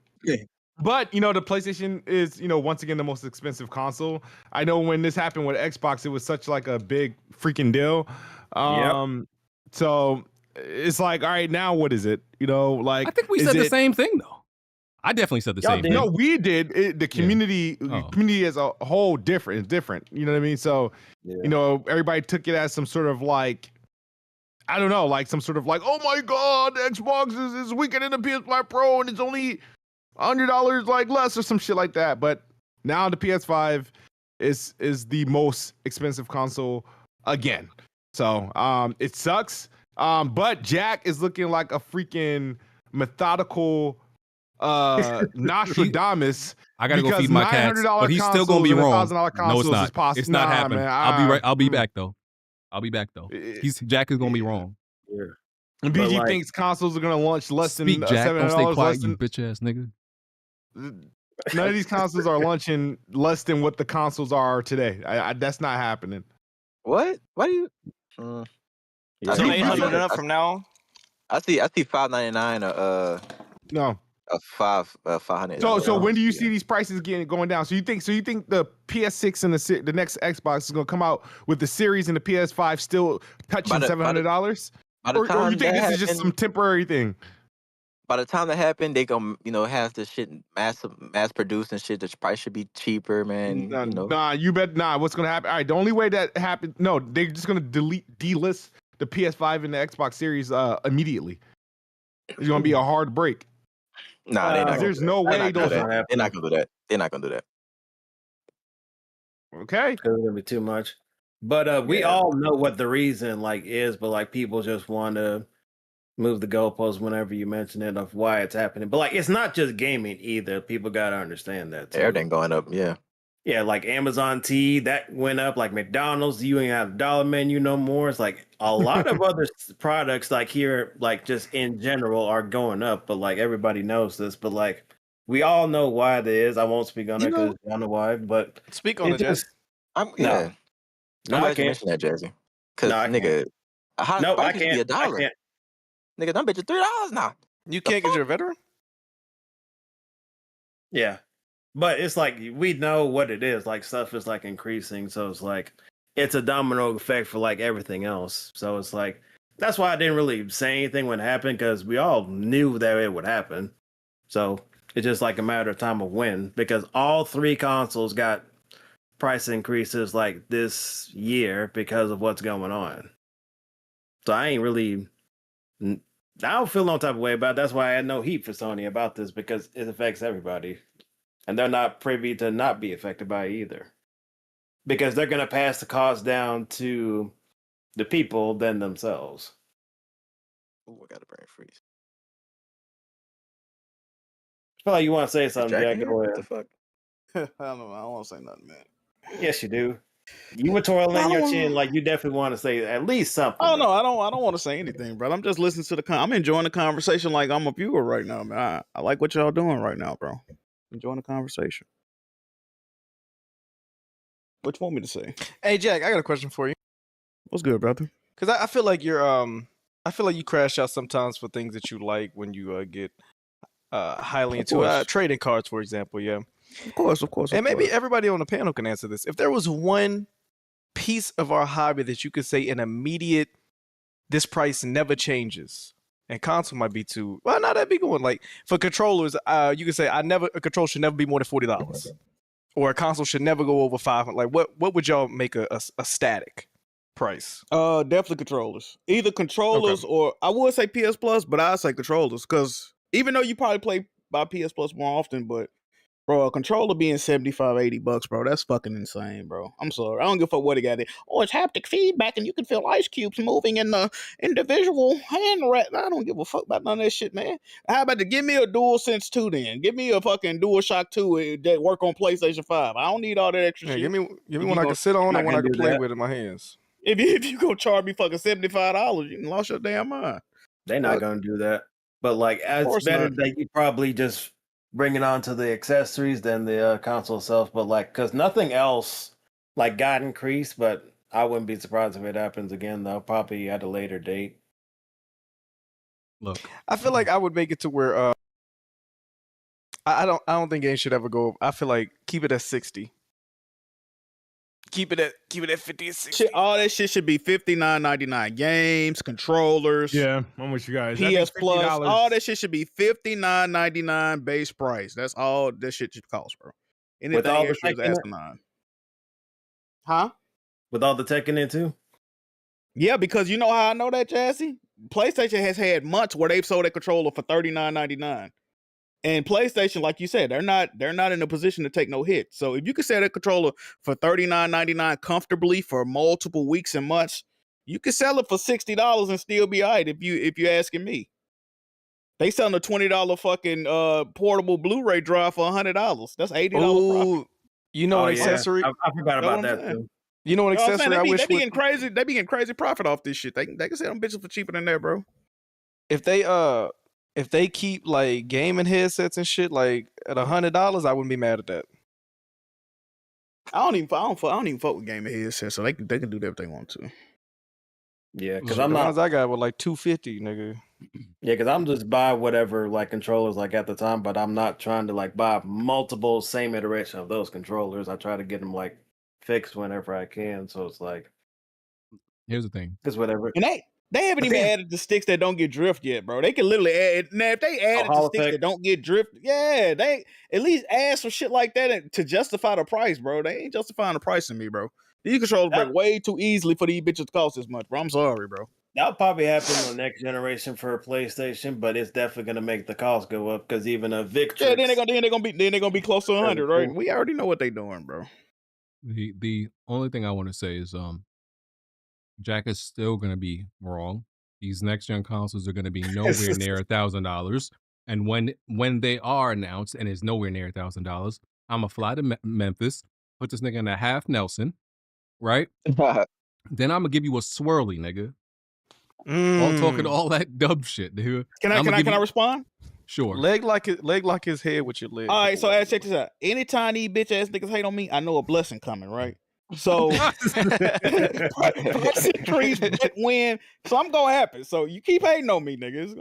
[SPEAKER 7] the PlayStation is once again the most expensive console. I know when this happened with Xbox, it was such like a big freaking deal. So it's like, all right, now what is it? Like
[SPEAKER 5] I think we said the same thing though. I definitely said the same thing.
[SPEAKER 7] No, we did. The community, community as a whole, different. You know what I mean? So, everybody took it as some sort of like, I don't know, like some sort of like, oh my God, Xbox is weaker than the PS5 Pro, and it's only $100 like less or some shit like that. But now the PS5 is the most expensive console again. So, it sucks. But Jack is looking like a freaking methodical Nostradamus.
[SPEAKER 5] I gotta go feed my cats, but he's still gonna be wrong. No, it's not. It's not happening. Man, I'll be back though. Jack is gonna be wrong.
[SPEAKER 7] Yeah. And BG thinks consoles are gonna launch less than
[SPEAKER 5] Jack.
[SPEAKER 7] $700.
[SPEAKER 5] Don't stay quiet, you bitch ass nigga.
[SPEAKER 7] None of these consoles are launching less than what the consoles are today. That's not happening.
[SPEAKER 11] What? Why do you?
[SPEAKER 6] So $800 and up from now.
[SPEAKER 11] I see $599.
[SPEAKER 7] No.
[SPEAKER 11] 500.
[SPEAKER 7] So when do you see these prices going down? So you think the PS6 and the next Xbox is gonna come out with the Series and the PS5 still touching $700? Or you think this is just some temporary thing?
[SPEAKER 11] By the time that happened, they gonna have this shit mass produced and shit. The price should be cheaper, man.
[SPEAKER 7] You bet. What's gonna happen? All right, the only way that happened, no, they're just gonna delist the PS5 and the Xbox Series immediately. It's gonna be a hard break.
[SPEAKER 11] Nah,
[SPEAKER 7] there's no way those
[SPEAKER 11] are happening. They're not gonna do that. They're not gonna do that.
[SPEAKER 7] Okay,
[SPEAKER 10] it's gonna be too much. But we all know what the reason is, but people just want to move the goalposts whenever you mention it of why it's happening. But it's not just gaming either. People gotta understand that too.
[SPEAKER 11] Everything going up, yeah.
[SPEAKER 10] Yeah, like Amazon Tea, that went up. Like McDonald's, you ain't have a dollar menu no more. It's like a lot of other products here, just in general, are going up. But everybody knows this. But we all know why it is. I won't speak on it because I don't know why. But
[SPEAKER 6] speak on it, Jazzy.
[SPEAKER 11] I'm glad you mentioned that, Jazzy. Because nigga, I can't. Be $1. Nigga, them bitches $3 now.
[SPEAKER 6] You can't because you're a veteran?
[SPEAKER 10] Yeah. But it's we know what it is. Stuff is increasing. So it's it's a domino effect for everything else. So it's that's why I didn't really say anything when it happened, because we all knew that it would happen. So it's just a matter of time of when, because all three consoles got price increases this year because of what's going on. So I ain't really, I don't feel no type of way about it. That's why I had no heat for Sony about this, because it affects everybody. And they're not privy to not be affected by it either. Because they're going to pass the cost down to the people than themselves.
[SPEAKER 11] Oh, I got a brain freeze.
[SPEAKER 10] I feel like you want to say something, Jack. Go ahead.
[SPEAKER 11] What the fuck?
[SPEAKER 8] I don't want to say nothing, man.
[SPEAKER 10] Yes, you do. You were twirling your chin you definitely want to say at least something.
[SPEAKER 8] Oh no, I don't want to say anything, bro. I'm just listening to I'm enjoying the conversation like I'm a viewer right now, man. I like what y'all doing right now, bro. Enjoying the conversation. What you want me to say?
[SPEAKER 6] Hey Jack, I got a question for you.
[SPEAKER 8] What's good, brother?
[SPEAKER 6] Because I feel like you're I feel like you crash out sometimes for things that you like when you get highly into trading cards, for example. Yeah.
[SPEAKER 8] Of course.
[SPEAKER 6] And maybe everybody on the panel can answer this. If there was one piece of our hobby that you could say an immediate, this price never changes, and console might be too, well, not that big one. For controllers, you could say a controller should never be more than $40, or a console should never go over $500. What would y'all make a static price?
[SPEAKER 8] Definitely controllers. Either controllers or I would say PS Plus, but I'd say controllers, because even though you probably play by PS Plus more often, but bro, a controller being $75-$80, bro, that's fucking insane, bro. I'm sorry. I don't give a fuck what it got in. Oh, it's haptic feedback and you can feel ice cubes moving in the individual hand wrap. I don't give a fuck about none of that shit, man. How about to give me a DualSense 2 then? Give me a fucking DualShock 2 that work on PlayStation 5. I don't need all that extra shit.
[SPEAKER 6] Give me one I can sit on and one I can play with in my hands.
[SPEAKER 8] If you go charge me fucking $75, you lost your damn mind.
[SPEAKER 10] They're not gonna do that. but like
[SPEAKER 8] Of
[SPEAKER 10] it's
[SPEAKER 8] course
[SPEAKER 10] better
[SPEAKER 8] not.
[SPEAKER 10] that you probably just bring it on to the accessories than the console itself. But like, because nothing else like got increased, but I wouldn't be surprised if it happens again though, probably at a later date.
[SPEAKER 5] Look,
[SPEAKER 6] I feel like I would make it to where I don't think games should ever go. I feel like keep it at 60. Keep it at 50 and 60.
[SPEAKER 8] Shit, all that shit should be $59.99. Games, controllers,
[SPEAKER 7] Yeah, I'm with you guys. I think
[SPEAKER 8] PS Plus,
[SPEAKER 7] $50
[SPEAKER 8] all that shit should be $59.99 base price. That's all that shit should cost, bro.
[SPEAKER 10] With
[SPEAKER 8] Anything
[SPEAKER 10] all the
[SPEAKER 8] extra is
[SPEAKER 10] tech in it?
[SPEAKER 8] asinine. Huh?
[SPEAKER 10] With all the tech in it too?
[SPEAKER 8] Yeah, because you know how I know that, Jazzy? PlayStation has had months where they've sold a controller for $39.99. And PlayStation, like you said, they're not in a position to take no hit. So if you could sell a controller for $39.99 comfortably for multiple weeks and months, you could sell it for $60 and still be all right if you're asking me. They selling a $20 fucking portable Blu-ray drive for $100. That's $80 profit.
[SPEAKER 6] Ooh, you know an accessory?
[SPEAKER 10] I forgot
[SPEAKER 8] Know
[SPEAKER 10] about
[SPEAKER 8] what I'm
[SPEAKER 10] that
[SPEAKER 8] saying?
[SPEAKER 10] too.
[SPEAKER 6] You know an
[SPEAKER 8] You know what I'm
[SPEAKER 6] accessory
[SPEAKER 8] saying?
[SPEAKER 6] I
[SPEAKER 8] They
[SPEAKER 6] wish
[SPEAKER 8] be
[SPEAKER 6] would,
[SPEAKER 8] getting crazy. They be getting crazy profit off this shit. They can sell them bitches for cheaper than that, bro.
[SPEAKER 6] if they keep like gaming headsets and shit like at $100, I wouldn't be mad at that.
[SPEAKER 8] I don't even fuck with gaming headsets, so they can do that if they want to.
[SPEAKER 10] Yeah, because
[SPEAKER 6] Shit,
[SPEAKER 10] I'm
[SPEAKER 6] the
[SPEAKER 10] not.
[SPEAKER 6] ones I got were like $250, nigga.
[SPEAKER 10] Yeah, because I'm just buy whatever like controllers like at the time, but I'm not trying to like buy multiple same iteration of those controllers. I try to get them like fixed whenever I can. So it's like
[SPEAKER 5] here's the thing.
[SPEAKER 10] just whatever.
[SPEAKER 8] And they haven't
[SPEAKER 10] But
[SPEAKER 8] even
[SPEAKER 10] then-
[SPEAKER 8] added the sticks that don't get drift yet, bro. They can literally add now if they added the
[SPEAKER 10] Hall
[SPEAKER 8] sticks
[SPEAKER 10] effect.
[SPEAKER 8] that don't get drift. Yeah, they at least add some shit like that to justify the price, bro. They ain't justifying the price to me, bro. These controllers break way too easily for these bitches to cost this much, bro. I'm sorry, bro.
[SPEAKER 10] That'll probably happen on the next generation for PlayStation, but it's definitely gonna make the cost go up because even a Victrix.
[SPEAKER 8] Yeah, then they're gonna be close to 100, right? We already know what they doing, bro.
[SPEAKER 5] The only thing I want to say is Jack is still gonna be wrong. These next gen consoles are gonna be nowhere near $1,000. And when they are announced and is nowhere near $1,000, I'm gonna fly to Memphis, put this nigga in a half Nelson, right? Then I'm gonna give you a swirly, nigga. All talking all that dub shit, nigga.
[SPEAKER 8] Can I respond?
[SPEAKER 5] Sure.
[SPEAKER 6] Leg like his head with your leg.
[SPEAKER 8] All right, so check this out. Anytime these bitch ass niggas hate on me, I know a blessing coming, right? So price increase, but win. So I'm gonna happen. So you keep hating on me, niggas.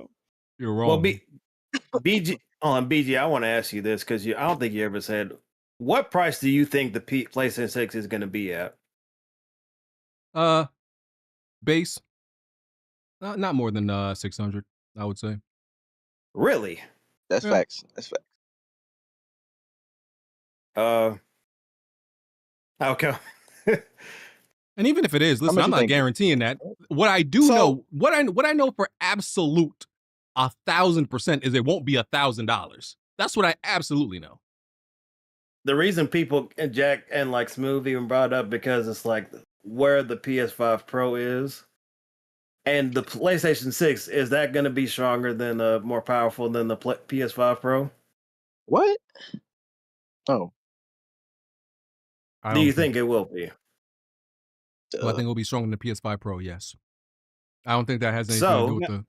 [SPEAKER 5] You're wrong.
[SPEAKER 10] Well, BG, BG, I want to ask you this because I don't think you ever said what price do you think the PlayStation 6 is going to be at?
[SPEAKER 5] Base. Not more than 600, I would say.
[SPEAKER 10] Really?
[SPEAKER 11] That's facts. That's facts.
[SPEAKER 10] Okay.
[SPEAKER 5] And even if it is, listen, I'm not guaranteeing that. What I do know, what I know for absolute 1,000% is it won't be $1,000. That's what I absolutely know.
[SPEAKER 10] The reason people and Jack and like Smooth even brought up because it's like where the PS5 Pro is, and the PlayStation 6 is that going to be stronger than more powerful than the PS5 Pro?
[SPEAKER 11] What? Oh,
[SPEAKER 10] do you think it will be?
[SPEAKER 5] Well, I think it'll be stronger than the PS5 Pro. Yes. I don't think that has anything to do with the.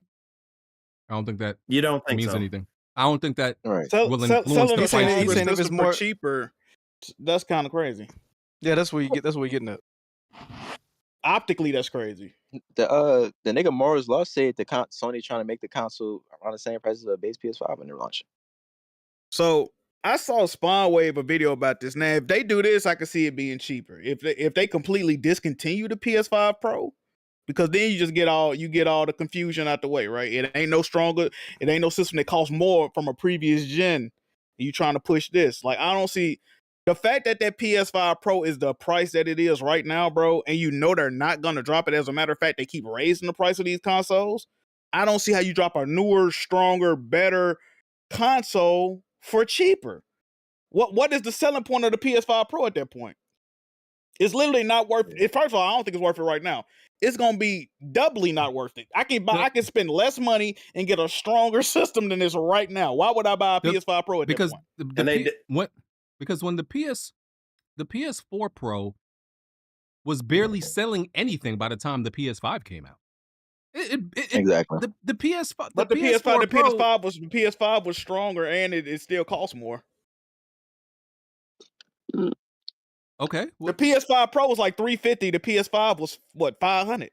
[SPEAKER 5] I don't think that
[SPEAKER 10] you don't think
[SPEAKER 5] means
[SPEAKER 10] so.
[SPEAKER 5] anything. I don't think that will influence
[SPEAKER 8] selling
[SPEAKER 5] the price.
[SPEAKER 8] he's saying if it's more cheaper, that's kind of crazy.
[SPEAKER 6] Yeah, that's what you get. That's what you're getting at.
[SPEAKER 8] Optically, that's crazy.
[SPEAKER 11] The nigga Morris Law said Sony trying to make the console around the same price as a base PS5 when they're launching.
[SPEAKER 8] So I saw Spawn Wave a video about this. Now, if they do this, I can see it being cheaper. If they completely discontinue the PS5 Pro, because then you just get all the confusion out the way, right? It ain't no stronger. It ain't no system that costs more from a previous gen. You trying to push this? Like I don't see the fact that PS5 Pro is the price that it is right now, bro. And you know they're not gonna drop it. As a matter of fact, they keep raising the price of these consoles. I don't see how you drop a newer, stronger, better console for cheaper. What is the selling point of the PS5 Pro at that point? It's literally not worth it. First of all, I don't think it's worth it right now. It's gonna be doubly not worth it. I can spend less money and get a stronger system than this right now. Why would I buy a PS5 Pro at that point?
[SPEAKER 5] Because when the PS4 Pro was barely selling anything by the time the PS5 came out.
[SPEAKER 11] Exactly.
[SPEAKER 5] The PS5,
[SPEAKER 8] But the PS5 was stronger and it still costs more.
[SPEAKER 5] Okay.
[SPEAKER 8] The PS5 Pro was like $350. The PS5 was what, $500?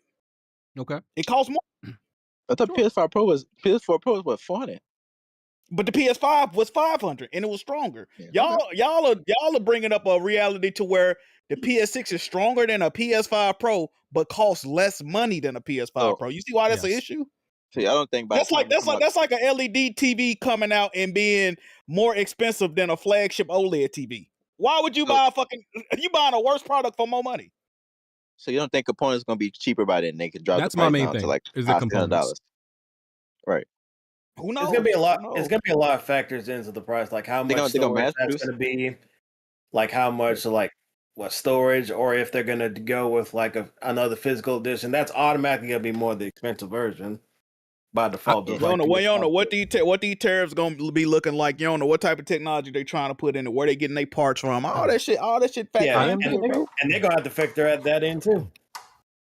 [SPEAKER 5] Okay.
[SPEAKER 8] It costs more.
[SPEAKER 11] I thought PS4 Pro was what, $400?
[SPEAKER 8] But the PS5 was $500 and it was stronger.
[SPEAKER 11] Yeah,
[SPEAKER 8] Y'all are bringing up a reality to where the PS6 is stronger than a PS5 Pro, but costs less money than a PS5 Pro. You see why that's an issue?
[SPEAKER 11] See, I don't think
[SPEAKER 8] that's like an LED TV coming out and being more expensive than a flagship OLED TV. Why would you buy you buying a worse product for more money?
[SPEAKER 11] So you don't think components going to be cheaper by then? They could drop
[SPEAKER 5] That's
[SPEAKER 11] the price
[SPEAKER 5] my main
[SPEAKER 11] down
[SPEAKER 5] thing,
[SPEAKER 11] to like
[SPEAKER 5] is the components.
[SPEAKER 11] Right.
[SPEAKER 8] Who knows?
[SPEAKER 10] It's gonna be a lot. It's gonna be a lot of factors into the price, like how much storage that's gonna be, like how much what storage, or if they're gonna go with like another physical edition. That's automatically gonna be more the expensive version by default.
[SPEAKER 8] You don't know what these tariffs gonna be looking like. You don't know what type of technology they trying to put in it, where they getting their parts from. All that shit.
[SPEAKER 10] Yeah, and they're gonna have to factor that in too,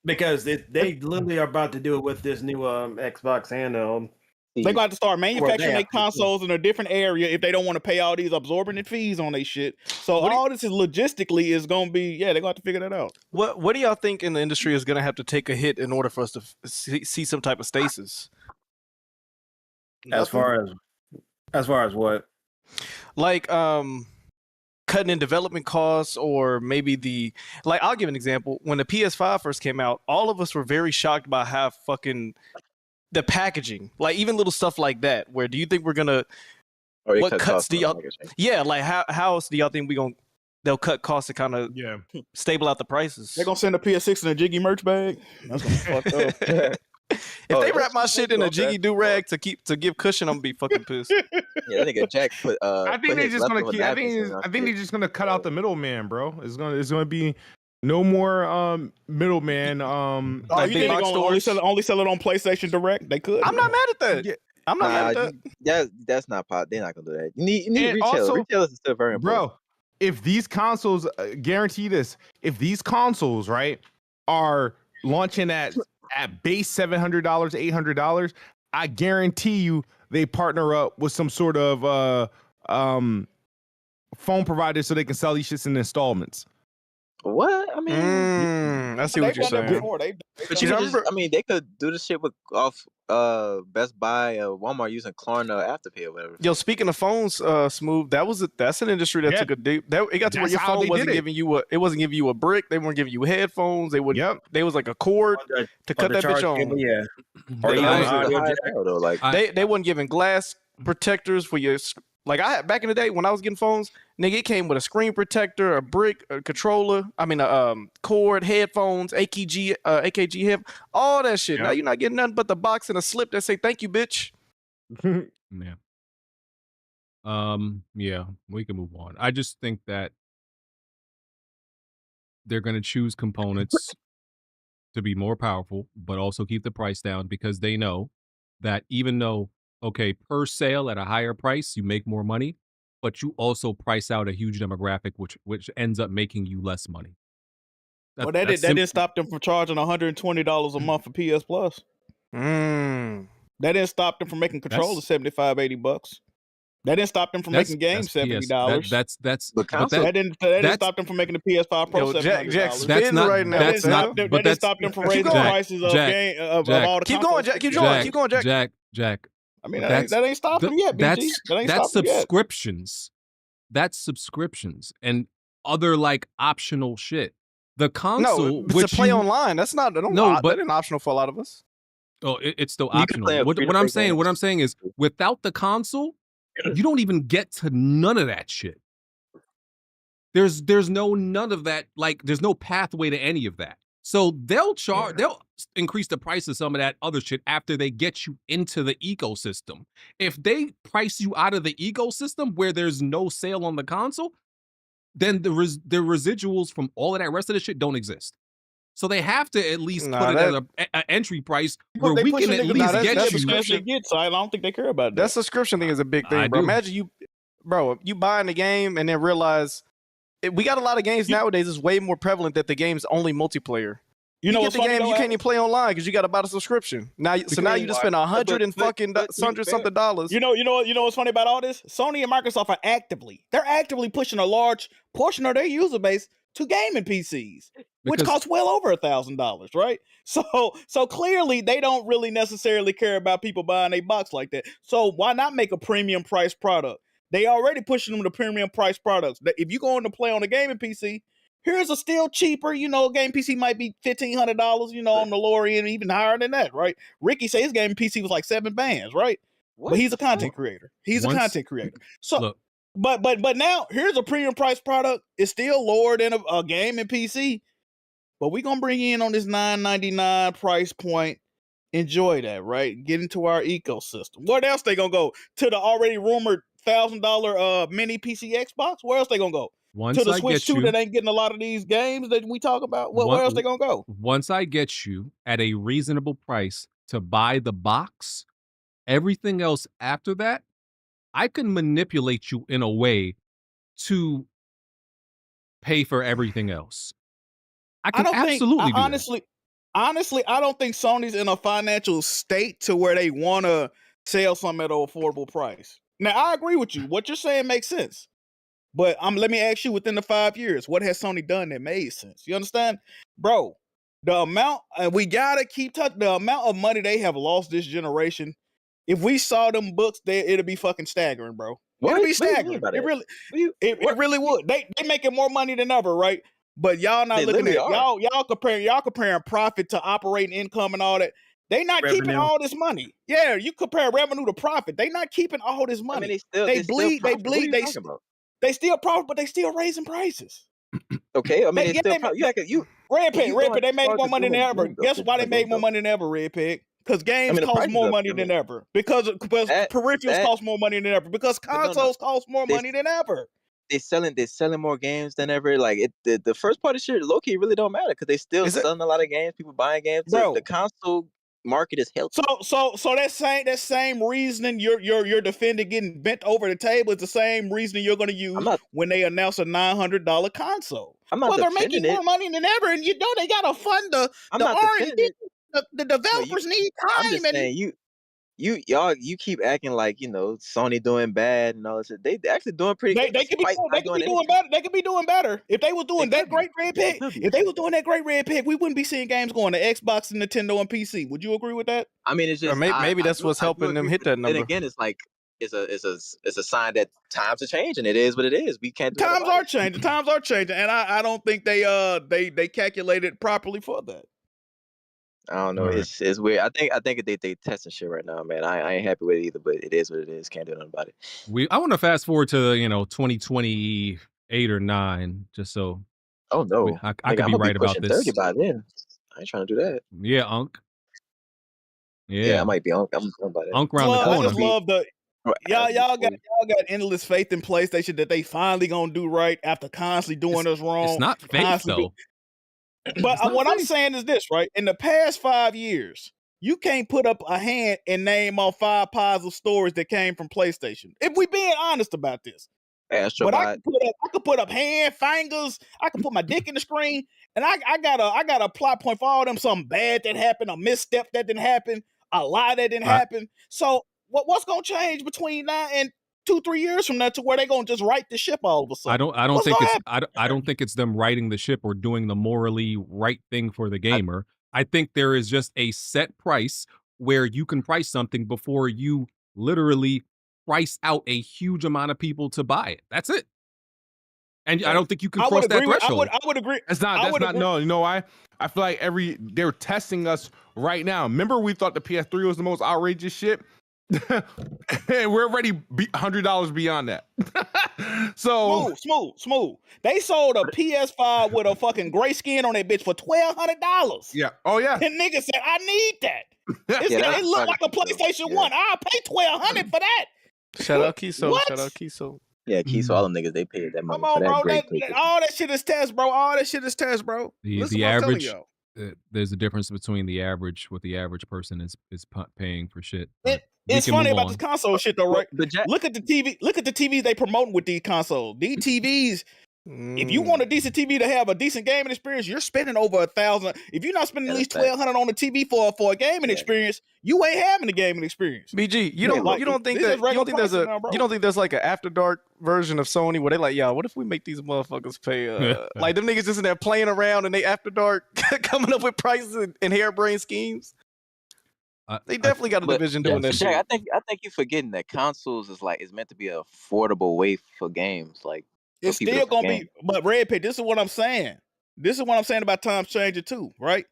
[SPEAKER 10] because they literally are about to do it with this new Xbox handheld.
[SPEAKER 8] They're going to have to start manufacturing their consoles in a different area if they don't want to pay all these absorbent fees on their shit. So all this is logistically is going to be, they're going to have to figure that out.
[SPEAKER 6] What do y'all think in the industry is going to have to take a hit in order for us to see some type of stasis?
[SPEAKER 10] As far as what?
[SPEAKER 6] Like cutting in development costs, or maybe I'll give an example. When the PS5 first came out, all of us were very shocked by how fucking the packaging, like even little stuff like that. Where do you think we're gonna? What cuts do y'all? Yeah, like how else do y'all think they'll cut costs to kind of stable out the prices?
[SPEAKER 8] They're gonna send a PS6 in a Jiggy merch bag. That's gonna fuck up.
[SPEAKER 6] If they wrap my shit in a Jiggy do rag to give cushion, I'm gonna be fucking pissed.
[SPEAKER 11] Yeah, that nigga Jack put.
[SPEAKER 7] I think they're just gonna keep. I think they're just gonna cut out the middleman, bro. It's gonna be. No more middleman.
[SPEAKER 8] You think they're gonna only sell it on PlayStation Direct? They could.
[SPEAKER 6] I'm not mad at that. Yeah. I'm not mad at
[SPEAKER 11] that. That's not pop. They're not gonna do that. You need retailers. Retailers is still very important.
[SPEAKER 7] Bro, if these consoles, guarantee this, if these consoles, right, are launching at base $700, $800, I guarantee you they partner up with some sort of phone provider so they can sell these shits in installments.
[SPEAKER 11] What? I mean,
[SPEAKER 6] I see what you're saying.
[SPEAKER 11] But you remember, they could do this shit off Best Buy, Walmart using Klarna Afterpay or whatever.
[SPEAKER 6] Yo, speaking of phones, Smooth, that's an industry that took a deep. It got to where your phone wasn't giving you a brick. They weren't giving you headphones. They would. They was like a cord to cut that bitch on.
[SPEAKER 10] Yeah.
[SPEAKER 6] They wasn't giving glass protectors for your. Like back in the day when I was getting phones, nigga, it came with a screen protector, a brick, a controller. Cord, headphones, AKG hip, all that shit. Now you're not getting nothing but the box and a slip that say "Thank you, bitch."
[SPEAKER 5] Yeah. Yeah, we can move on. I just think that they're going to choose components to be more powerful, but also keep the price down, because they know that even though, okay, per sale at a higher price, you make more money, but you also price out a huge demographic, which ends up making you less money.
[SPEAKER 8] That didn't stop them from charging $120 a month for PS Plus. That didn't stop them from making controllers $75, $80. That didn't stop them from making games $70. That didn't stop them from making the PS5 Pro $700. That didn't stop them from raising the prices of all the.
[SPEAKER 6] Keep going, Jack. Keep going, Jack.
[SPEAKER 5] Jack.
[SPEAKER 8] I mean, that ain't stopped them yet, BG.
[SPEAKER 5] That's subscriptions. That's subscriptions and other like optional shit. The console,
[SPEAKER 6] to play online, that's not. That ain't optional for a lot of us.
[SPEAKER 5] Oh, it's still optional. What I'm saying is, without the console, you don't even get to none of that shit. There's none of that. Like, there's no pathway to any of that. So they'll increase the price of some of that other shit after they get you into the ecosystem. If they price you out of the ecosystem where there's no sale on the console, then the residuals from all of that rest of the shit don't exist. So they have to at least put it as an entry price where we can at least get you.
[SPEAKER 8] So I don't think they care about that.
[SPEAKER 6] That subscription thing is a big thing, bro. Imagine you buying the game and then realize we got a lot of games nowadays. It's way more prevalent that the game's only multiplayer.
[SPEAKER 8] You know
[SPEAKER 6] get
[SPEAKER 8] what's
[SPEAKER 6] the
[SPEAKER 8] funny
[SPEAKER 6] game,
[SPEAKER 8] though,
[SPEAKER 6] you can't even
[SPEAKER 8] Alex?
[SPEAKER 6] play online because you got to buy the subscription. Now, so now you just spend $100 and fucking $100 something dollars.
[SPEAKER 8] You know what's funny about all this? Sony and Microsoft are they're actively pushing a large portion of their user base to gaming PCs, which cost well over $1,000, right? So clearly they don't really necessarily care about people buying a box like that. So why not make a premium price product? They already pushing them to premium price products. If you go in to play on a gaming PC, here's a still cheaper, game PC might be $1,500, on the lower end, even higher than that, right? Ricky says his gaming PC was like $7 right?
[SPEAKER 11] What?
[SPEAKER 8] But he's a content creator. So,
[SPEAKER 5] look,
[SPEAKER 8] but now here's a premium price product. It's still lower than a gaming PC, but we're gonna bring you in on this $9.99 price point. Enjoy that, right? Get into our ecosystem. What else they gonna go to? The already rumored $1,000 mini PC Xbox? Where else they gonna go? To the Switch 2 that ain't getting a lot of these games that we talk about? Where else they gonna go?
[SPEAKER 5] Once I get you at a reasonable price to buy the box, everything else after that, I can manipulate you in a way to pay for everything else. I can absolutely do that.
[SPEAKER 8] Honestly, I don't think Sony's in a financial state to where they want to sell something at an affordable price. Now, I agree with you. What you're saying makes sense. But let me ask you, within the 5 years, what has Sony done that made sense? You understand? Bro, the amount, we got to keep touching the amount of money they have lost this generation. If we saw them books, it'll be fucking staggering, bro. It'll be staggering. It really would. They making more money than ever, right? But y'all not looking at y'all comparing profit to operating income and all that. They not keeping all this money. Yeah, you compare revenue to profit. They not keeping all this money.
[SPEAKER 11] I mean, they bleed.
[SPEAKER 8] They still profit, but they still raising prices.
[SPEAKER 11] Okay, I mean, it's still profit.
[SPEAKER 8] Red Pig, they made more money than ever. Guess why they made more money than ever, Red Pig? Because games cost more money than ever. Because peripherals cost more money than ever. Because consoles cost more money than ever.
[SPEAKER 11] They're selling more games than ever. Like the first part of shit, low-key really don't matter because they still selling a lot of games. People buying games.
[SPEAKER 8] Bro,
[SPEAKER 11] the console market is healthy.
[SPEAKER 8] So that same reasoning you're defending getting bent over the table is the same reasoning you're going to use when they announce a $900 console. They're making more money than ever, and they got to fund the R&D. The developers need time.
[SPEAKER 11] I'm just saying, you keep acting like Sony doing bad and all this. They actually doing pretty good.
[SPEAKER 8] They could be doing better. They could be doing better if they was doing that great Red Pig. If they was doing that great Red Pig, we wouldn't be seeing games going to Xbox, and Nintendo, and PC. Would you agree with that?
[SPEAKER 11] I mean, it's just
[SPEAKER 6] maybe that's what's helping them hit that number.
[SPEAKER 11] And again, it's like it's a sign that times are changing. It is what it is. We can't.
[SPEAKER 8] Times are changing. Times are changing, and I don't think they calculated properly for that.
[SPEAKER 11] I don't know. Right. It's weird. I think they testing shit right now, man. I ain't happy with it either, but it is what it is. Can't do nothing about it.
[SPEAKER 5] I want to fast forward to 2028 or 9, just so.
[SPEAKER 11] Oh no,
[SPEAKER 5] I could be right about this.
[SPEAKER 11] 30 by then. I ain't trying to do that.
[SPEAKER 5] Yeah, Unc.
[SPEAKER 11] Yeah, I might be Unc. I'm about it.
[SPEAKER 5] Unc around the corner.
[SPEAKER 8] I just love y'all got endless faith in PlayStation that they finally gonna do right after constantly doing us wrong.
[SPEAKER 5] It's not faith though.
[SPEAKER 8] But what I'm saying is this, right? In the past 5 years, you can't put up a hand and name off 5 positive stories that came from PlayStation. If we being honest about this. But I could put up hand, fingers, I could put my dick in the screen, and I got a plot point for all them, something bad that happened, a misstep that didn't happen, a lie that didn't happen. So what's gonna change between now and 2-3 years from now to where they're gonna just right the ship all of a sudden?
[SPEAKER 5] I don't think it's them righting the ship or doing the morally right thing for the gamer. I think there is just a set price where you can price something before you literally price out a huge amount of people to buy it. That's it. And I don't think you can cross that threshold.
[SPEAKER 8] I would agree.
[SPEAKER 7] That's not. No, you know why? I feel like they're testing us right now. Remember, we thought the PS3 was the most outrageous shit. And we're already $100 beyond that. So
[SPEAKER 8] smooth. They sold a PS5 with a fucking gray skin on that bitch for $1,200.
[SPEAKER 7] Yeah. Oh yeah.
[SPEAKER 8] And niggas said, I need that. It looked like a PlayStation 1. I'll pay $1,200 for that.
[SPEAKER 6] Shout out Kiso.
[SPEAKER 11] Yeah, Kiso, all them niggas, they paid that money.
[SPEAKER 8] Come on, bro. All that shit is test, bro.
[SPEAKER 5] The average. There's a difference between what the average person is paying for shit.
[SPEAKER 8] It's funny about this console shit though, right? Look at the TV. Look at the TVs they promoting with these consoles. These TVs If you want a decent TV to have a decent gaming experience, you're spending over $1,000. If you're not spending at least $1,200 on the TV for a gaming experience, you ain't having a gaming experience.
[SPEAKER 6] BG, you don't think there's like an after dark version of Sony where they like, yo, what if we make these motherfuckers pay like them niggas just in there playing around and they after dark coming up with prices and harebrained schemes? They definitely got a division doing that shit.
[SPEAKER 11] I think you're forgetting that consoles is meant to be an affordable way for games. Like
[SPEAKER 8] it's still gonna be, but Red Pit, this is what I'm saying. This is what I'm saying about times changing too, right?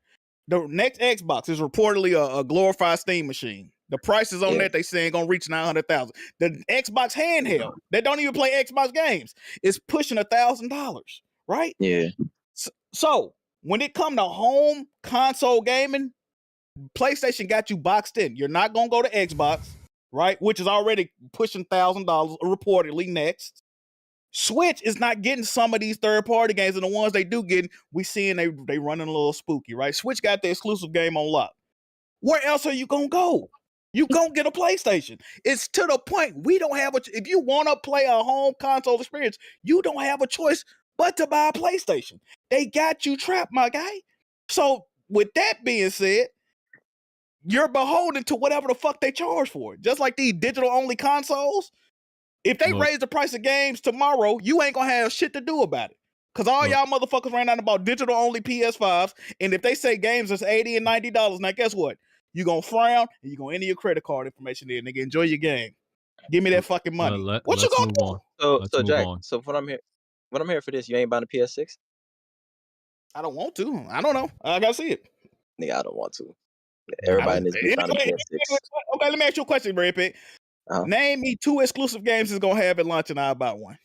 [SPEAKER 8] The next Xbox is reportedly a glorified Steam machine. The prices on that they saying gonna reach 900,000. The Xbox handheld that don't even play Xbox games is pushing $1,000, right?
[SPEAKER 11] Yeah.
[SPEAKER 8] So when it come to home console gaming, PlayStation got you boxed in. You're not gonna go to Xbox, right? Which is already pushing $1,000 reportedly next. Switch is not getting some of these third-party games, and the ones they do get, we seeing they running a little spooky, right? Switch got the exclusive game on lock. Where else are you gonna go? You gonna get a PlayStation. It's to the point we don't have if you want to play a home console experience, you don't have a choice but to buy a PlayStation. They got you trapped, my guy. So with that being said, you're beholden to whatever the fuck they charge for it. Just like these digital-only consoles. If they raise the price of games tomorrow, you ain't gonna have shit to do about it. Because all y'all motherfuckers ran out about digital-only PS5s, and if they say games is $80 and $90, now guess what? You gonna frown, and you gonna enter your credit card information there, nigga. Enjoy your game. Give me that fucking money. What you gonna do?
[SPEAKER 11] So Jack, so what I'm here for this, you ain't buying a PS6?
[SPEAKER 8] I don't want to. I don't know. I gotta see it.
[SPEAKER 11] Nigga, I don't want to. Everybody needs to be buying a PS6.
[SPEAKER 8] Okay, let me ask you a question, Brad Pitt. Name me 2 exclusive games it's gonna have at launch, and I'll buy one.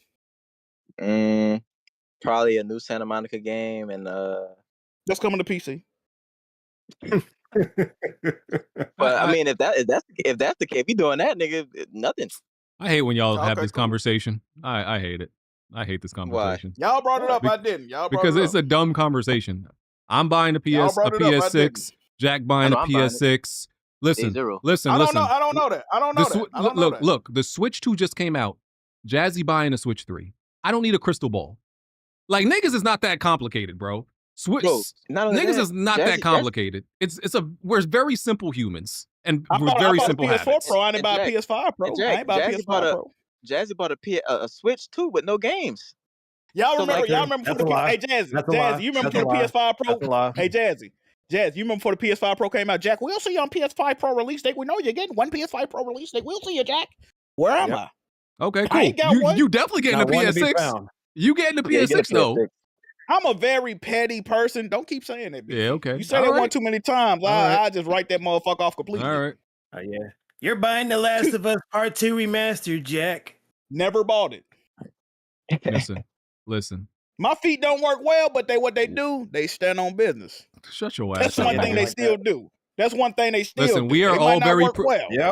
[SPEAKER 11] Probably a new Santa Monica game, and
[SPEAKER 8] that's coming to PC.
[SPEAKER 11] But I mean, if that's the case, if you doing that, nigga, nothing.
[SPEAKER 5] I hate when y'all have this conversation. I hate it. I hate this conversation.
[SPEAKER 8] Why? Y'all brought it up. I didn't. Y'all brought
[SPEAKER 5] because
[SPEAKER 8] it up.
[SPEAKER 5] it's a dumb conversation. I'm buying a PS6. Jack buying a PS6. Listen.
[SPEAKER 8] I don't know that.
[SPEAKER 5] Look, the Switch 2 just came out. Jazzy buying a Switch 3. I don't need a crystal ball. Like, niggas is not that complicated, bro. Niggas is not that complicated. We're very simple humans. And we're very simple habits.
[SPEAKER 8] PS4 Pro, I didn't buy a PS5 Pro. I ain't buy a PS5 Pro.
[SPEAKER 11] Jazzy bought a Switch 2 with no games.
[SPEAKER 8] Y'all remember for the Hey Jazzy, you remember for the PS5 Pro? Hey Jazzy, you remember before the PS5 Pro came out? Jack, we'll see you on PS5 Pro release date. We know you're getting one PS5 Pro release date. We'll see you, Jack. Where am I?
[SPEAKER 5] Okay, cool. You definitely getting a PS6. You getting the PS6 though.
[SPEAKER 8] I'm a very petty person. Don't keep saying that.
[SPEAKER 5] Yeah, okay.
[SPEAKER 8] You say that one too many times. I just write that motherfucker off completely.
[SPEAKER 5] All right.
[SPEAKER 10] Yeah. You're buying The Last of Us Part 2 remastered, Jack.
[SPEAKER 8] Never bought it.
[SPEAKER 5] Listen.
[SPEAKER 8] My feet don't work well, but what they do, they stand on business.
[SPEAKER 5] Shut your ass.
[SPEAKER 8] That's one thing they still do. That's one thing they still
[SPEAKER 5] Listen,
[SPEAKER 8] do.
[SPEAKER 5] we are all very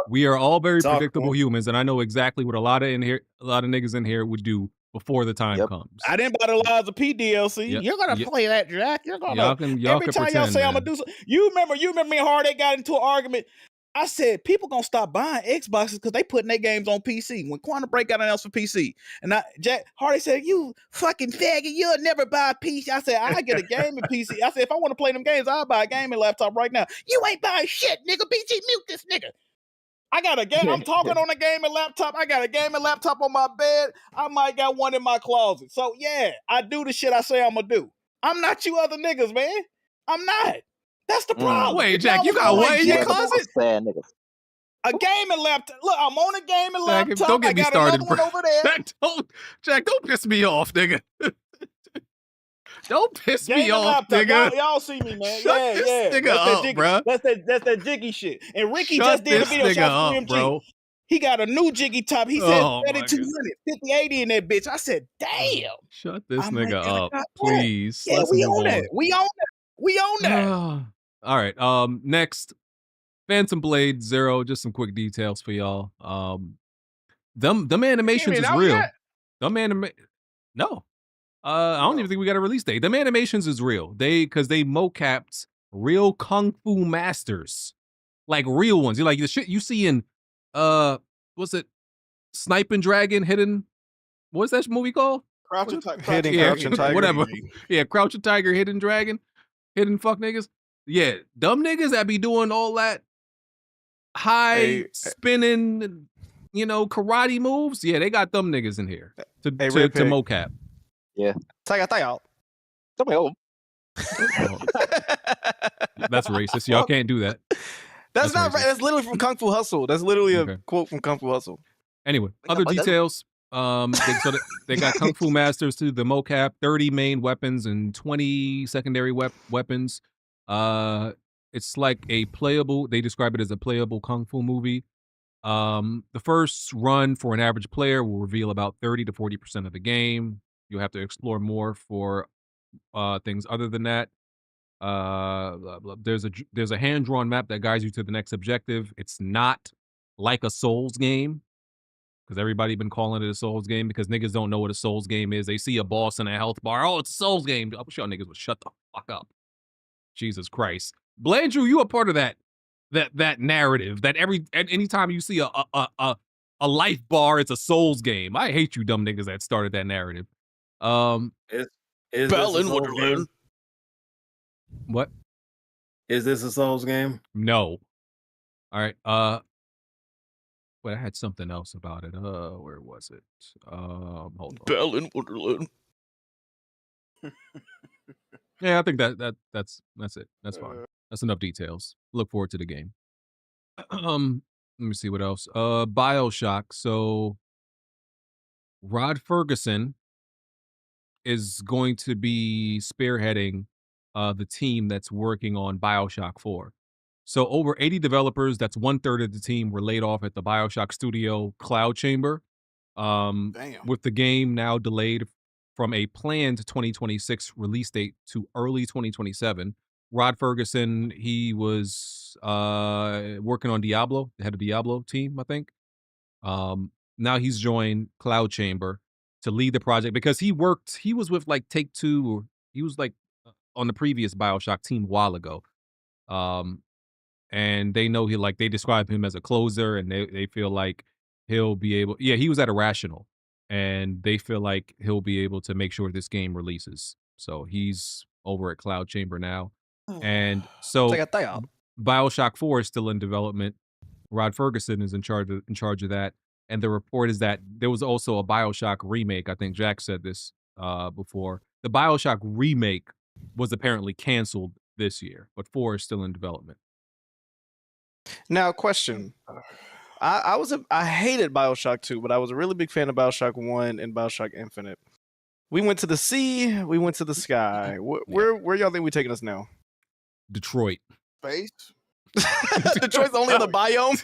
[SPEAKER 8] we
[SPEAKER 5] are all very predictable humans, and I know exactly what a lot of niggas in here would do before the time comes.
[SPEAKER 8] I didn't buy the Lies of P DLC. You're gonna play that, Jack. You're gonna every time y'all say I'm gonna do something. You remember me and Hardy got into an argument. I said people gonna stop buying Xboxes because they putting their games on PC. When Quantum Break got announced for PC, and Jack Hardy said, "You fucking faggot, you'll never buy a PC." I said, "I get a gaming PC." I said, "If I want to play them games, I'll buy a gaming laptop right now." You ain't buying shit, nigga. BG, mute this nigga. I got a game. I'm talking on a gaming laptop. I got a gaming laptop on my bed. I might got one in my closet. So yeah, I do the shit I say I'm gonna do. I'm not you other niggas, man. I'm not. That's the problem.
[SPEAKER 5] Wait, Jack, you got one in your closet?
[SPEAKER 8] A gaming laptop. Look, I'm on a gaming laptop.
[SPEAKER 5] Don't get me started,
[SPEAKER 8] bro. Over there.
[SPEAKER 5] Jack, don't piss me off, nigga. Don't piss
[SPEAKER 8] gaming
[SPEAKER 5] me off,
[SPEAKER 8] laptop.
[SPEAKER 5] nigga.
[SPEAKER 8] Y'all see me, man.
[SPEAKER 5] Shut this nigga up, bro.
[SPEAKER 8] That's that jiggy shit. And Ricky
[SPEAKER 5] Shut
[SPEAKER 8] just did a video
[SPEAKER 5] shot
[SPEAKER 8] for MG.
[SPEAKER 5] Bro.
[SPEAKER 8] He got a new jiggy top. He said 3200, 5080 in that bitch. I said, damn.
[SPEAKER 5] Shut this nigga up, please.
[SPEAKER 8] Yeah, we own that. We own that.
[SPEAKER 5] All right. Next, Phantom Blade Zero. Just some quick details for y'all. Them animations is real. No. I don't even think we got a release date. Them animations is real. Because they mocapped real kung fu masters, like real ones. You like the shit you see in what's it? Sniping Dragon Hidden. What's that movie called?
[SPEAKER 8] Crouching
[SPEAKER 6] Tiger.
[SPEAKER 5] Whatever. Yeah, Crouching Tiger, Hidden Dragon, Hidden fuck niggas. Yeah, dumb niggas that be doing all that high spinning, karate moves. Yeah, they got dumb niggas in here to mocap.
[SPEAKER 11] Yeah.
[SPEAKER 6] Tiger.
[SPEAKER 5] That's racist. Y'all can't do that.
[SPEAKER 6] That's not right. That's literally from Kung Fu Hustle. That's literally a quote from Kung Fu Hustle.
[SPEAKER 5] Anyway, other details. They got Kung Fu Masters to the mocap, 30 main weapons and 20 secondary weapons. It's like a playable. They describe it as a playable Kung Fu movie. The first run for an average player will reveal about 30 to 40% of the game. You'll have to explore more for things other than that. There's a hand-drawn map that guides you to the next objective. It's not like a Souls game, because everybody been calling it a Souls game because niggas don't know what a Souls game is. They see a boss in a health bar. Oh, it's a Souls game. I wish y'all niggas would shut the fuck up. Jesus Christ. Blandrew, you a part of that narrative that anytime you see a life bar, it's a Souls game. I hate you dumb niggas that started that narrative.
[SPEAKER 10] Is this a Souls game?
[SPEAKER 5] What?
[SPEAKER 10] Is this a Souls game?
[SPEAKER 5] No. All right. Wait, I had something else about it. Where was it? Hold on.
[SPEAKER 6] Bell in Wonderland.
[SPEAKER 5] Yeah, I think that's it. That's fine. That's enough details. Look forward to the game. Let me see what else. Bioshock. So Rod Ferguson is going to be spearheading the team that's working on Bioshock 4. So over 80 developers, that's 1/3 of the team, were laid off at the Bioshock studio Cloud Chamber. With the game now delayed from a planned 2026 release date to early 2027. Rod Ferguson, he was working on Diablo, the head of Diablo team, I think. Now he's joined Cloud Chamber to lead the project because he was with like Take-Two, or he was like on the previous Bioshock team a while ago. And they know they describe him as a closer, and they feel like he'll be able, he was at Irrational, and they feel like he'll be able to make sure this game releases. So he's over at Cloud Chamber now. And so Bioshock 4 is still in development. Rod Ferguson is in charge of that. And the report is that there was also a Bioshock remake. I think Jack said this before. The Bioshock remake was apparently canceled this year, but 4 is still in development.
[SPEAKER 6] Now, question. I hated Bioshock 2, but I was a really big fan of Bioshock 1 and Bioshock Infinite. We went to the sea, we went to the sky. Where y'all think we taking us now?
[SPEAKER 5] Detroit.
[SPEAKER 8] Space.
[SPEAKER 6] Detroit's only in the biome.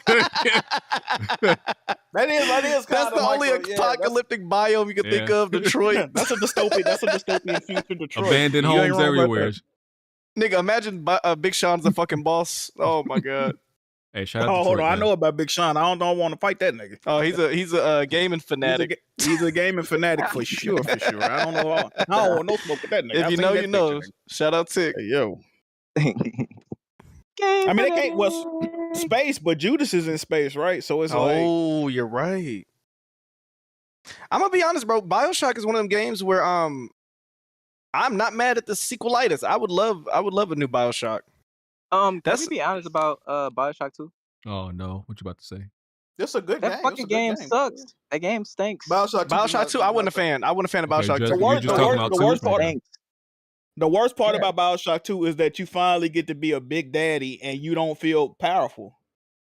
[SPEAKER 8] That is.
[SPEAKER 6] That's the only apocalyptic biome you can think of. Detroit.
[SPEAKER 8] That's a dystopian future. Detroit.
[SPEAKER 5] Abandoned homes everywhere.
[SPEAKER 6] Nigga, imagine Big Sean's the fucking boss. Oh my god.
[SPEAKER 5] Hey, shout out to
[SPEAKER 8] hold on.
[SPEAKER 5] man.
[SPEAKER 8] I know about Big Sean. I don't want to fight that nigga.
[SPEAKER 6] Oh, he's a gaming fanatic.
[SPEAKER 8] He's a gaming fanatic for sure. I don't know. I don't want no smoke with that nigga.
[SPEAKER 6] If you know, you know. Shout out Tick.
[SPEAKER 8] Hey, yo. I mean, they can't. Space, but Judas is in space, right? So it's
[SPEAKER 6] you're right. I'm gonna be honest, bro. Bioshock is one of them games where I'm not mad at the sequelitis. I would love a new Bioshock.
[SPEAKER 11] Can we be honest about Bioshock 2?
[SPEAKER 5] Oh no, what you about to say?
[SPEAKER 8] It's a good game.
[SPEAKER 11] That fucking game sucks. That game stinks.
[SPEAKER 8] Bioshock
[SPEAKER 6] 2. I wasn't a fan. I wasn't a fan of Bioshock 2.
[SPEAKER 8] The worst part about Bioshock 2 is that you finally get to be a big daddy and you don't feel powerful.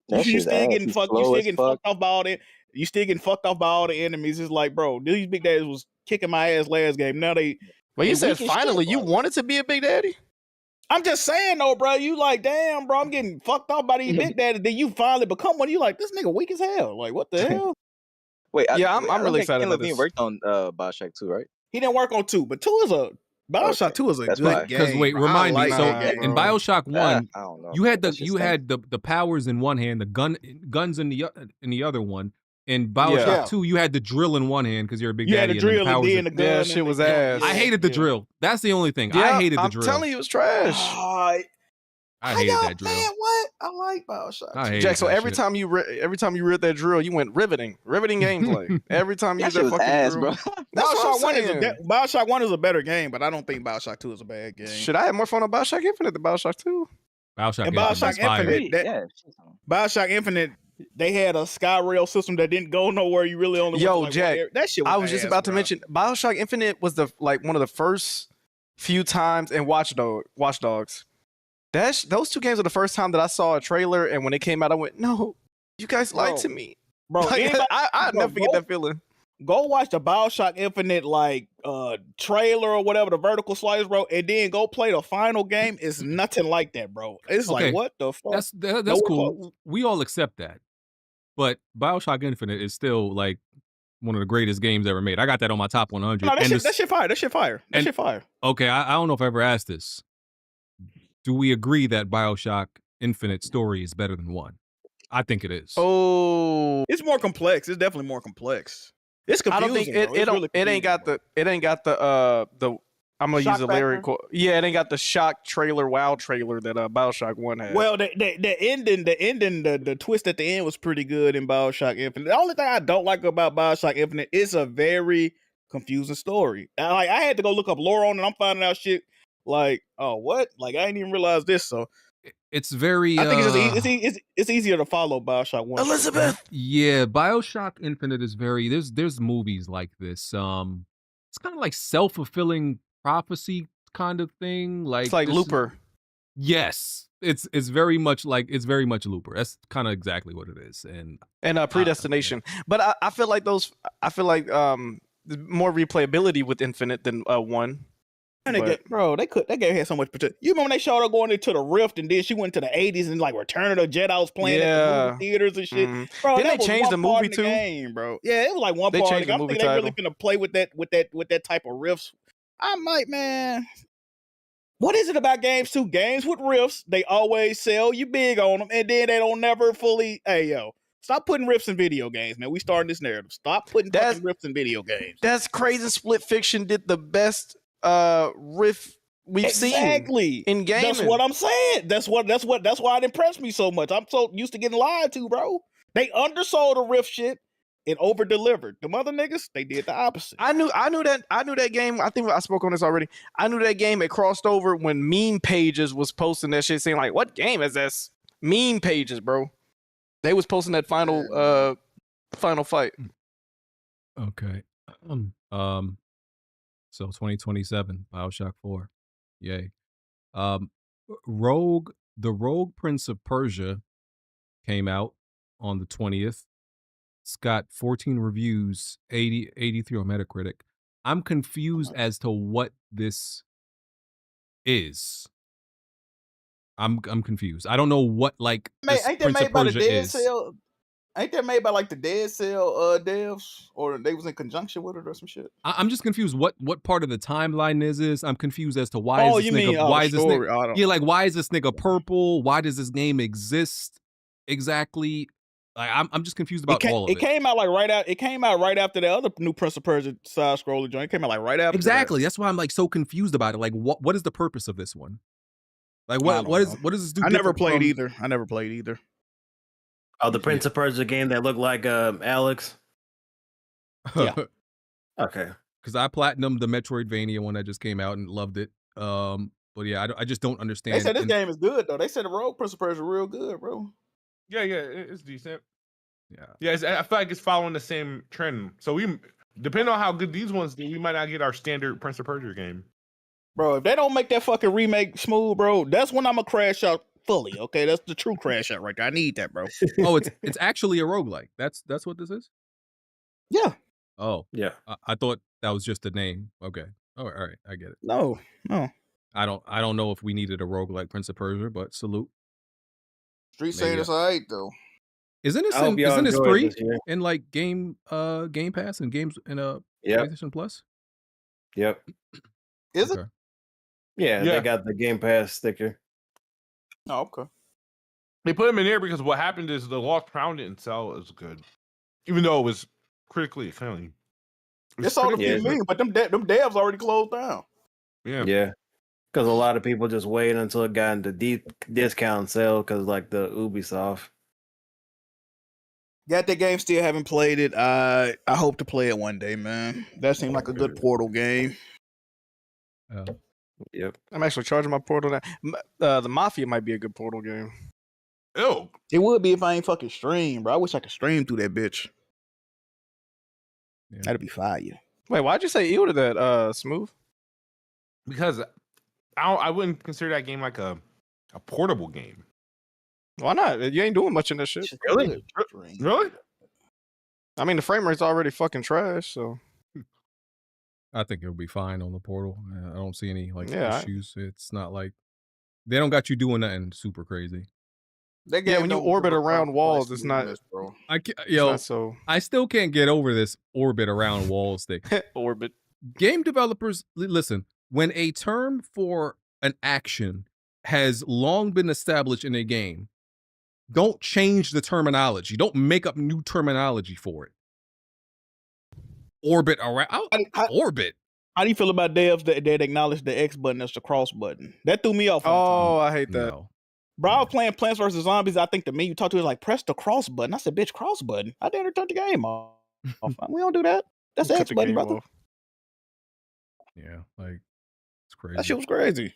[SPEAKER 8] You still getting fucked off by all the. You still getting fucked off by all the enemies. It's like, bro, these big daddies was kicking my ass last game. Now they.
[SPEAKER 6] Well, you said finally you wanted to be a big daddy.
[SPEAKER 8] I'm just saying though, bro. You like, damn, bro. I'm getting fucked off by these big daddies. Then you finally become one. You like, this nigga weak as hell. Like, what the hell?
[SPEAKER 11] Wait,
[SPEAKER 6] I'm really excited about this.
[SPEAKER 11] He worked on Bioshock 2, right?
[SPEAKER 8] He didn't work on 2, but 2 is a. Bioshock 2 is a good game.
[SPEAKER 5] Because wait, remind me. So in Bioshock 1,
[SPEAKER 11] I don't know.
[SPEAKER 5] you had the powers in one hand, the guns in the other one. In Bioshock 2, you had the drill in one hand because you're a big daddy.
[SPEAKER 8] You had the drill and then the gun.
[SPEAKER 6] Yeah, shit was ass.
[SPEAKER 5] I hated the drill. That's the only thing. I hated the drill.
[SPEAKER 6] I'm telling you, it was trash.
[SPEAKER 5] I hated that drill.
[SPEAKER 8] Man, what? I like Bioshock.
[SPEAKER 5] I hated
[SPEAKER 6] Jack, so
[SPEAKER 5] that
[SPEAKER 6] every
[SPEAKER 5] shit.
[SPEAKER 6] time you read that drill, you went riveting gameplay. Every time you
[SPEAKER 11] That
[SPEAKER 6] use
[SPEAKER 11] shit
[SPEAKER 6] that
[SPEAKER 11] was
[SPEAKER 6] fucking
[SPEAKER 11] ass,
[SPEAKER 6] drill.
[SPEAKER 11] bro.
[SPEAKER 6] That's what I'm saying.
[SPEAKER 8] Bioshock 1 is a better game, but I don't think Bioshock 2 is a bad game.
[SPEAKER 6] Should I have more fun on Bioshock Infinite than Bioshock 2?
[SPEAKER 5] Bioshock
[SPEAKER 8] And
[SPEAKER 5] Infinite
[SPEAKER 8] Bioshock
[SPEAKER 5] is fire.
[SPEAKER 8] Infinite,
[SPEAKER 11] Yeah.
[SPEAKER 8] Bioshock Infinite, they had a sky rail system that didn't go nowhere. You really only
[SPEAKER 6] Yo,
[SPEAKER 8] went to, like,
[SPEAKER 6] Jack,
[SPEAKER 8] one area. That shit was
[SPEAKER 6] I was just
[SPEAKER 8] ass,
[SPEAKER 6] about to
[SPEAKER 8] bro.
[SPEAKER 6] mention Bioshock Infinite was one of the first few times in Watch Dogs. Those two games are the first time that I saw a trailer, and when it came out, I went, "No, you guys lied to me,
[SPEAKER 8] Bro,
[SPEAKER 6] Like,
[SPEAKER 8] anybody-
[SPEAKER 6] I'll
[SPEAKER 8] bro,
[SPEAKER 6] never forget that feeling.
[SPEAKER 8] Go watch the Bioshock Infinite trailer or whatever, the vertical slice, bro, and then go play the final game. It's nothing like that, bro. It's
[SPEAKER 5] Okay,
[SPEAKER 8] like, what the fuck?
[SPEAKER 5] That's
[SPEAKER 8] Nowhere
[SPEAKER 5] cool.
[SPEAKER 8] close.
[SPEAKER 5] We all accept that. But Bioshock Infinite is still like one of the greatest games ever made. I got that on my top 100.
[SPEAKER 8] No, that
[SPEAKER 5] And
[SPEAKER 8] shit fire. That shit fire. That
[SPEAKER 5] and-
[SPEAKER 8] shit fire.
[SPEAKER 5] Okay, I don't know if I ever asked this. Do we agree that Bioshock Infinite story is better than 1? I think it is.
[SPEAKER 6] Oh,
[SPEAKER 8] It's more complex. It's definitely more complex. It's
[SPEAKER 6] I
[SPEAKER 8] confusing.
[SPEAKER 6] don't think
[SPEAKER 8] bro. It's really
[SPEAKER 6] it ain't got
[SPEAKER 8] confusing,
[SPEAKER 6] the I'm gonna
[SPEAKER 8] Shock
[SPEAKER 6] use a lyric
[SPEAKER 8] factor?
[SPEAKER 6] quote. Yeah, it ain't got the shock trailer, wow trailer that Bioshock 1 had.
[SPEAKER 8] Well, the ending, the twist at the end was pretty good in Bioshock Infinite. The only thing I don't like about Bioshock Infinite is a very confusing story. I had to go look up lore on it. I'm finding out shit like, oh, what? Like, I didn't even realize this. So
[SPEAKER 5] It's very
[SPEAKER 8] I think it's easier to follow Bioshock 1.
[SPEAKER 6] Elizabeth.
[SPEAKER 5] Yeah, Bioshock Infinite is very there's movies like this. It's kind of like self-fulfilling prophecy kind of thing. Like
[SPEAKER 6] It's like
[SPEAKER 5] this-
[SPEAKER 6] Looper.
[SPEAKER 5] Yes. It's very much Looper. That's kind of exactly what it is. And
[SPEAKER 6] Predestination. But I feel like there's more replayability with Infinite than 1.
[SPEAKER 8] And that game had so much potential. You remember when they showed her going into the Rift, and then she went to the 80s and like Return of the Jedi was playing at the movie theaters and shit.
[SPEAKER 6] Mhm.
[SPEAKER 8] Bro,
[SPEAKER 6] Didn't
[SPEAKER 8] that
[SPEAKER 6] they
[SPEAKER 8] was
[SPEAKER 6] change
[SPEAKER 8] one
[SPEAKER 6] the
[SPEAKER 8] part
[SPEAKER 6] movie
[SPEAKER 8] in
[SPEAKER 6] too?
[SPEAKER 8] Game, bro. Yeah, it was like one
[SPEAKER 6] They
[SPEAKER 8] part.
[SPEAKER 6] changed the
[SPEAKER 8] I'm
[SPEAKER 6] movie
[SPEAKER 8] thinking they really
[SPEAKER 6] title.
[SPEAKER 8] finna play with that type of riffs. I might, man. What is it about games too? Games with riffs, they always sell you big on them, and then they don't never fully. Hey, yo, stop putting riffs in video games, man. We starting this narrative. Stop putting fucking riffs in video games.
[SPEAKER 6] That's crazy. Split Fiction did the best riff we've seen in gaming.
[SPEAKER 8] That's what I'm saying. That's why it impressed me so much. I'm so used to getting lied to, bro. They undersold the riff shit and over delivered. The mother niggas, they did the opposite.
[SPEAKER 6] I knew that game. I think I spoke on this already. I knew that game. It crossed over when Meme Pages was posting that shit, saying like, "What game is this?" Meme Pages, bro. They was posting that final fight.
[SPEAKER 5] Okay. So 2027, Bioshock 4. Yay. The Rogue Prince of Persia came out on the 20th. It's got 14 reviews, 83 on Metacritic. I'm confused as to what this is. I'm confused. I don't know what like this
[SPEAKER 8] Ain't that
[SPEAKER 5] Prince
[SPEAKER 8] made
[SPEAKER 5] of
[SPEAKER 8] by the
[SPEAKER 5] Persia
[SPEAKER 8] Dead
[SPEAKER 5] is.
[SPEAKER 8] Cell? Ain't that made by like the Dead Cell devs, or they was in conjunction with it or some shit?
[SPEAKER 5] I'm just confused what part of the timeline is. I'm confused as to why
[SPEAKER 8] Oh,
[SPEAKER 5] is
[SPEAKER 8] you
[SPEAKER 5] this
[SPEAKER 8] mean,
[SPEAKER 5] nigga why is this
[SPEAKER 8] story.
[SPEAKER 5] nigga
[SPEAKER 8] I don't
[SPEAKER 5] yeah
[SPEAKER 8] know.
[SPEAKER 5] like why is this nigga purple? Why does this game exist exactly? Like I'm just confused about all of it.
[SPEAKER 8] It came out like right out. It came out right after the other new Prince of Persia side scroller joint. It came out like right after.
[SPEAKER 5] Exactly. That's why I'm like so confused about it. Like what is the purpose of this one? Like what is this do?
[SPEAKER 8] I never
[SPEAKER 5] different
[SPEAKER 8] played
[SPEAKER 5] from-
[SPEAKER 8] either. I never played either.
[SPEAKER 10] Oh, the Prince of Persia game that looked like Alex.
[SPEAKER 8] Yeah.
[SPEAKER 10] Okay.
[SPEAKER 5] Because I platinumed the Metroidvania one that just came out and loved it. But yeah, I just don't understand.
[SPEAKER 8] They said this
[SPEAKER 5] and-
[SPEAKER 8] game is good though. They said the Rogue Prince of Persia real good, bro.
[SPEAKER 7] Yeah, it's decent.
[SPEAKER 5] Yeah.
[SPEAKER 7] Yeah, I feel like it's following the same trend. So we, depending on how good these ones do, we might not get our standard Prince of Persia game.
[SPEAKER 8] Bro, if they don't make that fucking remake smooth, bro, that's when I'm gonna crash out fully. Okay, that's the true crash out right there. I need that, bro.
[SPEAKER 5] Oh, it's actually a roguelike. That's what this is?
[SPEAKER 8] Yeah.
[SPEAKER 5] Oh.
[SPEAKER 10] Yeah.
[SPEAKER 5] I thought that was just a name. Okay. All right, I get it.
[SPEAKER 8] No.
[SPEAKER 5] I don't know if we needed a roguelike Prince of Persia, but salute.
[SPEAKER 8] Street
[SPEAKER 5] Maybe
[SPEAKER 8] saying it's alright though.
[SPEAKER 5] Isn't
[SPEAKER 10] I hope y'all
[SPEAKER 5] isn't this
[SPEAKER 10] enjoy it
[SPEAKER 5] free
[SPEAKER 10] this year.
[SPEAKER 5] in like Game Pass and games in
[SPEAKER 10] Yep.
[SPEAKER 5] PlayStation Plus?
[SPEAKER 10] Yep.
[SPEAKER 8] Is it?
[SPEAKER 5] Okay.
[SPEAKER 10] Yeah,
[SPEAKER 7] Yeah.
[SPEAKER 10] they got the Game Pass sticker.
[SPEAKER 8] Oh, okay.
[SPEAKER 7] They put them in there because what happened is the Lost Crown didn't sell as good, even though it was critically acclaimed.
[SPEAKER 8] It's all a few
[SPEAKER 10] Yeah.
[SPEAKER 8] million, but them devs already closed down.
[SPEAKER 7] Yeah.
[SPEAKER 10] Yeah. Because a lot of people just waited until it got into deep discount sale because like the Ubisoft.
[SPEAKER 8] Got that game, still haven't played it. I hope to play it one day, man. That seemed like a good Portal game.
[SPEAKER 10] Yep.
[SPEAKER 6] I'm actually charging my Portal now. The Mafia might be a good Portal game.
[SPEAKER 7] Ew.
[SPEAKER 8] It would be if I ain't fucking stream, bro. I wish I could stream through that bitch.
[SPEAKER 5] Yeah.
[SPEAKER 8] That'd be fire.
[SPEAKER 6] Wait, why'd you say ew to that, Smooth?
[SPEAKER 7] Because I wouldn't consider that game like a portable game.
[SPEAKER 6] Why not? You ain't doing much in that shit.
[SPEAKER 7] Really? Really?
[SPEAKER 6] I mean, the frame rate's already fucking trash, so.
[SPEAKER 5] I think it'll be fine on the Portal. I don't see any
[SPEAKER 6] Yeah,
[SPEAKER 5] issues. It's not like they don't got you doing nothing super crazy.
[SPEAKER 6] Yeah, when you orbit around walls, it's not.
[SPEAKER 8] bro.
[SPEAKER 5] I still can't get over this orbit around walls thing.
[SPEAKER 6] Orbit.
[SPEAKER 5] Game developers, listen, when a term for an action has long been established in a game, don't change the terminology. Don't make up new terminology for it. Orbit around. Orbit.
[SPEAKER 8] How do you feel about devs that acknowledge the X button as the cross button? That threw me off.
[SPEAKER 6] Oh, I hate that.
[SPEAKER 5] No.
[SPEAKER 8] Bro, I was playing Plants vs. Zombies. I think the menu talked to is like, press the cross button. I said, bitch, cross button. I didn't turn the game off. We don't do that. That's the
[SPEAKER 6] Cut
[SPEAKER 8] X
[SPEAKER 6] the
[SPEAKER 8] button,
[SPEAKER 6] game
[SPEAKER 8] brother.
[SPEAKER 6] off.
[SPEAKER 5] Yeah, like it's crazy.
[SPEAKER 8] That shit was crazy.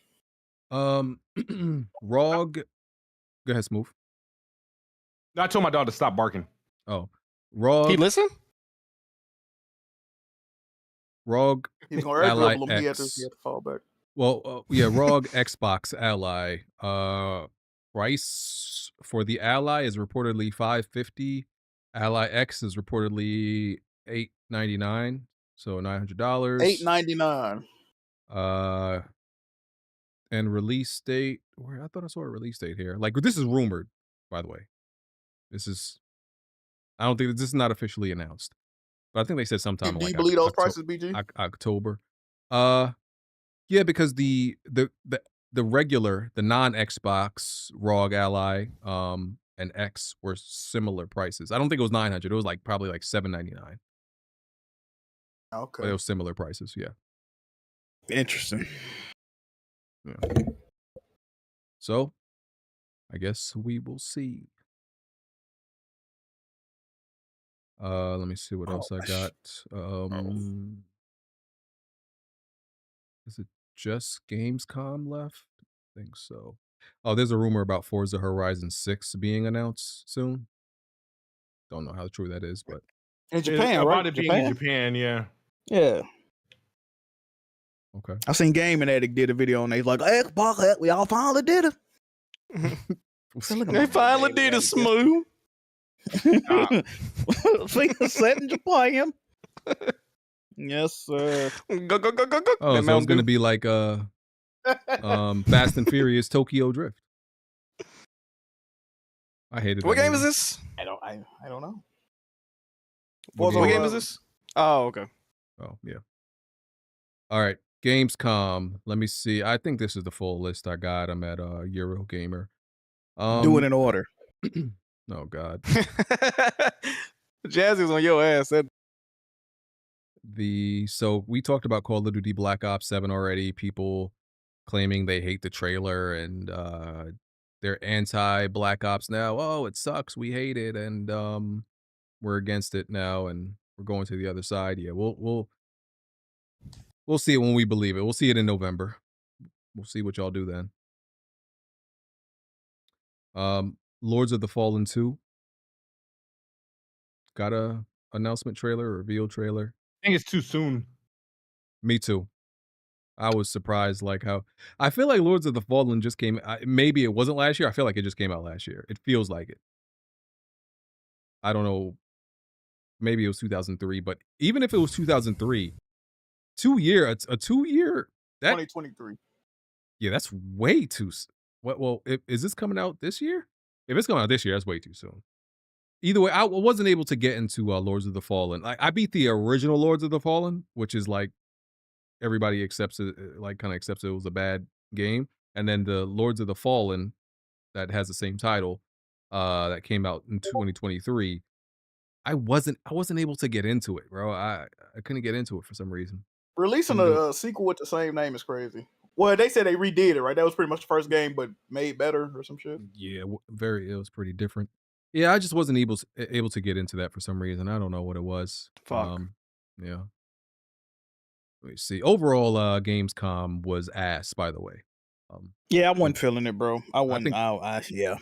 [SPEAKER 5] ROG. Go ahead, Smooth.
[SPEAKER 7] I told my dog to stop barking.
[SPEAKER 5] Oh, ROG.
[SPEAKER 6] He listen?
[SPEAKER 5] ROG.
[SPEAKER 8] He's gonna air
[SPEAKER 5] Ally
[SPEAKER 8] dribble him. He had
[SPEAKER 5] X.
[SPEAKER 8] to fall back.
[SPEAKER 5] Well, yeah, ROG Xbox Ally. Price for the Ally is reportedly $550. Ally X is reportedly $899, so $900.
[SPEAKER 8] $899.
[SPEAKER 5] And release date. Where I thought I saw a release date here. Like this is rumored, by the way. I don't think this is not officially announced, but I think they said sometime in
[SPEAKER 8] Do
[SPEAKER 5] like
[SPEAKER 8] you believe those prices, BG?
[SPEAKER 5] October. Yeah, because the regular, the non-Xbox ROG Ally and X were similar prices. I don't think it was $900. It was like probably like $799.
[SPEAKER 8] Okay.
[SPEAKER 5] But it was similar prices, yeah.
[SPEAKER 8] Interesting.
[SPEAKER 5] Yeah. So, I guess we will see. Let me see what else I got. Is it just Gamescom left? I think so. Oh, there's a rumor about Forza Horizon 6 being announced soon. Don't know how true that is, but
[SPEAKER 8] in Japan,
[SPEAKER 7] about
[SPEAKER 8] right?
[SPEAKER 7] it being in Japan, yeah.
[SPEAKER 8] Yeah.
[SPEAKER 5] Okay.
[SPEAKER 8] I seen Gaming Addict did a video on it. He's like, Xbox, we all finally did it.
[SPEAKER 6] They finally did it, Smooth.
[SPEAKER 8] Set in Japan. Yes, sir.
[SPEAKER 6] Go.
[SPEAKER 5] Oh, so it's gonna be like Fast and Furious Tokyo Drift. I hated that.
[SPEAKER 6] What game is this?
[SPEAKER 8] I don't know.
[SPEAKER 6] What game is this? Oh, okay.
[SPEAKER 5] Oh, yeah. All right. Gamescom. Let me see. I think this is the full list I got. I'm at Eurogamer.
[SPEAKER 8] Do it in order.
[SPEAKER 5] Oh God.
[SPEAKER 6] Jazzy's on your ass.
[SPEAKER 5] So we talked about Call of Duty Black Ops 7 already. People claiming they hate the trailer and they're anti Black Ops now. Oh, it sucks. We hate it, and we're against it now, and we're going to the other side. Yeah, we'll see it when we believe it. We'll see it in November. We'll see what y'all do then. Lords of the Fallen 2 got a announcement trailer, reveal trailer.
[SPEAKER 7] I think it's too soon.
[SPEAKER 5] Me too. I was surprised, like how I feel like Lords of the Fallen just came. Maybe it wasn't last year. I feel like it just came out last year. It feels like it. I don't know. Maybe it was 2003, but even if it was 2003, 2 year, a 2 year.
[SPEAKER 8] 2023.
[SPEAKER 5] Yeah, that's way too. Well, is this coming out this year? If it's coming out this year, that's way too soon. Either way, I wasn't able to get into Lords of the Fallen. I beat the original Lords of the Fallen, which is like everybody accepts it, like kind of accepts it was a bad game. And then the Lords of the Fallen that has the same title, that came out in 2023. I wasn't able to get into it, bro. I couldn't get into it for some reason.
[SPEAKER 8] Releasing a sequel with the same name is crazy. Well, they said they redid it, right? That was pretty much the first game, but made better or some shit.
[SPEAKER 5] Yeah, it was pretty different. Yeah, I just wasn't able to get into that for some reason. I don't know what it was.
[SPEAKER 6] Fuck.
[SPEAKER 5] Yeah. Let me see. Overall, Gamescom was ass, by the way.
[SPEAKER 8] Yeah, I wasn't feeling it, bro. I wasn't.
[SPEAKER 5] Yeah.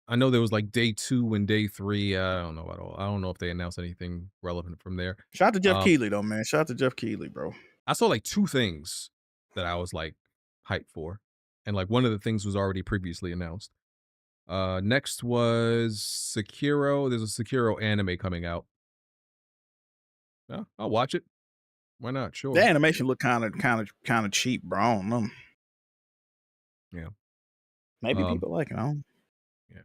[SPEAKER 5] I know there was like day 2 and day 3. I don't know at all. I don't know if they announced anything relevant from there.
[SPEAKER 8] Shout out to Jeff Keighley, though, man. Shout out to Jeff Keighley, bro.
[SPEAKER 5] I saw like 2 things that I was like hyped for, and like one of the things was already previously announced. Next was Sekiro. There's a Sekiro anime coming out. Yeah, I'll watch it. Why not? Sure.
[SPEAKER 8] The animation looked kind of cheap, bro. I don't know.
[SPEAKER 5] Yeah.
[SPEAKER 8] Maybe people like it. I don't.
[SPEAKER 5] Yeah.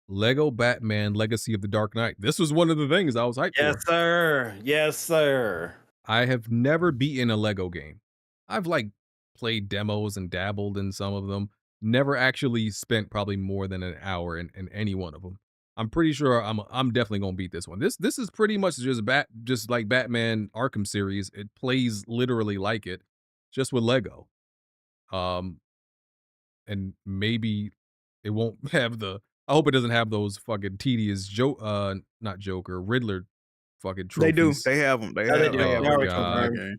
[SPEAKER 5] Lego Batman Legacy of the Dark Knight. This was one of the things I was hyped for.
[SPEAKER 10] Yes, sir. Yes, sir.
[SPEAKER 5] I have never beaten a Lego game. I've like played demos and dabbled in some of them. Never actually spent probably more than an hour in any one of them. I'm pretty sure I'm definitely gonna beat this one. This is pretty much just like Batman Arkham series. It plays literally like it, just with Lego. And maybe it won't have the. I hope it doesn't have those fucking tedious not Joker, Riddler fucking trophies.
[SPEAKER 8] They do. They have them. They have
[SPEAKER 5] them.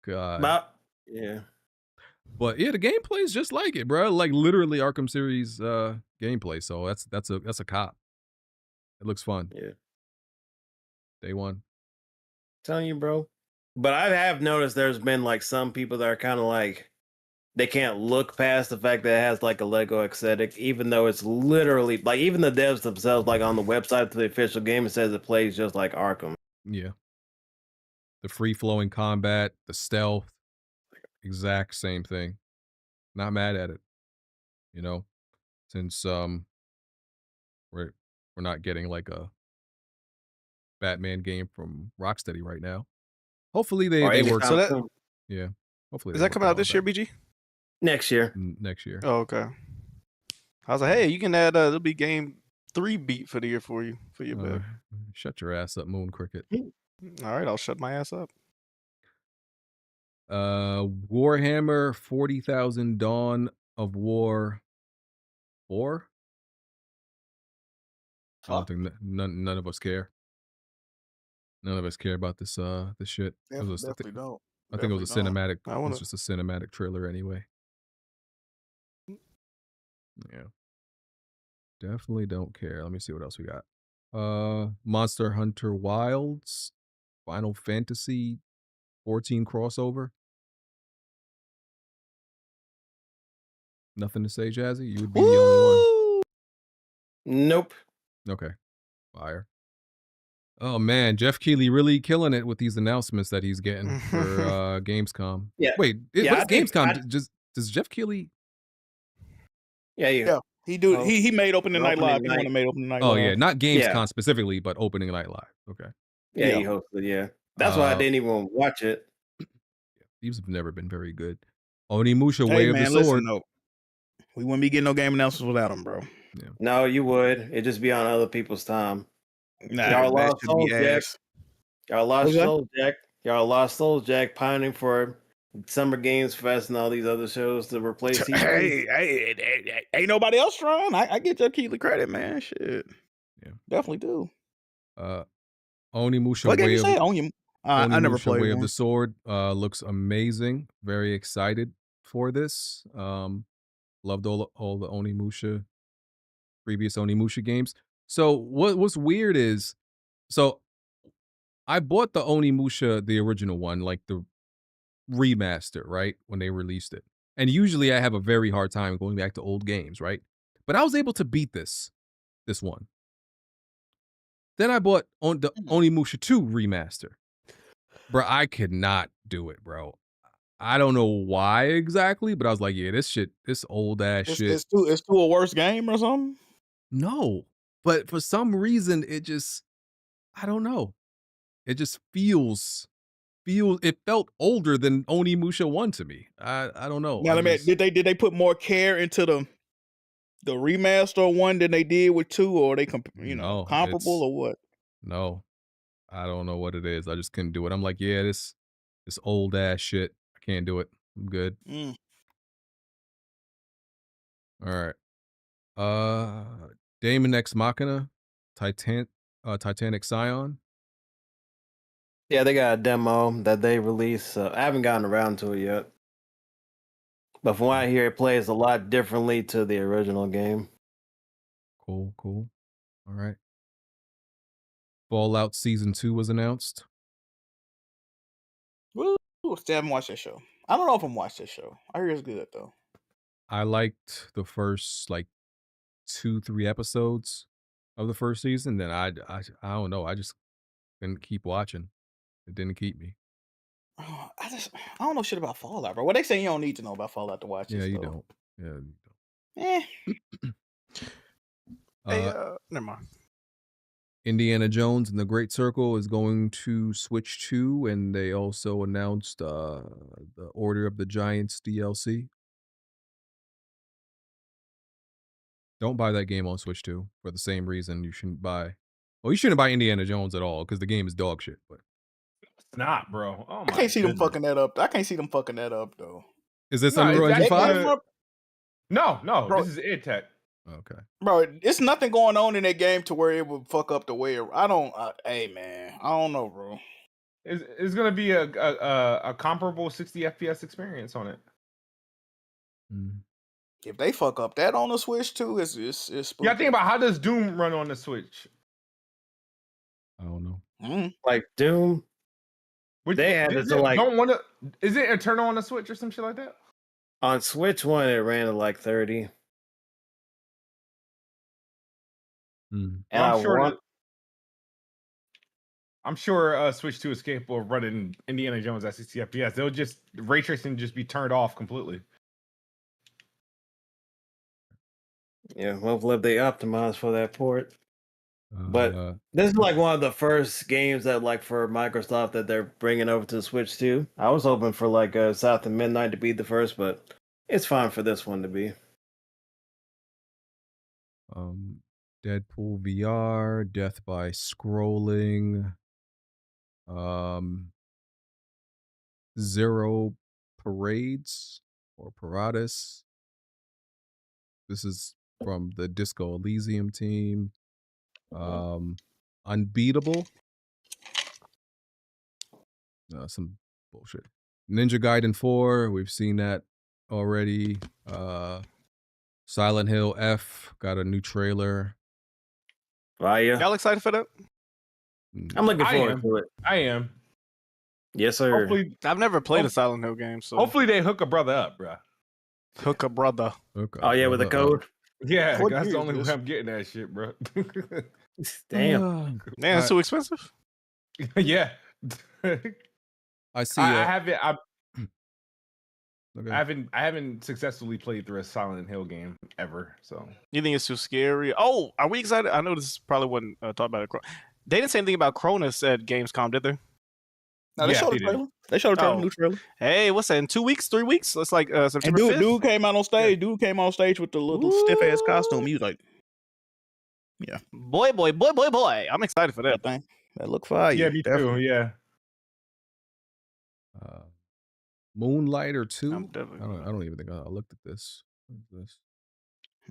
[SPEAKER 5] God.
[SPEAKER 10] Yeah.
[SPEAKER 5] But yeah, the gameplay is just like it, bro. Like literally Arkham series gameplay. So that's a cop. It looks fun.
[SPEAKER 10] Yeah.
[SPEAKER 5] Day one.
[SPEAKER 10] Telling you, bro. But I have noticed there's been like some people that are kind of like they can't look past the fact that it has like a Lego aesthetic, even though it's literally like even the devs themselves, like on the website to the official game, it says it plays just like Arkham.
[SPEAKER 5] Yeah. The free flowing combat, the stealth, exact same thing. Not mad at it. You know, since we're not getting like a Batman game from Rocksteady right now. Hopefully they work.
[SPEAKER 6] So that
[SPEAKER 5] yeah. Hopefully
[SPEAKER 6] is that coming out this year, BG?
[SPEAKER 10] Next year.
[SPEAKER 5] Next year.
[SPEAKER 6] Oh, okay. I was like, hey, you can add there'll be game 3 beat for the year for you for your bed.
[SPEAKER 5] Shut your ass up, Moon Cricket.
[SPEAKER 6] All right, I'll shut my ass up.
[SPEAKER 5] Warhammer 40,000 Dawn of War 4. I don't think none of us care. None of us care about this shit.
[SPEAKER 8] Definitely don't.
[SPEAKER 5] I think it was a cinematic.
[SPEAKER 6] I
[SPEAKER 5] It
[SPEAKER 6] wanna-
[SPEAKER 5] was just a cinematic trailer anyway. Yeah. Definitely don't care. Let me see what else we got. Monster Hunter Wilds, Final Fantasy 14 crossover. Nothing to say, Jazzy? You would be the only one.
[SPEAKER 10] Nope.
[SPEAKER 5] Okay. Fire. Oh man, Jeff Keighley really killing it with these announcements that he's getting for Gamescom.
[SPEAKER 10] Yeah.
[SPEAKER 5] Wait,
[SPEAKER 10] Yeah,
[SPEAKER 5] what's Gamescom? Does Jeff Keighley?
[SPEAKER 8] Yeah. He made opening night live. He want to make opening night live.
[SPEAKER 5] Oh yeah, not Gamescom specifically, but opening night live. Okay.
[SPEAKER 10] Yeah, he hosted. Yeah, that's why I didn't even watch it.
[SPEAKER 5] These have never been very good. Onimusha Way of the Sword.
[SPEAKER 8] Listen, no. We wouldn't be getting no game announcements without him, bro.
[SPEAKER 5] Yeah.
[SPEAKER 10] No, you would. It'd just be on other people's time.
[SPEAKER 8] Nah,
[SPEAKER 10] Y'all
[SPEAKER 8] that
[SPEAKER 10] lost
[SPEAKER 8] should
[SPEAKER 10] souls,
[SPEAKER 8] be
[SPEAKER 10] Jack.
[SPEAKER 8] ass.
[SPEAKER 10] Y'all lost
[SPEAKER 8] What's that?
[SPEAKER 10] souls, Jack. Y'all lost souls, Jack. Pining for Summer Games Fest and all these other shows to replace.
[SPEAKER 8] Hey, ain't nobody else trying. I get Jeff Keighley credit, man. Shit.
[SPEAKER 5] Yeah.
[SPEAKER 8] Definitely do.
[SPEAKER 5] Onimusha
[SPEAKER 8] What game
[SPEAKER 5] Way
[SPEAKER 8] you
[SPEAKER 5] of
[SPEAKER 8] say? I never
[SPEAKER 5] Onimusha
[SPEAKER 8] played
[SPEAKER 5] Way of
[SPEAKER 8] one.
[SPEAKER 5] the Sword looks amazing. Very excited for this. Loved all the Onimusha, previous Onimusha games. So what's weird is, so I bought the Onimusha, the original one, like the remaster, right, when they released it. And usually I have a very hard time going back to old games, right? But I was able to beat this one. Then I bought on the Onimusha 2 remaster. Bro, I could not do it, bro. I don't know why exactly, but I was like, yeah, this old ass shit.
[SPEAKER 8] It's too a worse game or something?
[SPEAKER 5] No. But for some reason, I don't know. It just it felt older than Onimusha 1 to me. I don't know.
[SPEAKER 8] Now, did they put more care into the remaster one than they did with 2, or are they comparable or what?
[SPEAKER 5] No. I don't know what it is. I just couldn't do it. I'm like, yeah, this old ass shit. I can't do it. I'm good.
[SPEAKER 8] Mm.
[SPEAKER 5] All right. Daemon Ex Machina, Titanic Scion.
[SPEAKER 10] Yeah, they got a demo that they released. I haven't gotten around to it yet. But from what I hear, it plays a lot differently to the original game.
[SPEAKER 5] Cool. All right. Fallout Season 2 was announced.
[SPEAKER 8] Woo! Still haven't watched that show. I don't know if I'm watching that show. I hear it's good though.
[SPEAKER 5] I liked the first like 2-3 episodes of the first season. Then I don't know. I just didn't keep watching. It didn't keep me.
[SPEAKER 8] Oh, I don't know shit about Fallout, bro. What they say you don't need to know about Fallout to watch
[SPEAKER 5] Yeah,
[SPEAKER 8] this.
[SPEAKER 5] you
[SPEAKER 8] though.
[SPEAKER 5] don't. Yeah, you
[SPEAKER 8] Eh.
[SPEAKER 5] don't.
[SPEAKER 6] Never mind.
[SPEAKER 5] Indiana Jones and the Great Circle is going to Switch 2, and they also announced the Order of the Giants DLC. Don't buy that game on Switch 2 for the same reason you shouldn't buy. Well, you shouldn't buy Indiana Jones at all because the game is dog shit. But
[SPEAKER 7] It's not, bro. Oh my
[SPEAKER 8] I can't see them
[SPEAKER 7] goodness.
[SPEAKER 8] fucking that up. I can't see them fucking that up though.
[SPEAKER 5] is this
[SPEAKER 7] No,
[SPEAKER 5] Unreal
[SPEAKER 7] it's
[SPEAKER 5] Engine
[SPEAKER 7] actually
[SPEAKER 5] 5?
[SPEAKER 7] No,
[SPEAKER 8] Bro.
[SPEAKER 7] this is id Tech.
[SPEAKER 5] Okay.
[SPEAKER 8] Bro, it's nothing going on in that game to where it would fuck up the way. Hey man, I don't know, bro.
[SPEAKER 7] It's gonna be a comparable 60 FPS experience on it.
[SPEAKER 8] If they fuck up that on the Switch too, it's spooky.
[SPEAKER 7] Yeah, think about how does Doom run on the Switch?
[SPEAKER 5] I don't know.
[SPEAKER 10] Like Doom, they had it to like
[SPEAKER 7] don't want to. Is it Eternal on the Switch or some shit like that?
[SPEAKER 10] on Switch 1, it ran at like 30. And
[SPEAKER 7] I'm sure Switch 2 is capable of running Indiana Jones at 60 FPS. They'll just Raytracing just be turned off completely.
[SPEAKER 10] Yeah, hopefully they optimize for that port. But this is like one of the first games that, like, for Microsoft that they're bringing over to the Switch 2. I was hoping for like South of Midnight to be the first, but it's fine for this one to be.
[SPEAKER 5] Deadpool VR, Death by Scrolling, Zero Parades or Paratus. This is from the Disco Elysium team. Unbeatable. Some bullshit. Ninja Gaiden 4, we've seen that already. Silent Hill F got a new trailer.
[SPEAKER 10] Fire.
[SPEAKER 6] Y'all excited for that?
[SPEAKER 10] I'm looking forward to it.
[SPEAKER 7] I am.
[SPEAKER 10] Yes, sir.
[SPEAKER 7] Hopefully,
[SPEAKER 6] I've never played a Silent Hill game, so
[SPEAKER 7] hopefully they hook a brother up, bro.
[SPEAKER 6] hook a brother.
[SPEAKER 10] Oh yeah, with the code.
[SPEAKER 7] Yeah,
[SPEAKER 8] What
[SPEAKER 7] that's
[SPEAKER 8] year
[SPEAKER 7] the
[SPEAKER 8] is
[SPEAKER 7] only way
[SPEAKER 8] this?
[SPEAKER 7] I'm getting that shit, bro.
[SPEAKER 10] Damn.
[SPEAKER 6] Man, it's too expensive.
[SPEAKER 7] Yeah.
[SPEAKER 5] I see.
[SPEAKER 7] I
[SPEAKER 5] Okay.
[SPEAKER 7] I haven't successfully played through a Silent Hill game ever. So
[SPEAKER 6] You think it's too scary? Oh, are we excited? I know this probably wasn't talked about it. They didn't say anything about Cronus at Gamescom, did they?
[SPEAKER 8] No, they
[SPEAKER 7] Yeah,
[SPEAKER 8] showed
[SPEAKER 7] he
[SPEAKER 8] the
[SPEAKER 7] did.
[SPEAKER 8] trailer. They showed the trailer,
[SPEAKER 6] Oh.
[SPEAKER 8] new trailer.
[SPEAKER 6] Hey, what's that? In 2 weeks, 3 weeks? It's like
[SPEAKER 8] And
[SPEAKER 6] September 5th.
[SPEAKER 8] dude came out on stage. Dude came on stage with the little stiff ass costume. He was like,
[SPEAKER 6] Boy. I'm excited for that.
[SPEAKER 8] that thing. That look fire.
[SPEAKER 7] yeah, me
[SPEAKER 8] definitely.
[SPEAKER 7] too. Yeah.
[SPEAKER 5] Moonlighter 2.
[SPEAKER 6] I'm definitely-
[SPEAKER 5] I don't even think I looked at this. What is this?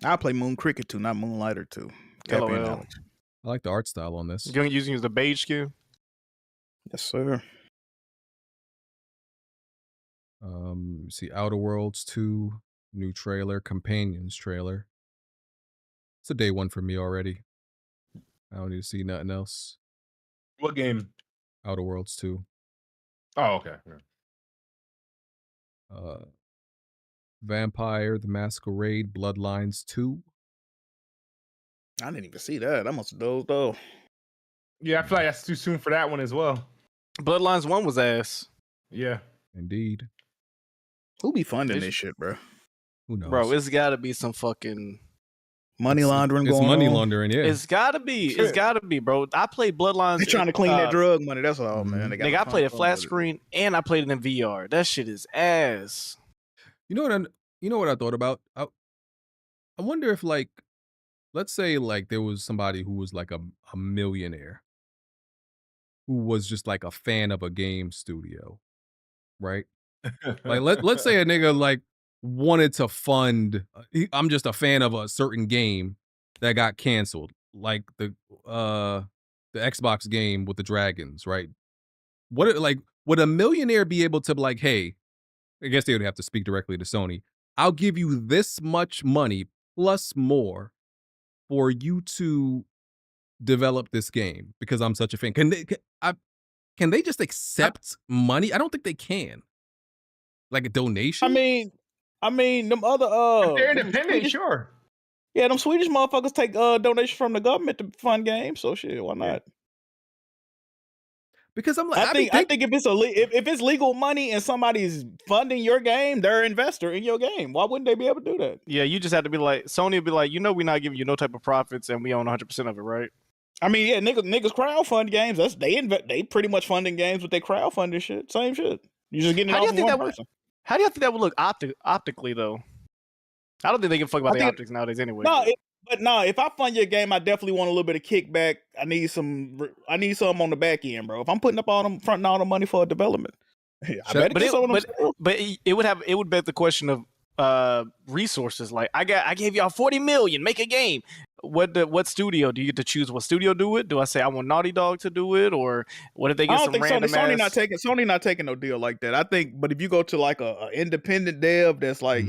[SPEAKER 8] I play Moon Cricket 2, not Moonlighter 2.
[SPEAKER 6] LOL.
[SPEAKER 8] Happy analogy.
[SPEAKER 5] I like the art style on this.
[SPEAKER 6] You going to use the beige skin?
[SPEAKER 8] Yes, sir.
[SPEAKER 5] You see Outer Worlds 2, new trailer, Companions trailer. It's a day one for me already. I don't need to see nothing else.
[SPEAKER 7] What game?
[SPEAKER 5] Outer Worlds 2.
[SPEAKER 7] Oh, okay. Yeah.
[SPEAKER 5] Vampire the Masquerade Bloodlines 2.
[SPEAKER 8] I didn't even see that. I must have dozed off.
[SPEAKER 7] Yeah, I feel like that's too soon for that one as well.
[SPEAKER 6] Bloodlines 1 was ass.
[SPEAKER 7] Yeah.
[SPEAKER 5] Indeed.
[SPEAKER 8] Who be funding
[SPEAKER 6] It's-
[SPEAKER 8] this shit, bro?
[SPEAKER 5] Who knows?
[SPEAKER 6] Bro, it's got to be some fucking...
[SPEAKER 8] Money laundering
[SPEAKER 5] It's
[SPEAKER 8] going
[SPEAKER 5] money
[SPEAKER 8] on.
[SPEAKER 5] laundering, yeah.
[SPEAKER 6] It's got to be. It's got to be, bro. I played Bloodlines.
[SPEAKER 8] They trying to clean that drug money. That's all, man. They got
[SPEAKER 6] Nigga, I
[SPEAKER 8] to
[SPEAKER 6] played a
[SPEAKER 8] fund
[SPEAKER 6] flat
[SPEAKER 8] with it.
[SPEAKER 6] screen and I played it in VR. That shit is ass.
[SPEAKER 5] You know what I thought about? I wonder if, like, let's say like there was somebody who was like a millionaire who was just like a fan of a game studio, right? Like let's say a nigga like wanted to fund. I'm just a fan of a certain game that got canceled, like the Xbox game with the dragons, right? Would a millionaire be able to be like, hey, I guess they would have to speak directly to Sony. I'll give you this much money plus more for you to develop this game because I'm such a fan. Can they just accept money? I don't think they can. Like a donation?
[SPEAKER 8] I mean, them other
[SPEAKER 7] If they're
[SPEAKER 8] them
[SPEAKER 7] independent,
[SPEAKER 8] Swedish,
[SPEAKER 7] sure.
[SPEAKER 8] yeah, them Swedish motherfuckers take donations from the government to fund games. So shit, why not?
[SPEAKER 5] Because I'm like,
[SPEAKER 8] I think if it's if it's legal money and somebody's funding your game, they're an investor in your game. Why wouldn't they be able to do that?
[SPEAKER 6] Yeah, you just have to be like Sony would be like, we're not giving you no type of profits, and we own 100% of it, right?
[SPEAKER 8] I mean, yeah, niggas crowdfund games. They pretty much funding games with their crowdfunding shit. Same shit. You just getting it off one person.
[SPEAKER 6] How do you think that would look optically though? I don't think they give a fuck about the optics nowadays anyway.
[SPEAKER 8] No, if I fund your game, I definitely want a little bit of kickback. I need some on the back end, bro. If I'm putting up fronting all the money for development,
[SPEAKER 6] but it would beg the question of resources. Like I gave y'all 40 million, make a game. What studio do you get to choose? What studio do it? Do I say I want Naughty Dog to do it, or what if they get some random?
[SPEAKER 8] Sony not taking no deal like that. I think, but if you go to like a independent dev that's like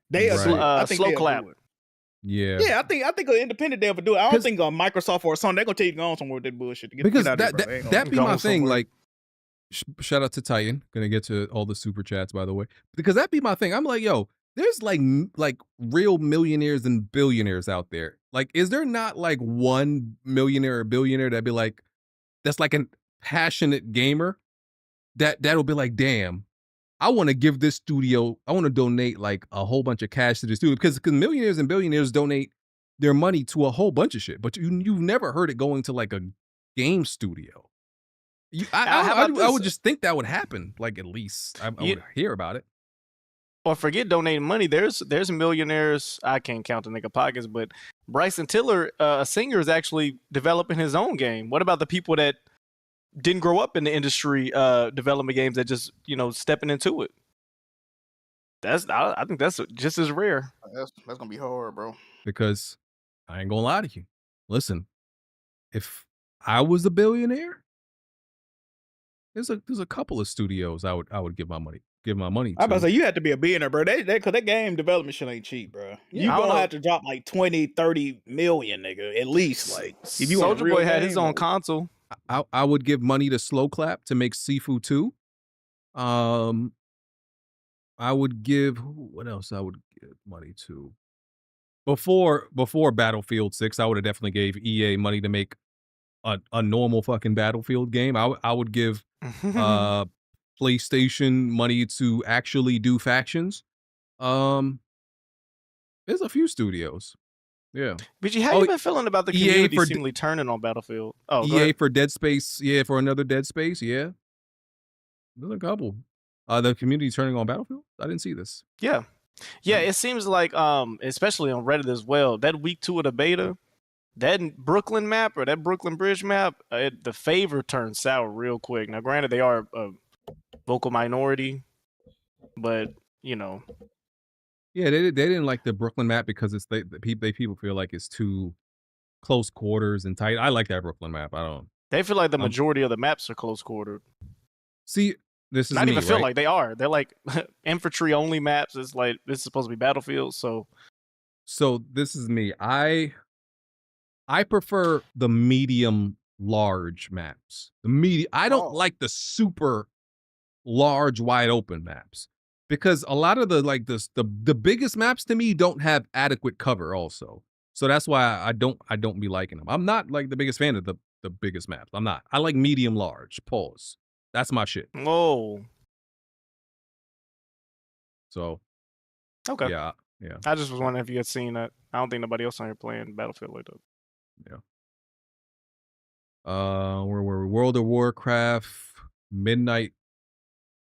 [SPEAKER 8] they I think
[SPEAKER 6] slow clap.
[SPEAKER 5] Yeah,
[SPEAKER 8] I think an independent dev would do it. I don't think Microsoft or Sony they're gonna tell you to go on somewhere with that bullshit.
[SPEAKER 5] Because that be my thing. Like, shout out to Titan. Gonna get to all the super chats by the way, because that be my thing. I'm like, yo, there's like real millionaires and billionaires out there. Like, is there not like one millionaire or billionaire that'd be like, that's like a passionate gamer that'll be like, damn, I want to give this studio, I want to donate like a whole bunch of cash to the studio because millionaires and billionaires donate their money to a whole bunch of shit, but you've never heard it going to like a game studio. I would just think that would happen. Like at least I would hear about it.
[SPEAKER 6] Or forget donating money. There's millionaires. I can't count the nigga pockets, but Bryson Tiller, a singer, is actually developing his own game. What about the people that didn't grow up in the industry developing games that just stepping into it? I think that's just as rare.
[SPEAKER 8] That's gonna be hard, bro.
[SPEAKER 5] Because I ain't gonna lie to you. Listen, if I was a billionaire, there's a couple of studios I would give my money to.
[SPEAKER 8] I'm about to say you have to be a billionaire, bro. Because that game development shit ain't cheap, bro. You gonna have to drop like 20, 30 million, nigga, at least. Like if you
[SPEAKER 6] Soulja Boy had his own console.
[SPEAKER 5] I would give money to Slow Clap to make Sifu 2. I would give what else I would give money to? Before Battlefield 6, I would have definitely gave EA money to make a normal fucking Battlefield game. I would give PlayStation money to actually do factions. There's a few studios. Yeah.
[SPEAKER 6] BG, how you been feeling about the community seemingly turning on Battlefield? Oh,
[SPEAKER 5] EA for Dead Space. Yeah, for another Dead Space. Yeah. There's a couple. The community turning on Battlefield? I didn't see this.
[SPEAKER 6] Yeah. Yeah, it seems like, especially on Reddit as well, that week 2 of the beta, that Brooklyn map or that Brooklyn Bridge map, the favor turns sour real quick. Now, granted, they are a vocal minority, but
[SPEAKER 5] Yeah, they didn't like the Brooklyn map because it's people feel like it's too close quarters and tight. I like that Brooklyn map. I don't.
[SPEAKER 6] They feel like the majority of the maps are close quartered.
[SPEAKER 5] See, this is
[SPEAKER 6] not even feel
[SPEAKER 5] right?
[SPEAKER 6] like they are. They're like infantry only maps. It's like this is supposed to be Battlefield. So
[SPEAKER 5] this is me. I prefer the medium large maps. I don't like the super large wide open maps. Because a lot of the biggest maps to me don't have adequate cover also. So that's why I don't be liking them. I'm not like the biggest fan of the biggest maps. I'm not. I like medium large. Pause. That's my shit.
[SPEAKER 6] Oh.
[SPEAKER 5] So
[SPEAKER 6] okay.
[SPEAKER 5] Yeah.
[SPEAKER 6] I just was wondering if you had seen that. I don't think nobody else on here playing Battlefield like that.
[SPEAKER 5] Yeah. Where were we? World of Warcraft Midnight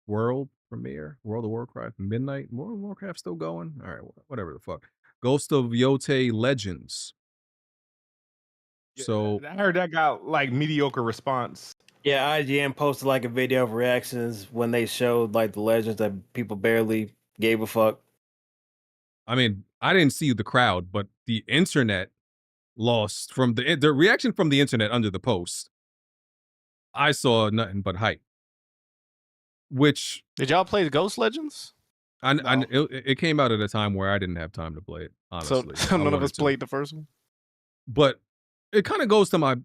[SPEAKER 5] World Premiere. World of Warcraft Midnight. World of Warcraft still going? All right, whatever the fuck. Ghost of Yotei Legends.
[SPEAKER 7] Yeah,
[SPEAKER 5] So
[SPEAKER 7] I heard that got like mediocre response.
[SPEAKER 10] Yeah, IGN posted like a video of reactions when they showed like the legends that people barely gave a fuck.
[SPEAKER 5] I mean, I didn't see the crowd, but the internet lost from the reaction from the internet under the post. I saw nothing but hype. Which
[SPEAKER 6] did y'all play Ghost Legends?
[SPEAKER 5] It came out at a time where I didn't have time to play it. Honestly,
[SPEAKER 6] so none of us played the first one.
[SPEAKER 5] But it kind of goes to my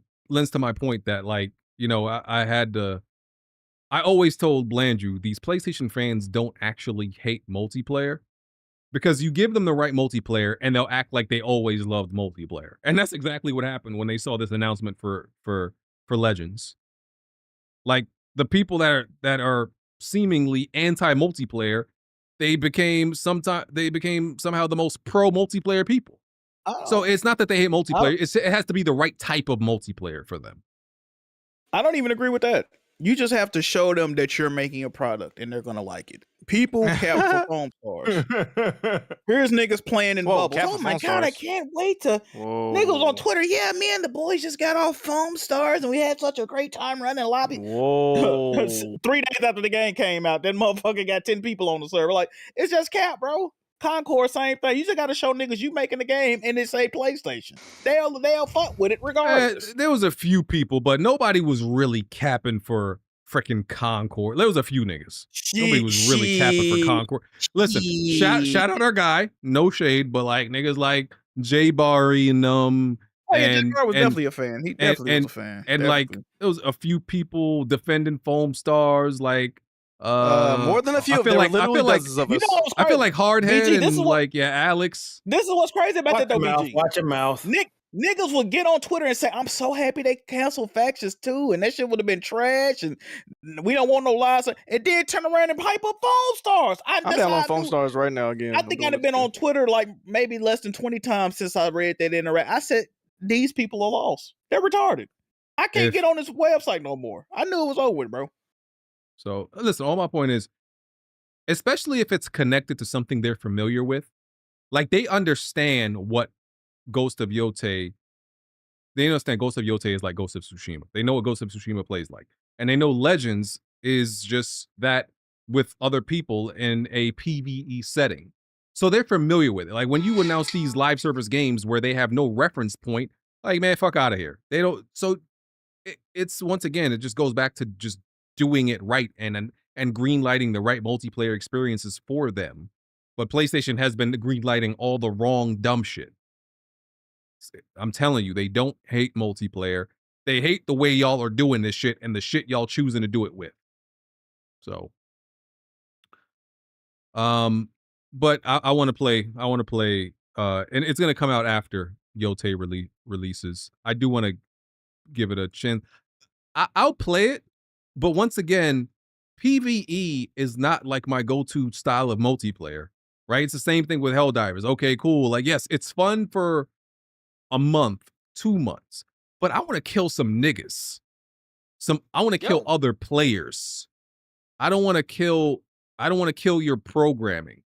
[SPEAKER 5] point that, like, you know, I always told Blandrew, these PlayStation fans don't actually hate multiplayer, because you give them the right multiplayer and they'll act like they always loved multiplayer. And that's exactly what happened when they saw this announcement for Legends. Like, the people that are seemingly anti-multiplayer, they became somehow the most pro multiplayer people. So it's not that they hate multiplayer, it has to be the right type of multiplayer for them.
[SPEAKER 8] I don't even agree with that. You just have to show them that you're making a product and they're gonna like it. People cap for foam stars. Here's niggas playing in bubbles. Oh my god, I can't wait to. Niggas on Twitter, yeah, me and the boys just got off foam stars and we had such a great time running lobby.
[SPEAKER 6] Whoa.
[SPEAKER 8] 3 days after the game came out, that motherfucker got 10 people on the server. Like, it's just cap, bro. Concord, same thing. You just got to show niggas you making the game and it say PlayStation. They'll fuck with it regardless.
[SPEAKER 5] There was a few people, but nobody was really capping for freaking Concord. There was a few niggas. Nobody was really capping for Concord. Listen, shout out our guy. No shade, but like niggas like J Barry and
[SPEAKER 8] J Bar was definitely a fan. He definitely was a fan.
[SPEAKER 5] And
[SPEAKER 8] definitely.
[SPEAKER 5] Like there was a few people defending foam stars, like
[SPEAKER 6] more than a few. I feel like dozens of us.
[SPEAKER 8] You know
[SPEAKER 5] I feel like Hardhead
[SPEAKER 8] BG,
[SPEAKER 5] and like Alex.
[SPEAKER 8] This is what's crazy about that though, BG.
[SPEAKER 10] Watch your mouth.
[SPEAKER 8] Niggas would get on Twitter and say, I'm so happy they canceled Factions 2 and that shit would have been trash and we don't want no lies. And then turn around and hype up foam stars.
[SPEAKER 6] I'm down on foam stars right now again.
[SPEAKER 8] I think I'd have been on Twitter like maybe less than 20 times since I read that interact. I said, these people are lost. They're retarded. I can't get on this website no more. I knew it was over with, bro.
[SPEAKER 5] So listen, all my point is, especially if it's connected to something they're familiar with, like they understand what Ghost of Yotei, they understand Ghost of Yotei is like Ghost of Tsushima. They know what Ghost of Tsushima plays like. And they know Legends is just that with other people in a PvE setting. So they're familiar with it. Like when you announce these live service games where they have no reference point, like, man, fuck out of here. They don't. So it's once again, it just goes back to just doing it right and green lighting the right multiplayer experiences for them. But PlayStation has been green lighting all the wrong dumb shit. I'm telling you, they don't hate multiplayer. They hate the way y'all are doing this shit and the shit y'all choosing to do it with. So, but I want to play. And it's gonna come out after Yotei releases. I do want to give it a chin. I'll play it, but once again, PvE is not like my go-to style of multiplayer, right? It's the same thing with Helldivers. Okay, cool. Like, yes, it's fun for a month, 2 months, but I want to kill some niggas. I want to kill other players. I don't want to kill your programming.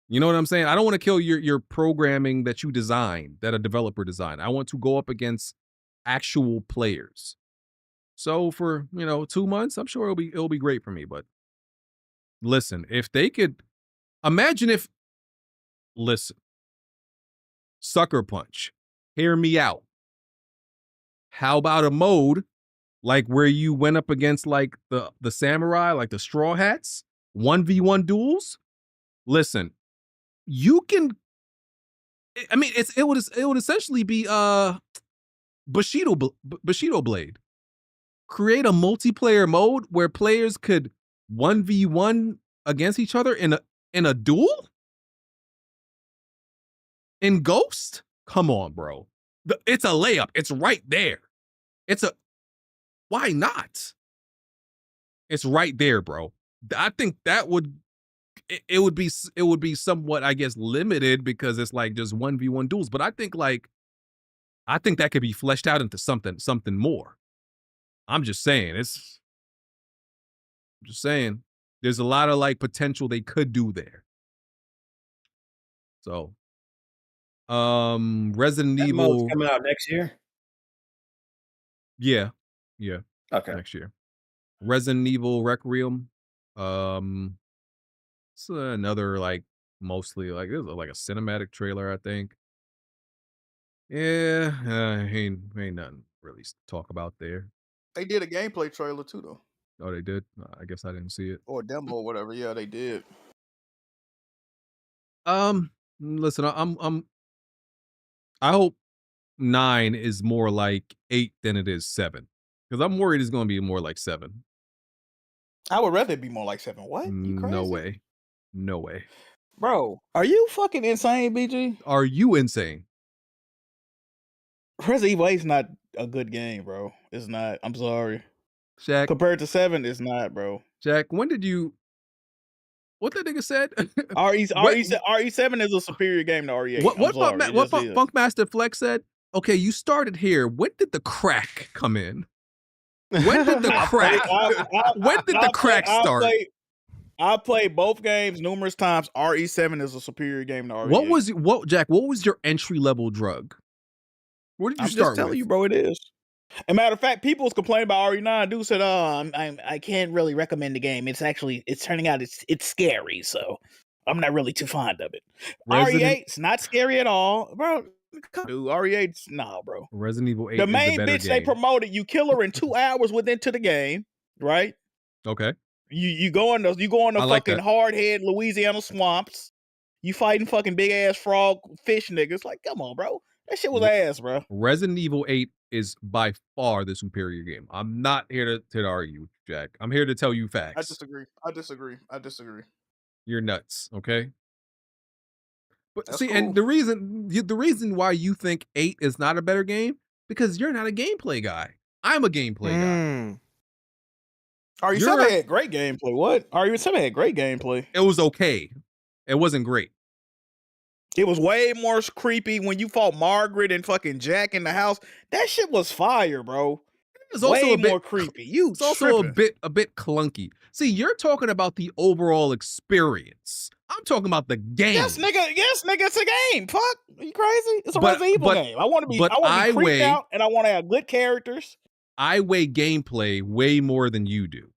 [SPEAKER 5] You know what I'm saying? I don't want to kill your programming that you designed, that a developer designed. I want to go up against actual players. So for, 2 months, I'm sure it'll be great for me. But listen, if they could Sucker Punch, hear me out. How about a mode like where you went up against like the samurai, like the Straw Hats, 1v1 duels? Listen, you can. I mean, it would essentially be Bushido Blade. Create a multiplayer mode where players could 1v1 against each other in a duel? In Ghost? Come on, bro. It's a layup. It's right there. Why not? It's right there, bro. I think that would be somewhat, I guess, limited because it's like just 1v1 duels. But I think that could be fleshed out into something more. I'm just saying, there's a lot of like potential they could do there. So, Resident Evil
[SPEAKER 10] mode's coming out next year.
[SPEAKER 5] Yeah.
[SPEAKER 10] Okay.
[SPEAKER 5] next year. Resident Evil Requiem. It's another like mostly like it was like a cinematic trailer, I think. Yeah, ain't nothing really to talk about there.
[SPEAKER 8] They did a gameplay trailer too, though,
[SPEAKER 5] Oh, they did. I guess I didn't see it.
[SPEAKER 8] or a demo or whatever. Yeah, they did.
[SPEAKER 5] Listen, I hope 9 is more like 8 than it is 7, because I'm worried it's going to be more like 7.
[SPEAKER 8] I would rather it be more like 7. What? You crazy?
[SPEAKER 5] No way,
[SPEAKER 8] Bro, are you fucking insane, BG?
[SPEAKER 5] Are you insane?
[SPEAKER 8] Resident Evil 8's not a good game, bro. It's not. I'm sorry.
[SPEAKER 5] Jack,
[SPEAKER 8] Compared to 7, it's not, bro.
[SPEAKER 5] Jack, when did you? What that nigga said?
[SPEAKER 8] RE7 is a superior game to RE8.
[SPEAKER 5] What Funkmaster Flex said? Okay, you started here. When did the crack come in? When did the crack? When did the crack start?
[SPEAKER 8] I played both games numerous times. RE7 is a superior game to RE8.
[SPEAKER 5] Jack? What was your entry level drug? What did you
[SPEAKER 8] I'm
[SPEAKER 5] start
[SPEAKER 8] just telling
[SPEAKER 5] with?
[SPEAKER 8] you, bro. It is. As a matter of fact, people was complaining about RE9. Dude said, "Oh, I can't really recommend the game. It's turning out it's scary, so I'm not really too fond of it." RE8's not scary at all, bro. Dude, RE8's no, bro.
[SPEAKER 5] Resident Evil 8.
[SPEAKER 8] The main
[SPEAKER 5] is the
[SPEAKER 8] bitch they promoted, you kill her in 2 hours within the game, right?
[SPEAKER 5] Okay.
[SPEAKER 8] You go in the fucking hardhead Louisiana swamps. You fighting fucking big ass frog fish niggas. Like, come on, bro. That shit was ass, bro.
[SPEAKER 5] Resident Evil 8 is by far the superior game. I'm not here to argue, Jack. I'm here to tell you facts.
[SPEAKER 8] I disagree.
[SPEAKER 5] You're nuts, okay? But
[SPEAKER 8] That's
[SPEAKER 5] see,
[SPEAKER 8] cool.
[SPEAKER 5] and the reason why you think 8 is not a better game, because you're not a gameplay guy. I'm a gameplay guy.
[SPEAKER 8] RE7 had great gameplay. What? RE7 had great gameplay.
[SPEAKER 5] It was okay. It wasn't great.
[SPEAKER 8] It was way more creepy when you fought Margaret and fucking Jack in the house. That shit was fire, bro.
[SPEAKER 5] It's also
[SPEAKER 8] way more creepy.
[SPEAKER 5] It's also a bit clunky. See, you're talking about the overall experience. I'm talking about the game.
[SPEAKER 8] Yes, nigga, it's a game. Fuck, are you crazy? It's a Resident Evil game. I want to be creeped out, and I want to have good characters.
[SPEAKER 5] I weigh gameplay way more than you do.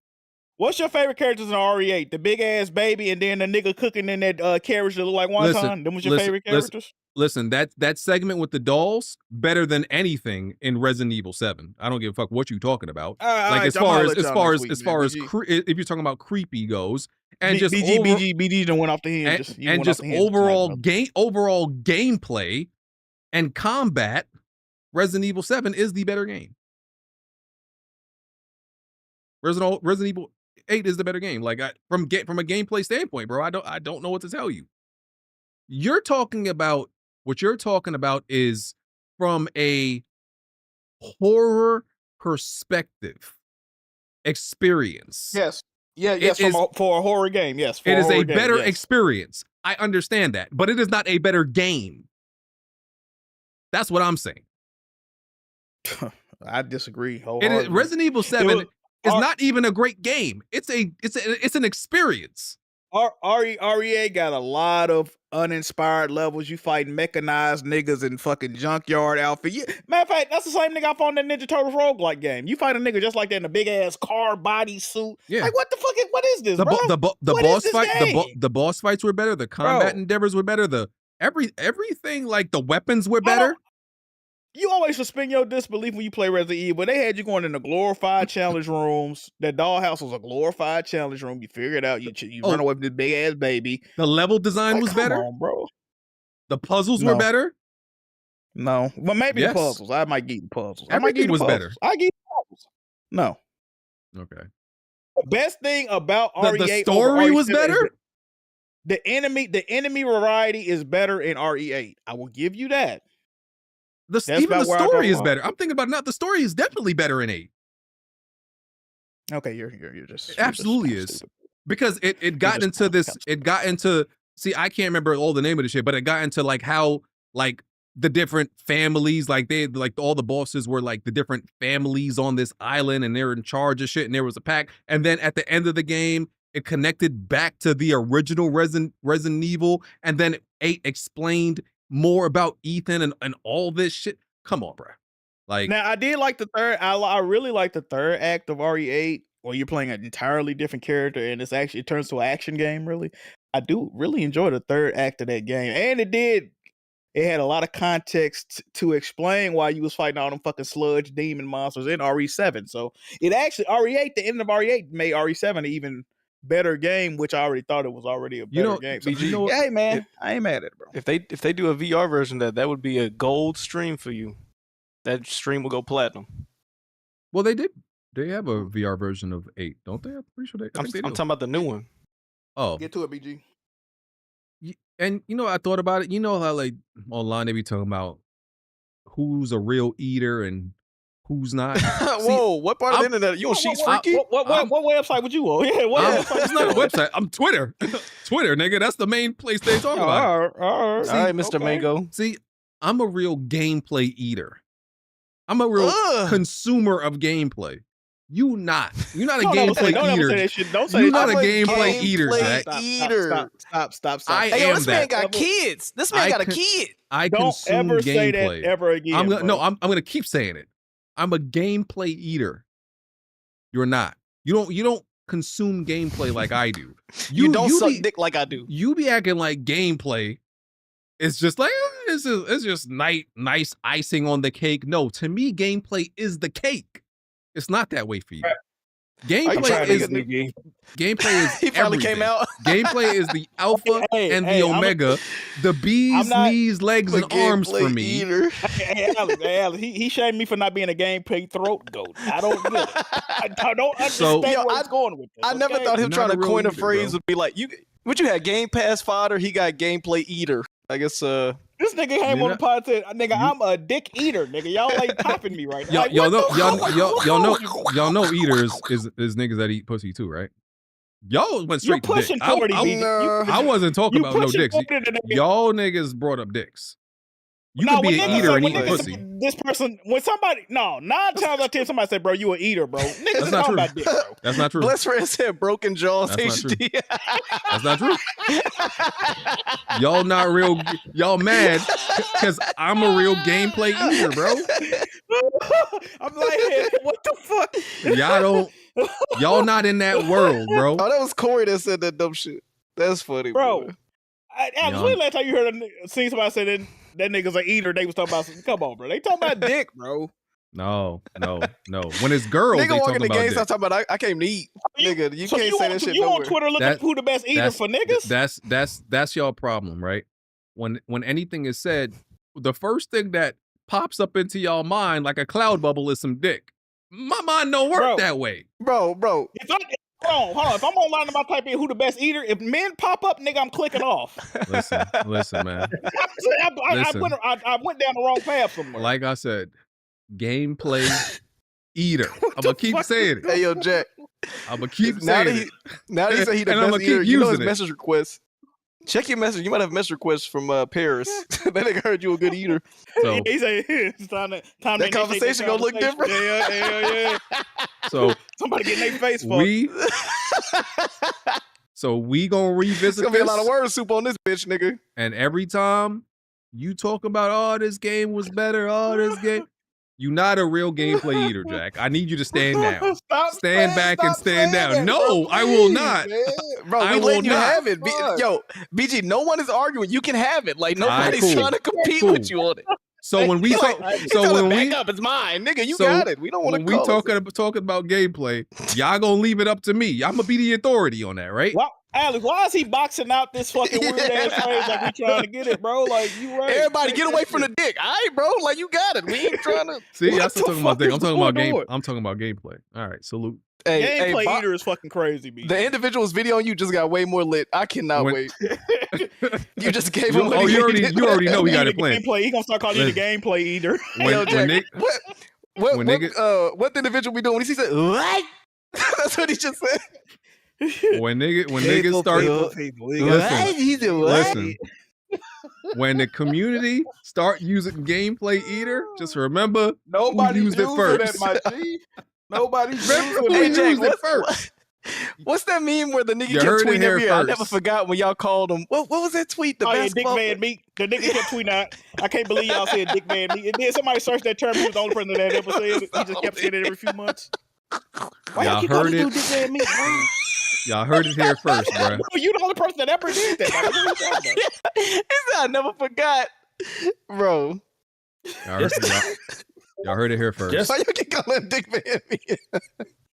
[SPEAKER 8] What's your favorite characters in RE8? The big ass baby, and then the nigga cooking in that carriage that look like wonton. Them was your favorite characters?
[SPEAKER 5] Listen, that segment with the dolls better than anything in Resident Evil 7. I don't give a fuck what you talking about. As far as if you're talking about creepy goes, and just
[SPEAKER 8] BG done went off the hinge.
[SPEAKER 5] And just overall gameplay and combat, Resident Evil 7 is the better game. Resident Evil 8 is the better game. Like from a gameplay standpoint, bro, I don't know what to tell you. What you're talking about is from a horror perspective experience.
[SPEAKER 8] Yes. Yes, for a horror game. Yes.
[SPEAKER 5] It is a better experience. I understand that, but it is not a better game. That's what I'm saying.
[SPEAKER 8] I disagree wholeheartedly.
[SPEAKER 5] Resident Evil 7 is not even a great game. It's an experience.
[SPEAKER 8] REA got a lot of uninspired levels. You fighting mechanized niggas in fucking junkyard outfit. Matter of fact, that's the same nigga I found in that Ninja Turtles roguelike game. You fight a nigga just like that in a big ass car body suit. Yeah. Like what the fuck? What is this, bro?
[SPEAKER 5] The boss fights were better. The combat endeavors were better. The everything like the weapons were better.
[SPEAKER 8] You always suspend your disbelief when you play Resident Evil. They had you going in the glorified challenge rooms. That dollhouse was a glorified challenge room. You figure it out. You run away from this big ass baby.
[SPEAKER 5] The level design was better.
[SPEAKER 8] Come on, bro.
[SPEAKER 5] The puzzles were better.
[SPEAKER 8] No, but maybe the puzzles. I might get the puzzles.
[SPEAKER 5] Everything was better.
[SPEAKER 8] I get puzzles. No.
[SPEAKER 5] Okay.
[SPEAKER 8] The best thing about RE8,
[SPEAKER 5] the story was better.
[SPEAKER 8] The enemy variety is better in RE8. I will give you that.
[SPEAKER 5] Even the story is better. I'm thinking about it now. The story is definitely better in 8.
[SPEAKER 8] Okay, you're just
[SPEAKER 5] it absolutely is stupid. Because it got into this. It got into I can't remember all the name of the shit, but it got into like how like the different families, like they like all the bosses were like the different families on this island, and they're in charge of shit, and there was a pack, and then at the end of the game, it connected back to the original Resident Evil, and then 8 explained more about Ethan and all this shit. Come on, bro. Like
[SPEAKER 8] now, I did like the third. I really like the third act of RE8, where you're playing an entirely different character, and it turns to an action game. Really, I do really enjoy the third act of that game, and it had a lot of context to explain why you was fighting all them fucking sludge demon monsters in RE7. So it actually RE8, the end of RE8 made RE7 an even better game, which I already thought it was already a better game. So, hey man, I ain't mad at it, bro.
[SPEAKER 6] If they do a VR version of that would be a gold stream for you. That stream will go platinum.
[SPEAKER 5] Well, they did. They have a VR version of 8, don't they? I'm pretty sure they.
[SPEAKER 6] I'm talking about the new one.
[SPEAKER 5] Oh,
[SPEAKER 8] Get to it, BG.
[SPEAKER 5] And I thought about it. You know how like online they be talking about who's a real eater and who's not.
[SPEAKER 6] Whoa, what part of the internet? You on Sheets Freaky?
[SPEAKER 8] What website would you on? Yeah, what website?
[SPEAKER 5] It's not a website. I'm Twitter. Twitter, nigga. That's the main place they talk about it.
[SPEAKER 8] All
[SPEAKER 6] right, Mr. Mango.
[SPEAKER 5] See, I'm a real gameplay eater. I'm a real consumer of gameplay. You're not a gameplay eater.
[SPEAKER 8] Don't say
[SPEAKER 5] you're not a gameplay eater, Jack.
[SPEAKER 8] Stop.
[SPEAKER 5] I
[SPEAKER 6] hey,
[SPEAKER 5] am
[SPEAKER 6] this man got kids. This man got a kid.
[SPEAKER 5] I
[SPEAKER 8] don't
[SPEAKER 5] consume
[SPEAKER 8] ever
[SPEAKER 5] gameplay.
[SPEAKER 8] say that ever again.
[SPEAKER 5] I'm gonna keep saying it. I'm a gameplay eater. You're not. You don't consume gameplay like I do.
[SPEAKER 6] You don't suck dick like I do.
[SPEAKER 5] You be acting like gameplay. It's just like it's just nice icing on the cake. No, to me, gameplay is the cake. It's not that way for you. Gameplay is
[SPEAKER 6] he finally
[SPEAKER 5] everything.
[SPEAKER 6] came out.
[SPEAKER 5] Gameplay is the alpha and the omega, the bees, knees, legs, and arms for me.
[SPEAKER 8] Hey, Alex, he shamed me for not being a gameplay throat goat. I don't get it. I don't understand where it's going with this.
[SPEAKER 6] I never thought him trying to coin a phrase would be like, you had Game Pass fodder, he got gameplay eater. I guess
[SPEAKER 8] this nigga came on the pod and said, nigga, I'm a dick eater, nigga. Y'all ain't popping me right now.
[SPEAKER 5] Y'all know eaters is niggas that eat pussy too, right? Y'all went straight to dick. I wasn't talking about no dicks. Y'all niggas brought up dicks. You could be an eater and eat pussy.
[SPEAKER 8] This person, when somebody, 9 times out of 10, somebody said, bro, you an eater, bro. Niggas talking about dick, bro.
[SPEAKER 5] That's not true.
[SPEAKER 6] Bless Friend said broken jaws HD.
[SPEAKER 5] That's not true. Y'all not real. Y'all mad because I'm a real gameplay eater, bro.
[SPEAKER 8] I'm like, what the fuck?
[SPEAKER 5] Y'all not in that world, bro.
[SPEAKER 6] Oh, that was Corey that said that dumb shit. That's funny,
[SPEAKER 8] bro. Alex, when last time you heard seen somebody say that nigga's an eater? They was talking about come on, bro. They talking about dick, bro.
[SPEAKER 5] No. When it's girls,
[SPEAKER 6] nigga
[SPEAKER 5] they
[SPEAKER 6] walking
[SPEAKER 5] talking
[SPEAKER 6] the
[SPEAKER 5] about
[SPEAKER 6] game, stop talking about I came to eat. Nigga, you can't say that shit.
[SPEAKER 8] You on Twitter looking at who the best eater for niggas?
[SPEAKER 5] That's y'all problem, right? When anything is said, the first thing that pops up into y'all mind like a cloud bubble is some dick. My mind don't work that way,
[SPEAKER 6] bro.
[SPEAKER 8] Hold on. If I'm online about typing in who the best eater, if men pop up, nigga, I'm clicking off.
[SPEAKER 5] Listen, man.
[SPEAKER 8] I went down the wrong path somewhere.
[SPEAKER 5] Like I said, gameplay eater. I'm gonna keep saying it.
[SPEAKER 6] Hey, yo, Jack.
[SPEAKER 5] I'm gonna keep saying it.
[SPEAKER 6] Now that he said he the best eater, you know his message request. Check your message. You might have a message request from Paris. That nigga heard you a good eater.
[SPEAKER 5] So,
[SPEAKER 8] he said, it's time
[SPEAKER 6] that conversation gonna look different.
[SPEAKER 8] Yeah.
[SPEAKER 5] So
[SPEAKER 8] somebody getting their face fucked.
[SPEAKER 5] We gonna revisit
[SPEAKER 6] it's gonna be a lot of word soup on this bitch, nigga.
[SPEAKER 5] And every time you talk about, this game was better, this game, you not a real gameplay eater, Jack. I need you to stand down. Stand back and stand down. No, I will not.
[SPEAKER 6] Bro, we let you have it. Yo, BG, no one is arguing. You can have it. Like nobody's trying to compete with you on it.
[SPEAKER 5] So when we talk,
[SPEAKER 6] it's mine, nigga. You got it. We don't want to.
[SPEAKER 5] When we talking about gameplay, y'all gonna leave it up to me. I'm gonna be the authority on that, right?
[SPEAKER 8] Well, Alex, why is he boxing out this fucking weird ass phrase like we trying to get it, bro? Like you right.
[SPEAKER 6] Everybody get away from the dick. All right, bro. Like you got it. We ain't trying to.
[SPEAKER 5] See, I'm still talking about dick. I'm talking about game. I'm talking about gameplay. All right, salute.
[SPEAKER 8] Gameplay eater is fucking crazy, B.
[SPEAKER 6] The individual's video on you just got way more lit. I cannot wait. You just gave him.
[SPEAKER 5] You already know we got it planned.
[SPEAKER 8] He gonna start calling you the gameplay eater.
[SPEAKER 6] What the individual be doing when he said what? That's what he just said.
[SPEAKER 5] When niggas start listen. When the community start using gameplay eater, just remember
[SPEAKER 8] nobody
[SPEAKER 5] used it first.
[SPEAKER 8] That, my G. Nobody used
[SPEAKER 6] it first. What's that that meme where the nigga
[SPEAKER 5] You
[SPEAKER 6] kept
[SPEAKER 5] heard it
[SPEAKER 6] tweeting
[SPEAKER 5] here
[SPEAKER 6] every year? I never
[SPEAKER 5] first.
[SPEAKER 6] forgot when y'all called him. What was that tweet? The
[SPEAKER 8] Oh yeah,
[SPEAKER 6] best
[SPEAKER 8] Dick Van Meat. The nigga kept tweeting out. I can't believe y'all said Dick Van Meat. And then somebody searched that term. He was the only person that ever said it. He just kept saying it every few months. Why y'all keep calling this dude Dick Van Meat, bro?
[SPEAKER 5] Y'all heard it here first, bro.
[SPEAKER 8] Bro, you the only person that ever did that. Like, what are you talking about?
[SPEAKER 6] He said, I never forgot, bro.
[SPEAKER 5] Y'all heard it here first.
[SPEAKER 6] Why you keep calling him Dick Van Meat?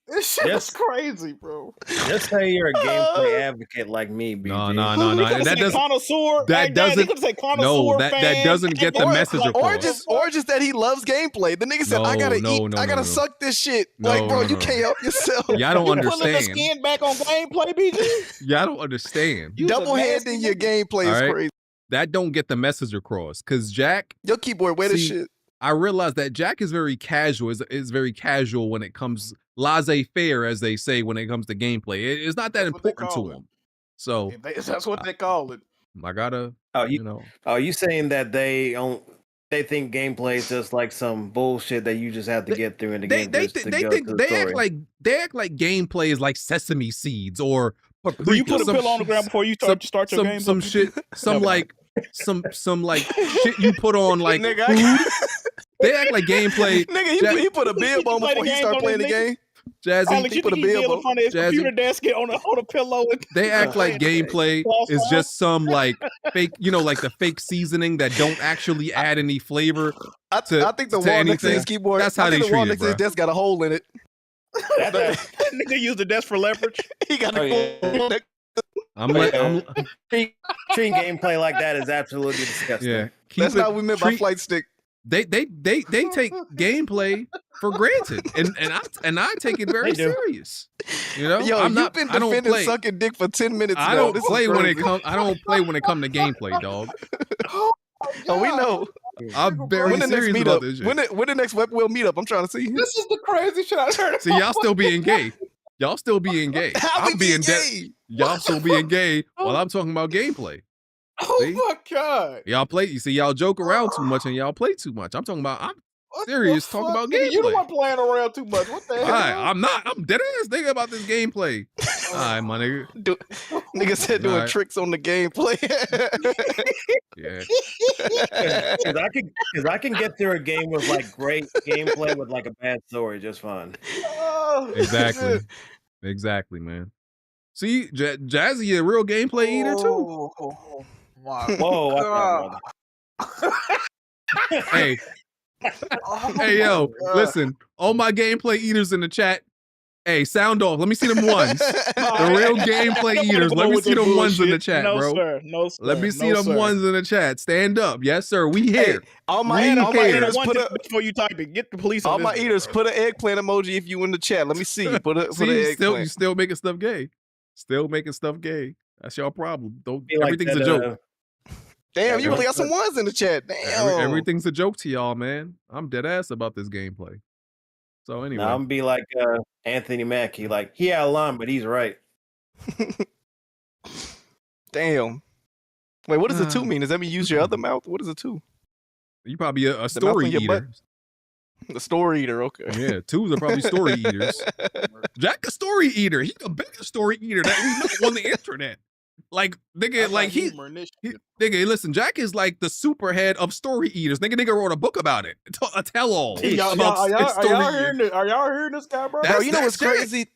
[SPEAKER 8] This shit is crazy, bro.
[SPEAKER 10] Just say you're a gameplay advocate like me, BG.
[SPEAKER 5] No.
[SPEAKER 8] That doesn't. Connoisseur.
[SPEAKER 5] That doesn't.
[SPEAKER 8] No,
[SPEAKER 5] that doesn't get the message across.
[SPEAKER 6] Or just that he loves gameplay. The nigga said, I gotta suck this shit. Like, bro, you can't help yourself.
[SPEAKER 5] Y'all don't understand.
[SPEAKER 8] Pulling the skin back on gameplay, BG.
[SPEAKER 5] Y'all don't understand.
[SPEAKER 6] Double-handing your gameplay is crazy.
[SPEAKER 5] That don't get the message across. Cause Jack,
[SPEAKER 6] your keyboard wet as shit.
[SPEAKER 5] I realized that Jack is very casual. Is very casual when it comes laissez-faire, as they say, when it comes to gameplay. It's not that important to him. So
[SPEAKER 8] that's what they call it.
[SPEAKER 5] I gotta.
[SPEAKER 10] You saying that they think gameplay is just like some bullshit that you just have to get through in the game.
[SPEAKER 5] They act like gameplay is like sesame seeds or.
[SPEAKER 8] Do you put a pillow on the ground before you start your game?
[SPEAKER 5] Some shit. Some like shit you put on like food. They act like gameplay.
[SPEAKER 6] Nigga, he put a bib on before he start playing the game.
[SPEAKER 5] Jazzy,
[SPEAKER 6] he put a bib on
[SPEAKER 8] his computer desk on a pillow.
[SPEAKER 5] They act like gameplay is just some like fake, like the fake seasoning that don't actually add any flavor.
[SPEAKER 6] I think the wall next to his keyboard.
[SPEAKER 5] That's how they treat it, bro.
[SPEAKER 6] The wall next to his desk got a hole in it.
[SPEAKER 8] That nigga used the desk for leverage.
[SPEAKER 6] He got a hole.
[SPEAKER 10] Treating gameplay like that is absolutely disgusting.
[SPEAKER 5] Yeah,
[SPEAKER 6] that's not what we meant by flight stick.
[SPEAKER 5] They take gameplay for granted, and I take it very serious.
[SPEAKER 6] Yo, you've been defending sucking dick for 10 minutes.
[SPEAKER 5] I don't play when it comes. I don't play when it comes to gameplay, dog.
[SPEAKER 6] Oh, we know.
[SPEAKER 5] I'm very serious about this shit.
[SPEAKER 6] When the next Weapon Wheel meetup? I'm trying to see.
[SPEAKER 8] This is the crazy shit I heard.
[SPEAKER 5] See, y'all still being gay. Y'all still being gay.
[SPEAKER 6] I'm being gay.
[SPEAKER 5] Y'all still being gay while I'm talking about gameplay.
[SPEAKER 8] Oh my god!
[SPEAKER 5] Y'all play. You see, y'all joke around too much and y'all play too much. I'm talking about. I'm serious talking about gameplay.
[SPEAKER 8] You the one playing around too much. What the hell?
[SPEAKER 5] I'm not. I'm dead ass thinking about this gameplay. All right, my nigga.
[SPEAKER 6] Nigga said doing tricks on the gameplay.
[SPEAKER 5] Yeah.
[SPEAKER 10] Because I can get through a game with like great gameplay with like a bad story just fine.
[SPEAKER 5] Exactly, man. See, Jazzy a real gameplay eater too.
[SPEAKER 10] Whoa!
[SPEAKER 5] Hey, yo, listen, all my gameplay eaters in the chat. Hey, sound off. Let me see them ones. The real gameplay eaters. Let me see them ones in the chat, bro.
[SPEAKER 8] No, sir.
[SPEAKER 5] Let me see them ones in the chat. Stand up. Yes, sir. We here.
[SPEAKER 6] All my eaters
[SPEAKER 8] put before you type it. Get the police.
[SPEAKER 6] All my eaters put an eggplant emoji if you in the chat. Let me see. Put an eggplant.
[SPEAKER 5] You still making stuff gay. Still making stuff gay. That's your problem. Don't.
[SPEAKER 10] Like
[SPEAKER 5] everything's a joke.
[SPEAKER 6] Damn, you really got some ones in the chat. Damn.
[SPEAKER 5] Everything's a joke to y'all, man. I'm dead ass about this gameplay. So anyway,
[SPEAKER 10] I'm gonna be like Anthony Mackie. Like he out of line, but he's right.
[SPEAKER 6] Damn. Wait, what does the 2 mean? Does that mean use your other mouth? What is a 2?
[SPEAKER 5] You probably a story eater.
[SPEAKER 6] The story eater, okay.
[SPEAKER 5] Yeah, 2s are probably story eaters. Jack a story eater. He's the biggest story eater that we know on the internet. Like nigga, nigga, listen, Jack is like the super head of story eaters. Nigga wrote a book about it. A tell-all.
[SPEAKER 8] Are y'all hearing this guy, bro?
[SPEAKER 6] Bro, you know what's crazy?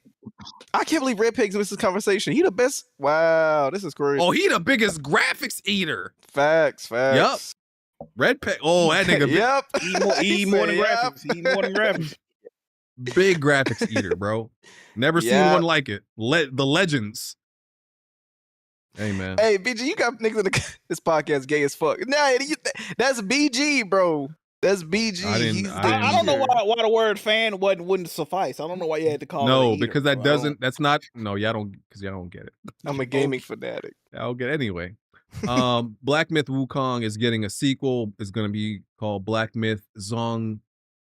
[SPEAKER 6] I can't believe Red Pigs missed this conversation. He the best. Wow, this is crazy.
[SPEAKER 5] Oh, he the biggest graphics eater.
[SPEAKER 6] Facts.
[SPEAKER 5] Yup. Red Peg. Oh, that nigga.
[SPEAKER 6] Yep.
[SPEAKER 8] Eat more than graphics. Eat more than graphics.
[SPEAKER 5] Big graphics eater, bro. Never seen one like it. The legends. Hey, man.
[SPEAKER 6] Hey, BG, you got niggas in this podcast gay as fuck. Nah, that's BG, bro. That's BG.
[SPEAKER 8] I don't know why the word fan wouldn't suffice. I don't know why you had to call it.
[SPEAKER 5] No, because that doesn't. That's not. No, y'all don't. Because y'all don't get it.
[SPEAKER 6] I'm a gaming fanatic.
[SPEAKER 5] I'll get it anyway. Black Myth Wukong is getting a sequel. It's going to be called Black Myth Zong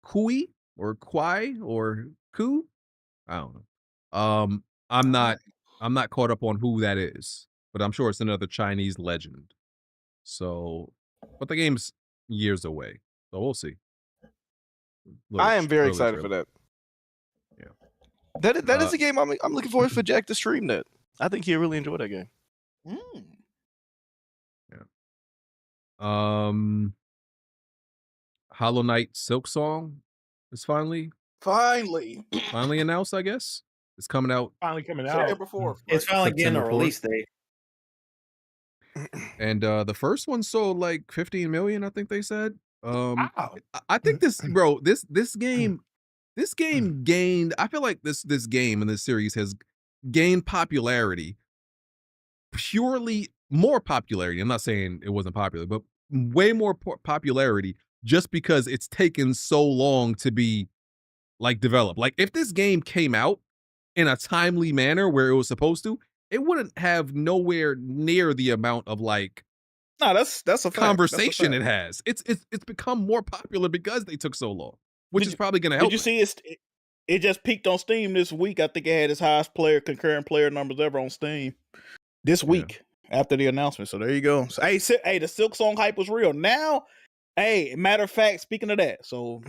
[SPEAKER 5] Kui or Kwai or Ku. I don't know. I'm not caught up on who that is, but I'm sure it's another Chinese legend. So, but the game's years away, so we'll see.
[SPEAKER 6] I am very excited for that.
[SPEAKER 5] Yeah.
[SPEAKER 6] That is a game I'm looking forward for Jack to stream that. I think he'll really enjoy that game.
[SPEAKER 5] Hollow Knight Silk Song is finally announced, I guess. It's coming out.
[SPEAKER 7] Finally coming out.
[SPEAKER 8] September 4th.
[SPEAKER 10] It's finally getting a
[SPEAKER 5] September 4th.
[SPEAKER 10] release date.
[SPEAKER 5] And the first one sold like 15 million, I think they said.
[SPEAKER 7] Wow.
[SPEAKER 5] I think this game gained. I feel like this game and this series has gained popularity, purely more popularity. I'm not saying it wasn't popular, but way more popularity just because it's taken so long to be like developed. Like if this game came out in a timely manner where it was supposed to, it wouldn't have nowhere near the amount of like
[SPEAKER 8] No, that's a fact.
[SPEAKER 5] conversation
[SPEAKER 8] That's a
[SPEAKER 5] it
[SPEAKER 8] fact.
[SPEAKER 5] has. It's become more popular because they took so long, which is probably going to help.
[SPEAKER 8] Did you see it just peaked on Steam this week? I think it had its highest concurrent player numbers ever on Steam this week after the announcement. So there you go. So, hey, the Silk Song hype was real. Now, hey, matter of fact, speaking of that, so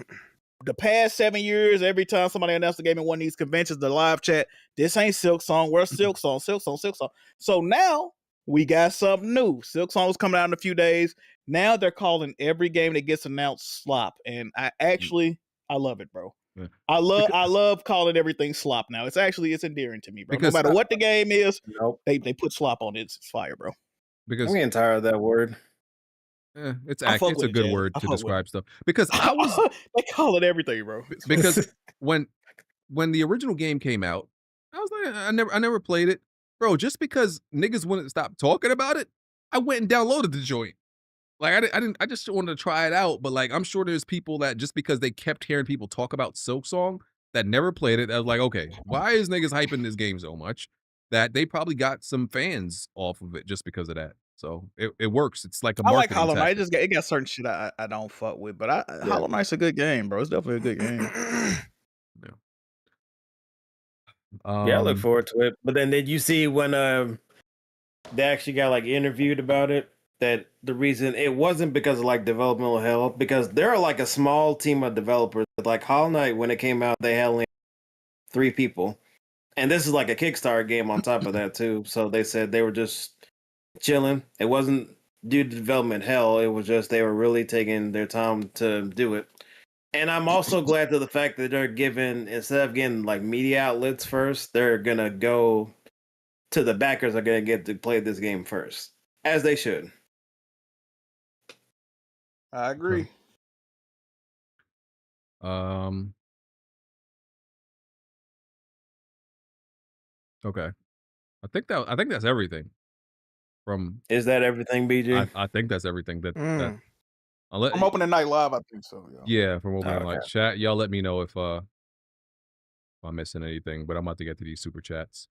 [SPEAKER 8] the past 7 years, every time somebody announced the game in one of these conventions, the live chat, this ain't Silk Song, where's Silk Song, Silk Song, Silk Song. So now we got something new. Silk Song is coming out in a few days. Now they're calling every game that gets announced slop. And I love it, bro.
[SPEAKER 5] Yeah.
[SPEAKER 8] I love calling everything slop now. It's endearing to me, bro. No matter what the game is, they put slop on it. It's fire, bro.
[SPEAKER 5] Because
[SPEAKER 10] I'm getting tired of that word.
[SPEAKER 5] It's a good word to describe stuff. Because
[SPEAKER 8] they call it everything, bro.
[SPEAKER 5] Because when the original game came out, I was like, I never played it, bro. Just because niggas wouldn't stop talking about it, I went and downloaded the joint. Like I just wanted to try it out. But like I'm sure there's people that just because they kept hearing people talk about Silk Song that never played it, that was like, okay, why is niggas hyping this game so much? That they probably got some fans off of it just because of that. So it works. It's like a
[SPEAKER 8] I like
[SPEAKER 5] marketing
[SPEAKER 8] Hollow Knight.
[SPEAKER 5] tactic.
[SPEAKER 8] It got certain shit I don't fuck with, but Hollow Knight's a good game, bro. It's definitely a good game.
[SPEAKER 10] I look forward to it. But then did you see when they actually got like interviewed about it? That the reason it wasn't because of like developmental hell, because they're like a small team of developers. Like Hollow Knight, when it came out, they had only 3 people, and this is like a Kickstarter game on top of that too. So they said they were just chilling. It wasn't due to development hell. It was just they were really taking their time to do it. And I'm also glad to the fact that they're giving, instead of getting like media outlets first, they're gonna go to the backers are gonna get to play this game first, as they should.
[SPEAKER 8] I agree.
[SPEAKER 5] Okay. I think that's everything.
[SPEAKER 10] Is that everything, BG?
[SPEAKER 5] I think that's everything. That
[SPEAKER 8] From opening night live, I think so.
[SPEAKER 5] Yeah, from opening night. Chat, y'all let me know if I'm missing anything, but I'm about to get to these super chats.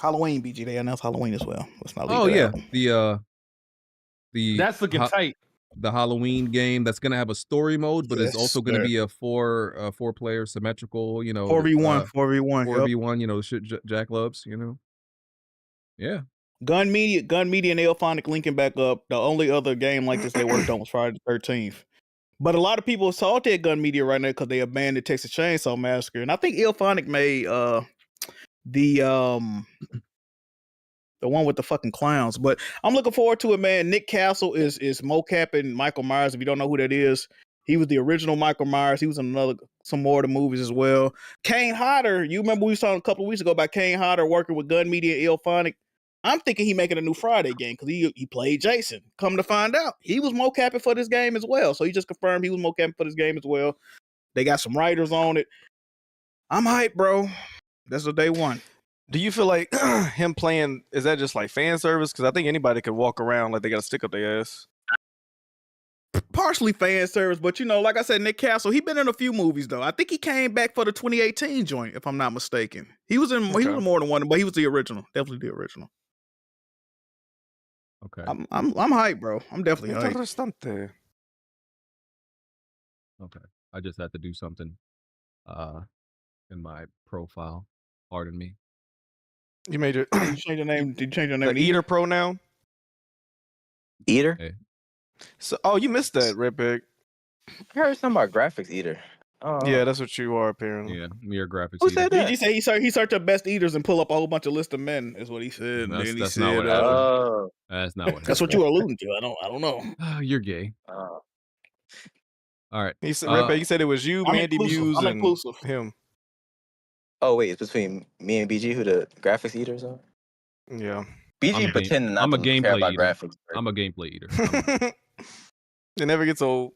[SPEAKER 8] Halloween, BG. They announced Halloween as well. Let's not leave that out.
[SPEAKER 5] The
[SPEAKER 7] that's looking tight.
[SPEAKER 5] The Halloween game that's gonna have a story mode, but it's also gonna be a 4-player symmetrical.
[SPEAKER 8] 4v1,
[SPEAKER 5] 4v1. You know, shit Jack loves. Yeah.
[SPEAKER 8] Gun Media and Elphonic linking back up. The only other game like this they worked on was Friday the 13th. But a lot of people salty at Gun Media right now because they abandoned Texas Chainsaw Massacre, and I think Elphonic made the one with the fucking clowns. But I'm looking forward to it, man. Nick Castle is mocapping Michael Myers. If you don't know who that is, he was the original Michael Myers. He was in some more of the movies as well. Kane Hodder, you remember we saw a couple of weeks ago about Kane Hodder working with Gun Media and Elphonic. I'm thinking he making a new Friday game because he played Jason. Come to find out, he was mocapping for this game as well. So he just confirmed he was mocapping for this game as well. They got some writers on it. I'm hyped, bro. That's the day one.
[SPEAKER 6] Do you feel like him playing, is that just like fan service? Because I think anybody could walk around like they got a stick up their ass.
[SPEAKER 8] Partially fan service, but like I said, Nick Castle, he been in a few movies though. I think he came back for the 2018 joint, if I'm not mistaken. He was in he was more than one, but he was the original. Definitely the original.
[SPEAKER 5] Okay.
[SPEAKER 8] I'm hyped, bro. I'm definitely
[SPEAKER 6] hyped.
[SPEAKER 5] Okay. I just had to do something in my profile. Pardon me.
[SPEAKER 6] You made it.
[SPEAKER 8] Did you change your name? Did you change your name?
[SPEAKER 6] The Eater pronoun?
[SPEAKER 11] Eater?
[SPEAKER 5] Hey.
[SPEAKER 6] So, you missed that, Redback.
[SPEAKER 11] I heard something about graphics Eater.
[SPEAKER 6] Yeah, that's what you are apparently.
[SPEAKER 5] Yeah, you're a graphics
[SPEAKER 11] Who
[SPEAKER 5] eater.
[SPEAKER 11] said
[SPEAKER 8] BG
[SPEAKER 11] that?
[SPEAKER 8] said he searched up best eaters and pull up a whole bunch of list of men. Is what he said. And then he
[SPEAKER 5] That's
[SPEAKER 8] said,
[SPEAKER 5] not what happened.
[SPEAKER 11] Oh.
[SPEAKER 5] That's not what
[SPEAKER 8] "That's
[SPEAKER 5] happened.
[SPEAKER 8] what you were alluding to." I don't know.
[SPEAKER 5] You're gay.
[SPEAKER 11] Oh.
[SPEAKER 5] All right.
[SPEAKER 6] He said, Redback, he said it was you,
[SPEAKER 8] I'm
[SPEAKER 6] Mandy
[SPEAKER 8] inclusive.
[SPEAKER 6] Muse,
[SPEAKER 8] I'm
[SPEAKER 6] and
[SPEAKER 8] inclusive.
[SPEAKER 6] him.
[SPEAKER 11] Oh wait, it's between me and BG who the graphics eaters are.
[SPEAKER 6] Yeah.
[SPEAKER 11] BG pretending not
[SPEAKER 5] I'm a
[SPEAKER 11] to care
[SPEAKER 5] gameplay
[SPEAKER 11] about
[SPEAKER 5] eater.
[SPEAKER 11] graphics.
[SPEAKER 5] I'm a gameplay eater.
[SPEAKER 6] It never gets old.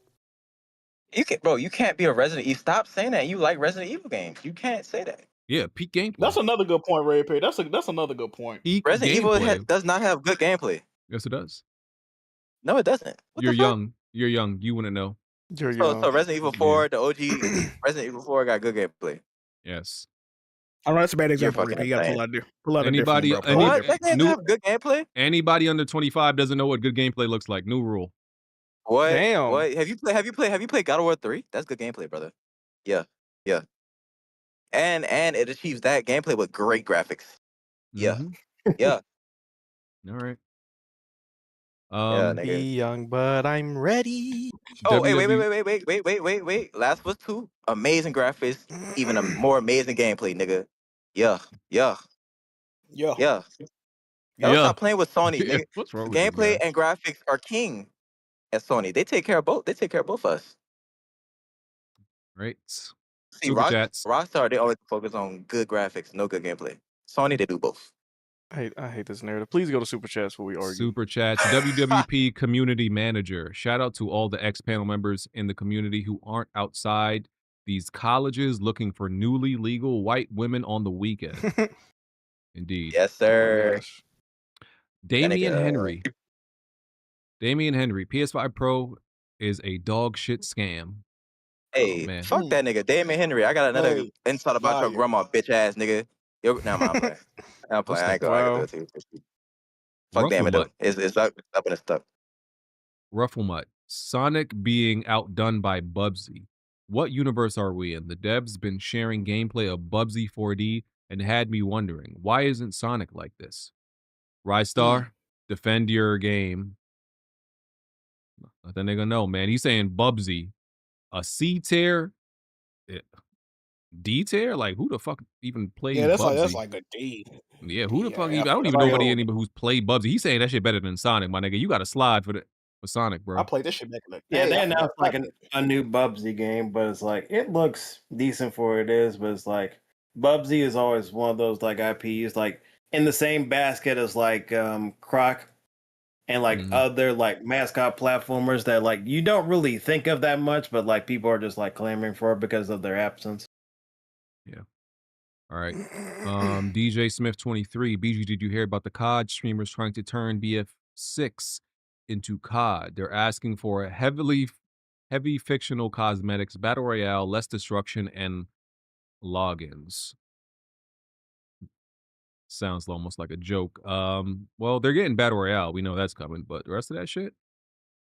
[SPEAKER 11] You can, bro. You can't be a Resident Evil. Stop saying that. You like Resident Evil games. You can't say that.
[SPEAKER 5] Yeah, peak gameplay.
[SPEAKER 8] That's another good point, Ray Perry. That's another good point.
[SPEAKER 5] Peak
[SPEAKER 11] Resident Evil
[SPEAKER 5] gameplay.
[SPEAKER 11] does not have good gameplay.
[SPEAKER 5] Yes, it does.
[SPEAKER 11] No, it doesn't. What
[SPEAKER 5] You're
[SPEAKER 11] the fuck?
[SPEAKER 5] young. You're young. You wouldn't know.
[SPEAKER 6] You're young.
[SPEAKER 11] So Resident Evil 4, the OG Resident Evil 4 got good gameplay.
[SPEAKER 5] Yes.
[SPEAKER 8] I don't know. That's a bad example.
[SPEAKER 11] fucking
[SPEAKER 8] You got to pull out a
[SPEAKER 5] Anybody?
[SPEAKER 8] different one, bro.
[SPEAKER 11] What? That game have good gameplay?
[SPEAKER 5] Anybody under 25 doesn't know what good gameplay looks like. New rule.
[SPEAKER 11] What?
[SPEAKER 6] Damn.
[SPEAKER 11] What? Have you played God of War 3? That's good gameplay, brother. Yeah. Yeah. And it achieves that gameplay with great graphics. Yeah. Yeah.
[SPEAKER 5] All right.
[SPEAKER 11] Yeah, nigga.
[SPEAKER 6] Be young, but I'm ready.
[SPEAKER 11] Oh, wait. Last was 2. Amazing graphics, even a more amazing gameplay, nigga. Yeah.
[SPEAKER 8] Yeah.
[SPEAKER 11] Y'all stop playing with Sony, nigga.
[SPEAKER 5] What's wrong with you
[SPEAKER 11] Gameplay
[SPEAKER 5] guys?
[SPEAKER 11] and graphics are king at Sony. They take care of both. They take care of both of us.
[SPEAKER 5] Right.
[SPEAKER 11] See,
[SPEAKER 5] Superchats.
[SPEAKER 11] Rockstar, they always focus on good graphics, no good gameplay. Sony, they do both.
[SPEAKER 6] I hate this narrative. Please go to Super Chats before we argue.
[SPEAKER 5] Super Chats. WWP community manager. Shout out to all the X-Panel members in the community who aren't outside these colleges looking for newly legal white women on the weekend. Indeed.
[SPEAKER 11] Yes, sir.
[SPEAKER 5] Damian Henry. PS5 Pro is a dog shit scam.
[SPEAKER 11] Hey,
[SPEAKER 5] man.
[SPEAKER 11] fuck that nigga. Damon Henry. I got another insight about your grandma, bitch ass nigga. Yo, nah, I'm playing. I'm playing. I ain't gonna do it to you. Fuck Damon, though. It's up and it's stuck.
[SPEAKER 5] Rufflemutt. Sonic being outdone by Bubsy. What universe are we in? The devs been sharing gameplay of Bubsy 4D and had me wondering, why isn't Sonic like this? Rystar, defend your game. Let that nigga know, man. He's saying Bubsy. A C tier? D tier? Like, who the fuck even plays Bubsy?
[SPEAKER 8] That's like a D.
[SPEAKER 5] Yeah, who the fuck even? I don't even know anybody who's played Bubsy. He's saying that shit better than Sonic, my nigga. You got to slide for Sonic, bro.
[SPEAKER 8] I played this shit back in the
[SPEAKER 10] Yeah,
[SPEAKER 8] day.
[SPEAKER 10] they announced like a new Bubsy game, but it's like it looks decent for what it is, but it's like Bubsy is always one of those like IPs like in the same basket as like Croc and like other like mascot platformers that like you don't really think of that much, but like people are just like clamoring for it because of their absence.
[SPEAKER 5] Yeah. All right. DJ Smith 23. BG, did you hear about the COD streamers trying to turn BF6 into COD? They're asking for a heavy fictional cosmetics, battle royale, less destruction, and logins. Sounds almost like a joke. Well, they're getting battle royale. We know that's coming, but the rest of that shit,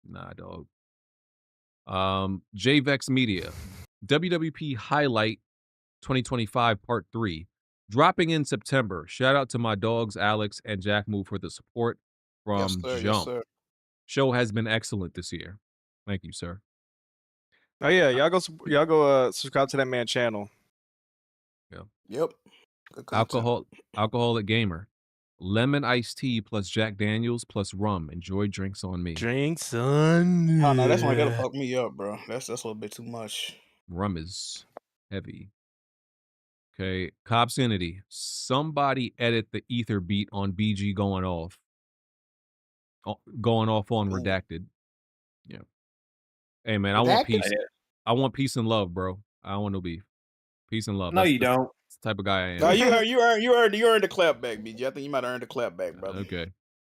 [SPEAKER 5] nah, dog. JVEX Media, WWP Highlight 2025 Part 3, dropping in September. Shout out to my dogs Alex and Jack Move for the support from Jump.
[SPEAKER 8] Yes, sir.
[SPEAKER 5] Show has been excellent this year. Thank you, sir.
[SPEAKER 6] Oh yeah, y'all go subscribe to that man channel.
[SPEAKER 5] Yeah.
[SPEAKER 8] Yep. Good content.
[SPEAKER 5] Alcoholic gamer. Lemon iced tea plus Jack Daniels plus rum. Enjoy drinks on me.
[SPEAKER 6] Drinks on me.
[SPEAKER 8] Oh no, that's not gonna fuck me up, bro. That's a little bit too much.
[SPEAKER 5] Rum is heavy. Okay, Cobsinity. Somebody edit the ether beat on BG going off. Going off on redacted. Yeah. Hey man, I want peace. I want peace and love, bro. I don't want no beef. Peace and love.
[SPEAKER 10] No, you don't.
[SPEAKER 5] That's the type of guy I am.
[SPEAKER 8] No, you earned the clap back, BG. I think you might earn the clap back, brother.
[SPEAKER 5] Okay.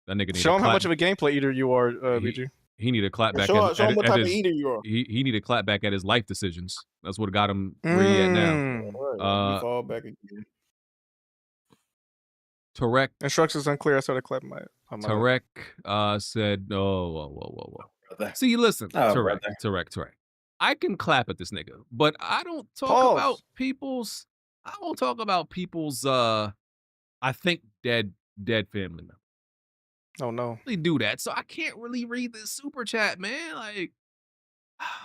[SPEAKER 5] That nigga need
[SPEAKER 6] Show him how much of a gameplay eater you are, BG.
[SPEAKER 5] He need a clap back.
[SPEAKER 8] Show him what type of eater you are.
[SPEAKER 5] He need a clap back at his life decisions. That's what got him where he at now.
[SPEAKER 8] You fall back again.
[SPEAKER 5] Tarek.
[SPEAKER 6] Instructions unclear. I started clapping my
[SPEAKER 5] Tarek said, whoa. See, listen, Tarek. I can clap at this nigga, but I don't talk about people's. I won't talk about people's. I think dead family members.
[SPEAKER 6] Oh no,
[SPEAKER 5] they do that, so I can't really read this super chat, man. Like,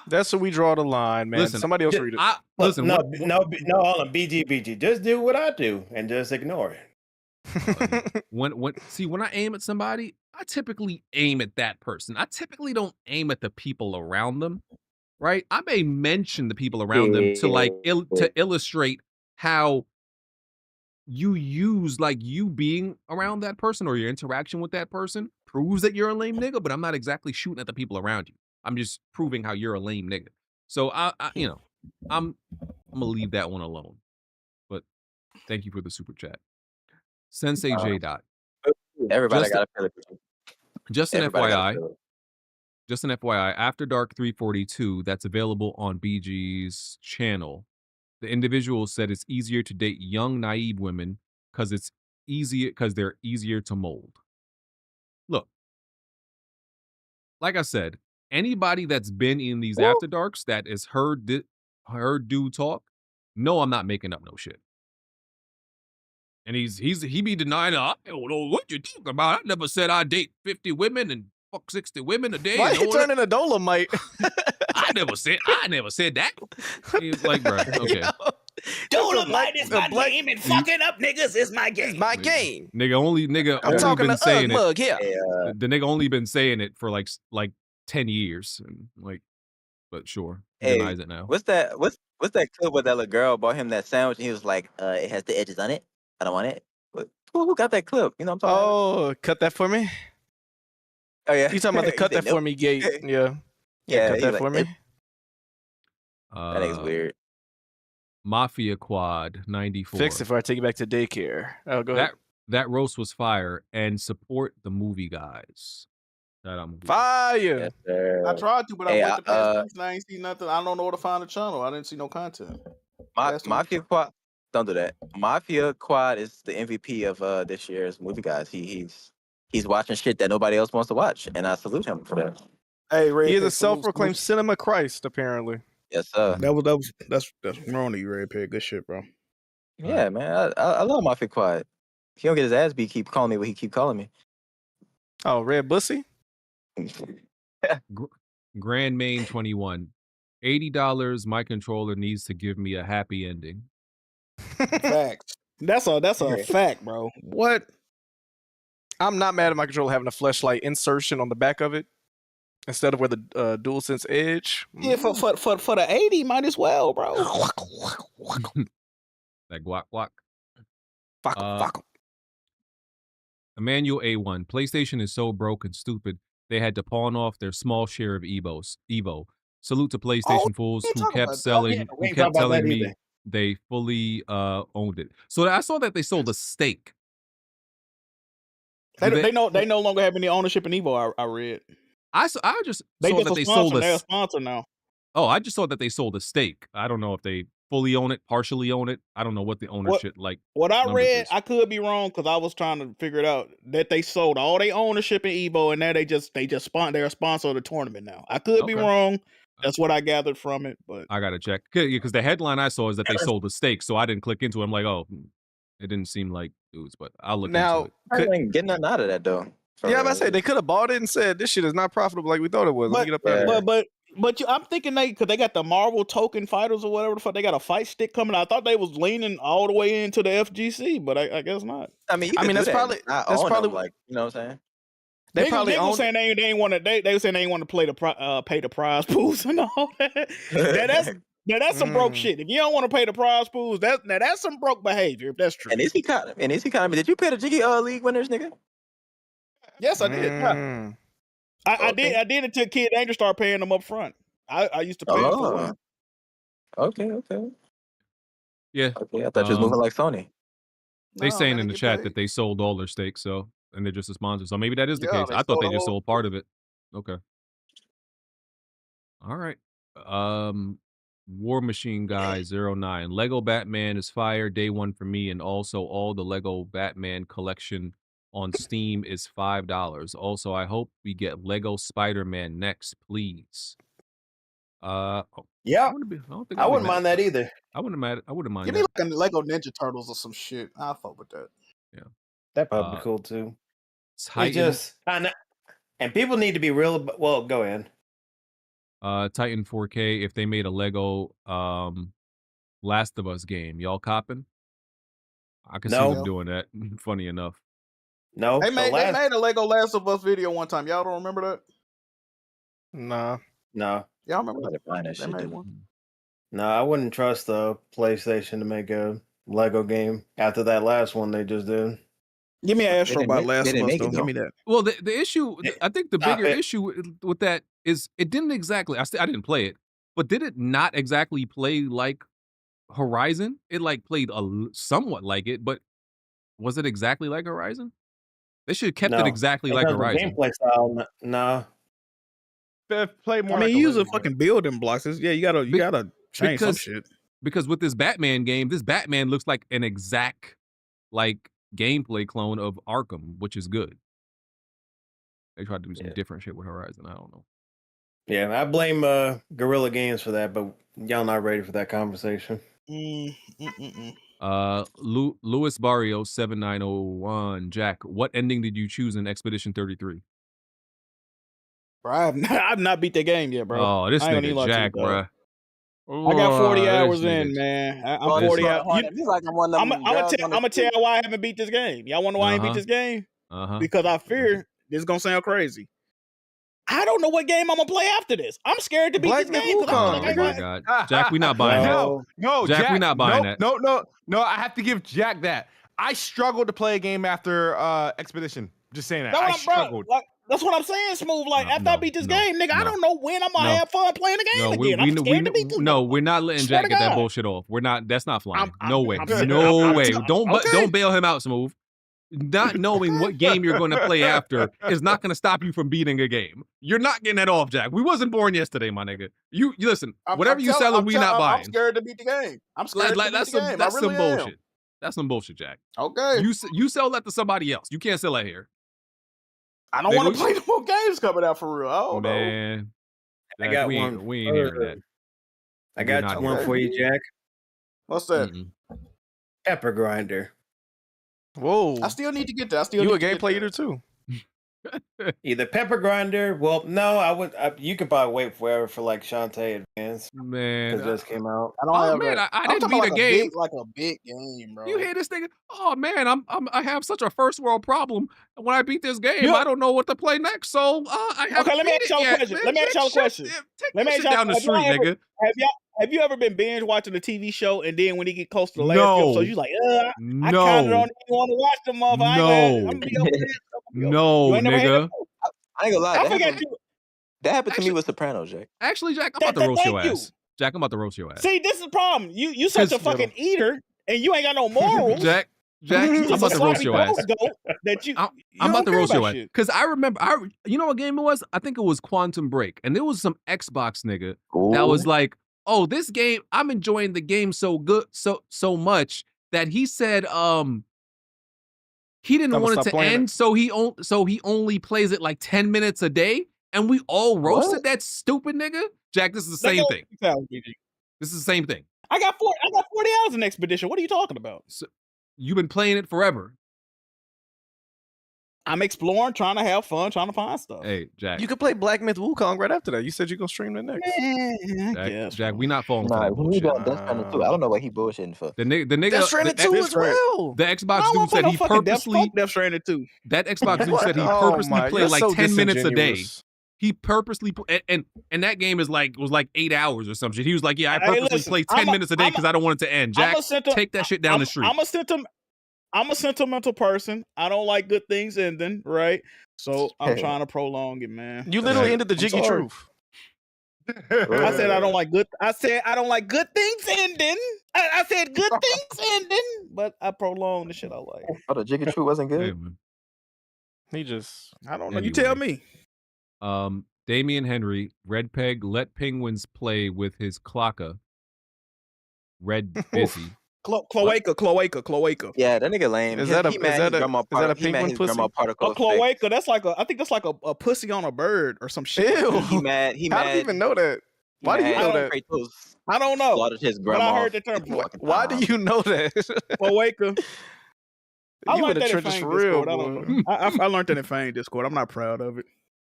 [SPEAKER 6] That's where we draw the line, man.
[SPEAKER 5] Listen,
[SPEAKER 6] Somebody else read it.
[SPEAKER 5] Listen,
[SPEAKER 10] no, hold on, BG, just do what I do and just ignore it.
[SPEAKER 5] when I aim at somebody, I typically aim at that person. I typically don't aim at the people around them, right? I may mention the people around them to illustrate how you use like you being around that person or your interaction with that person proves that you're a lame nigga, but I'm not exactly shooting at the people around you. I'm just proving how you're a lame nigga. So I'm gonna leave that one alone. But thank you for the super chat. Sensei J Dot.
[SPEAKER 11] Everybody got to feel it.
[SPEAKER 5] Just an FYI, After Dark 342, that's available on BG's channel. The individual said it's easier to date young, naive women because they're easier to mold. Look, like I said, anybody that's been in these After Darks that has heard dude talk, no, I'm not making up no shit. And he be denying, I don't know what you talking about. I never said I date 50 women and fuck 60 women a day.
[SPEAKER 6] Why you turning a Dolomite?
[SPEAKER 5] I never said that. He's like, bro, okay.
[SPEAKER 3] Dolomite is my game, and fucking up niggas is my game.
[SPEAKER 6] It's my game.
[SPEAKER 5] Nigga only
[SPEAKER 6] talking
[SPEAKER 5] been
[SPEAKER 6] to
[SPEAKER 5] saying
[SPEAKER 6] mug here.
[SPEAKER 5] The nigga only been saying it for like 10 years. And like, but sure. He denies it now.
[SPEAKER 11] What's that clip where that little girl bought him that sandwich and he was like, it has the edges on it. I don't want it. But who got that clip? You know what I'm talking about?
[SPEAKER 6] Cut that for me.
[SPEAKER 11] Oh yeah.
[SPEAKER 6] You talking about the cut that for me gate. Yeah.
[SPEAKER 11] Yeah,
[SPEAKER 6] cut that for me.
[SPEAKER 11] That nigga's weird.
[SPEAKER 5] Mafia Quad 94.
[SPEAKER 6] Fix it before I take you back to daycare. Oh, go ahead.
[SPEAKER 5] That roast was fire, and support the movie guys.
[SPEAKER 6] Fire.
[SPEAKER 8] Yes, I tried to, but I went to past and I ain't see nothing. I don't know where to find the channel. I didn't see no content.
[SPEAKER 11] Mafia Quad. Don't do that. Mafia Quad is the MVP of this year's movie guys. He's watching shit that nobody else wants to watch, and I salute him for that.
[SPEAKER 8] Hey, Red,
[SPEAKER 6] he is a self-proclaimed cinema Christ, apparently.
[SPEAKER 11] Yes, sir.
[SPEAKER 8] That's wrong to you, Red Pig. Good shit, bro.
[SPEAKER 11] Yeah, man. I love Mafia Quad. He don't get his ass beat. Keep calling me what he keep calling me.
[SPEAKER 6] Oh, Red Bussy.
[SPEAKER 5] Grand Main 21. $80. My controller needs to give me a happy ending.
[SPEAKER 8] Facts. That's a fact, bro. What?
[SPEAKER 6] I'm not mad at my controller having a fleshlight insertion on the back of it instead of where the DualSense Edge.
[SPEAKER 8] Yeah, for the 80, might as well, bro.
[SPEAKER 5] That guac guac.
[SPEAKER 6] Fuck.
[SPEAKER 5] Emmanuel A1. PlayStation is so broke and stupid they had to pawn off their small share of Evo. Salute to PlayStation fools who kept telling me they fully owned it. So I saw that they sold a stake.
[SPEAKER 8] They no longer have any ownership in Evo. I read.
[SPEAKER 5] I just saw that they sold
[SPEAKER 8] They're a sponsor now.
[SPEAKER 5] Oh, I just saw that they sold a stake. I don't know if they fully own it, partially own it. I don't know what the ownership
[SPEAKER 8] What I read, I could be wrong because I was trying to figure it out. That they sold all their ownership in Evo, and now they're a sponsor of the tournament now. I could be wrong. That's what I gathered from it, but
[SPEAKER 5] I gotta check because the headline I saw is that they sold a stake, so I didn't click into it. I'm like, oh, it didn't seem like dudes, but I'll look into it.
[SPEAKER 11] I ain't getting nothing out of that though.
[SPEAKER 6] Yeah, I say they could have bought it and said this shit is not profitable like we thought it was.
[SPEAKER 8] But I'm thinking because they got the Marvel token fighters or whatever the fuck, they got a fight stick coming. I thought they was leaning all the way into the FGC, but I guess not.
[SPEAKER 11] I mean, that's probably like, you know what I'm saying.
[SPEAKER 8] They were saying they ain't want to. They were saying they ain't want to pay the prize pools and all that. That's some broke shit. If you don't want to pay the prize pools, that's some broke behavior. If that's true.
[SPEAKER 11] And is he kind of? Did you pay the Jiggy League winners, nigga?
[SPEAKER 8] Yes, I did. Yeah. I did until Kid Danger started paying them up front. I used to pay them for them.
[SPEAKER 11] Okay.
[SPEAKER 5] Yeah.
[SPEAKER 11] Okay, I thought you was moving like Sony.
[SPEAKER 5] They saying in the chat that they sold all their stakes, and they're just a sponsor. So maybe that is the case. I thought they just sold part of it. Okay. All right. War Machine Guy 09. Lego Batman is fire day one for me, and also all the Lego Batman collection on Steam is $5. Also, I hope we get Lego Spider-Man next, please.
[SPEAKER 10] Yeah, I wouldn't mind that either.
[SPEAKER 5] I wouldn't mind.
[SPEAKER 8] Give me like a Lego Ninja Turtles or some shit. I'll fuck with that.
[SPEAKER 5] Yeah,
[SPEAKER 10] that'd probably be cool too.
[SPEAKER 5] It's
[SPEAKER 10] just and people need to be real. Well, go ahead.
[SPEAKER 5] Titan 4K, if they made a Lego Last of Us game, y'all copping? I could see them doing that. Funny enough.
[SPEAKER 10] No,
[SPEAKER 8] they made a Lego Last of Us video one time. Y'all don't remember that?
[SPEAKER 6] Nah.
[SPEAKER 10] No.
[SPEAKER 8] Y'all remember
[SPEAKER 11] that?
[SPEAKER 8] They made one.
[SPEAKER 10] No, I wouldn't trust the PlayStation to make a Lego game after that last one they just did.
[SPEAKER 8] Give me an Astro by Last of Us, though. Give me that.
[SPEAKER 5] Well, the issue, I think the bigger issue with that is it didn't exactly, I didn't play it, but did it not exactly play like Horizon? It like played somewhat like it, but was it exactly like Horizon? They should have kept it exactly like Horizon.
[SPEAKER 10] Gameplay style, no.
[SPEAKER 7] Play more.
[SPEAKER 8] I mean, using fucking building blocks. Yeah, you gotta change some shit.
[SPEAKER 5] Because with this Batman game, this Batman looks like an exact like gameplay clone of Arkham, which is good. They tried to do some different shit with Horizon. I don't know.
[SPEAKER 10] Yeah, I blame Guerrilla Games for that, but y'all not ready for that conversation.
[SPEAKER 5] Louis Barrio 7901. Jack, what ending did you choose in Expedition 33?
[SPEAKER 8] Bro, I've not beat the game yet, bro.
[SPEAKER 5] Oh, this nigga Jack, bro.
[SPEAKER 8] I got 40 hours in, man. I'm 40 hours. I'm gonna tell you why I haven't beat this game. Y'all want to know why I ain't beat this game? Because I fear this is gonna sound crazy. I don't know what game I'm gonna play after this. I'm scared to beat this game.
[SPEAKER 5] Oh my god, Jack, we not buying that.
[SPEAKER 7] No,
[SPEAKER 5] Jack, we not buying that.
[SPEAKER 7] No. I have to give Jack that. I struggled to play a game after Expedition. Just saying that. I struggled.
[SPEAKER 8] That's what I'm saying, Smooth. Like, after I beat this game, nigga, I don't know when I'm gonna have fun playing the game again. I'm scared to beat this.
[SPEAKER 5] No, we're not letting Jack get that bullshit off. We're not. That's not flying. No way. No way. Don't bail him out, Smooth. Not knowing what game you're going to play after is not going to stop you from beating a game. You're not getting that off, Jack. We wasn't born yesterday, my nigga. You listen. Whatever you selling, we not buying.
[SPEAKER 8] I'm scared to beat the game. I'm scared to beat the game.
[SPEAKER 5] That's some bullshit. That's some bullshit, Jack.
[SPEAKER 8] Okay.
[SPEAKER 5] You sell that to somebody else. You can't sell that here.
[SPEAKER 8] I don't want to play the more games coming out for real. Oh
[SPEAKER 5] man,
[SPEAKER 10] I got one.
[SPEAKER 5] We ain't hearing that.
[SPEAKER 10] I got one for you, Jack.
[SPEAKER 8] What's that?
[SPEAKER 10] Pepper grinder.
[SPEAKER 6] Whoa!
[SPEAKER 8] I still need to get that.
[SPEAKER 6] You a gameplay eater too?
[SPEAKER 10] Either pepper grinder. Well, no, I would. You could probably wait forever for like Shantae Advance.
[SPEAKER 5] Man,
[SPEAKER 10] it just came out.
[SPEAKER 5] I didn't beat a game.
[SPEAKER 8] Like a big game, bro.
[SPEAKER 5] You hear this nigga? Oh man, I have such a first world problem. When I beat this game, I don't know what to play next. So I haven't.
[SPEAKER 8] Okay, let me ask y'all a question. Let me ask y'all a question.
[SPEAKER 5] Let me ask y'all down the street, nigga.
[SPEAKER 8] Have you ever been binge watching a TV show and then when you get close to the last episode, you're like, I kind of don't even want to watch the motherfucker.
[SPEAKER 5] No, nigga.
[SPEAKER 11] I ain't gonna lie. That happened to me with Sopranos, Jack.
[SPEAKER 5] Actually, Jack, I'm about to roast your ass. Jack, I'm about to roast your ass.
[SPEAKER 8] See, this is the problem. You such a fucking eater and you ain't got no morals.
[SPEAKER 5] Jack, I'm about to roast your ass. I'm about to roast your ass. Because I remember, you know what game it was? I think it was Quantum Break. And there was some Xbox nigga that was like, oh, this game, I'm enjoying the game so good, so much that he said he didn't want it to end, so he only plays it like 10 minutes a day. And we all roasted that stupid nigga. Jack, this is the same thing. This is the same thing.
[SPEAKER 8] I got 40 hours in Expedition. What are you talking about?
[SPEAKER 5] So, you've been playing it forever.
[SPEAKER 8] I'm exploring, trying to have fun, trying to find stuff.
[SPEAKER 5] Hey, Jack.
[SPEAKER 6] You could play Black Myth Wukong right after that. You said you're going to stream that next.
[SPEAKER 5] Jack, we not falling for that bullshit.
[SPEAKER 11] Death Stranding 2. I don't know what he bullshitting for.
[SPEAKER 5] The nigga
[SPEAKER 6] Death Stranding 2 as well.
[SPEAKER 5] The Xbox dude said he purposely...
[SPEAKER 8] Death Stranding 2.
[SPEAKER 5] That Xbox dude said he purposely played like 10 minutes a day. He purposely... And that game was like 8 hours or some shit. He was like, yeah, I purposely played 10 minutes a day because I don't want it to end. Jack, take that shit down the street.
[SPEAKER 8] I'm a sentimental person. I don't like good things ending, right? So I'm trying to prolong it, man.
[SPEAKER 6] You literally ended the Jiggy Truth.
[SPEAKER 8] I said I don't like good. I said I don't like good things ending. I said good things ending, but I prolonged the shit I like.
[SPEAKER 11] Oh, the Jiggy Truth wasn't good.
[SPEAKER 6] He just,
[SPEAKER 8] I don't know. You tell me.
[SPEAKER 5] Damian Henry, Red Peg, let penguins play with his clocker. Red busy.
[SPEAKER 8] Cloaca.
[SPEAKER 11] Yeah, that nigga lame.
[SPEAKER 6] Is that a penguin pussy?
[SPEAKER 8] Cloaca. That's like I think that's like a pussy on a bird or some shit.
[SPEAKER 6] Ew.
[SPEAKER 11] He mad.
[SPEAKER 6] How do you even know that? Why do you know that?
[SPEAKER 8] I don't know.
[SPEAKER 11] Slaughtered his grandma.
[SPEAKER 8] But I heard the term.
[SPEAKER 6] Why do you know that?
[SPEAKER 8] Cloaca. I
[SPEAKER 6] You
[SPEAKER 8] learned
[SPEAKER 6] in the
[SPEAKER 8] that in
[SPEAKER 6] trenches
[SPEAKER 8] Fang
[SPEAKER 6] for real,
[SPEAKER 8] Discord. I learned that in Fang Discord. I'm not proud of it.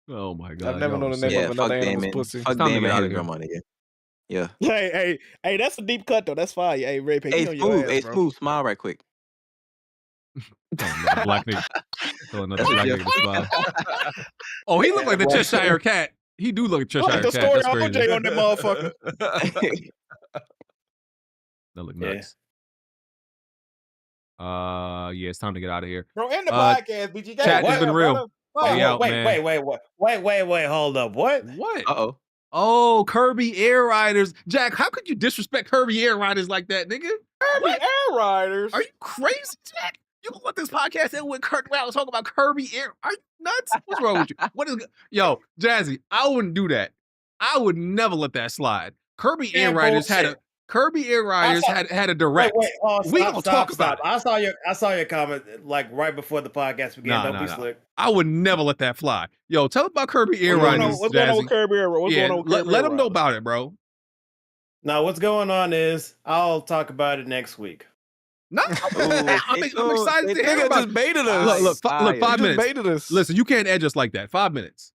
[SPEAKER 5] Oh my god.
[SPEAKER 6] I've never known the name of another animal's pussy.
[SPEAKER 11] Fuck Damon and his grandma, nigga. Yeah.
[SPEAKER 8] Hey, that's a deep cut though. That's fire. Hey, Ray,
[SPEAKER 11] Hey, smooth, smile right quick.
[SPEAKER 5] Black nigga. Tell another black nigga to smile. Oh, he looked like the Cheshire Cat. He do look like Cheshire Cat.
[SPEAKER 8] The story
[SPEAKER 5] That's
[SPEAKER 8] Uncle
[SPEAKER 5] crazy.
[SPEAKER 8] Jay on that motherfucker.
[SPEAKER 5] That look nuts. Yeah, it's time to get out of here.
[SPEAKER 8] Bro, in the podcast, BG.
[SPEAKER 5] Chat has been real.
[SPEAKER 10] Wait, hold up. What?
[SPEAKER 11] Uh-oh.
[SPEAKER 5] Oh, Kirby Air Riders. Jack, how could you disrespect Kirby Air Riders like that, nigga?
[SPEAKER 8] Kirby Air Riders?
[SPEAKER 5] Are you crazy, Jack? You gonna let this podcast end with Kurt Rowell talking about Kirby Air? Are you nuts? What's wrong with you? Yo, Jazzy, I wouldn't do that. I would never let that slide. Kirby Air Riders had a direct.
[SPEAKER 10] We gonna talk about it. I saw your comment like right before the podcast began. Don't be slick.
[SPEAKER 5] I would never let that fly. Yo, tell about Kirby Air Riders.
[SPEAKER 8] What's going on with Kirby Air Riders?
[SPEAKER 5] Let them know about it, bro.
[SPEAKER 10] Now, what's going on is I'll talk about it next week.
[SPEAKER 5] No, I'm excited to hear about it.
[SPEAKER 6] Just baited us.
[SPEAKER 5] Look, 5 minutes.
[SPEAKER 6] Baited us.
[SPEAKER 5] Listen, you can't edge us like that. 5 minutes.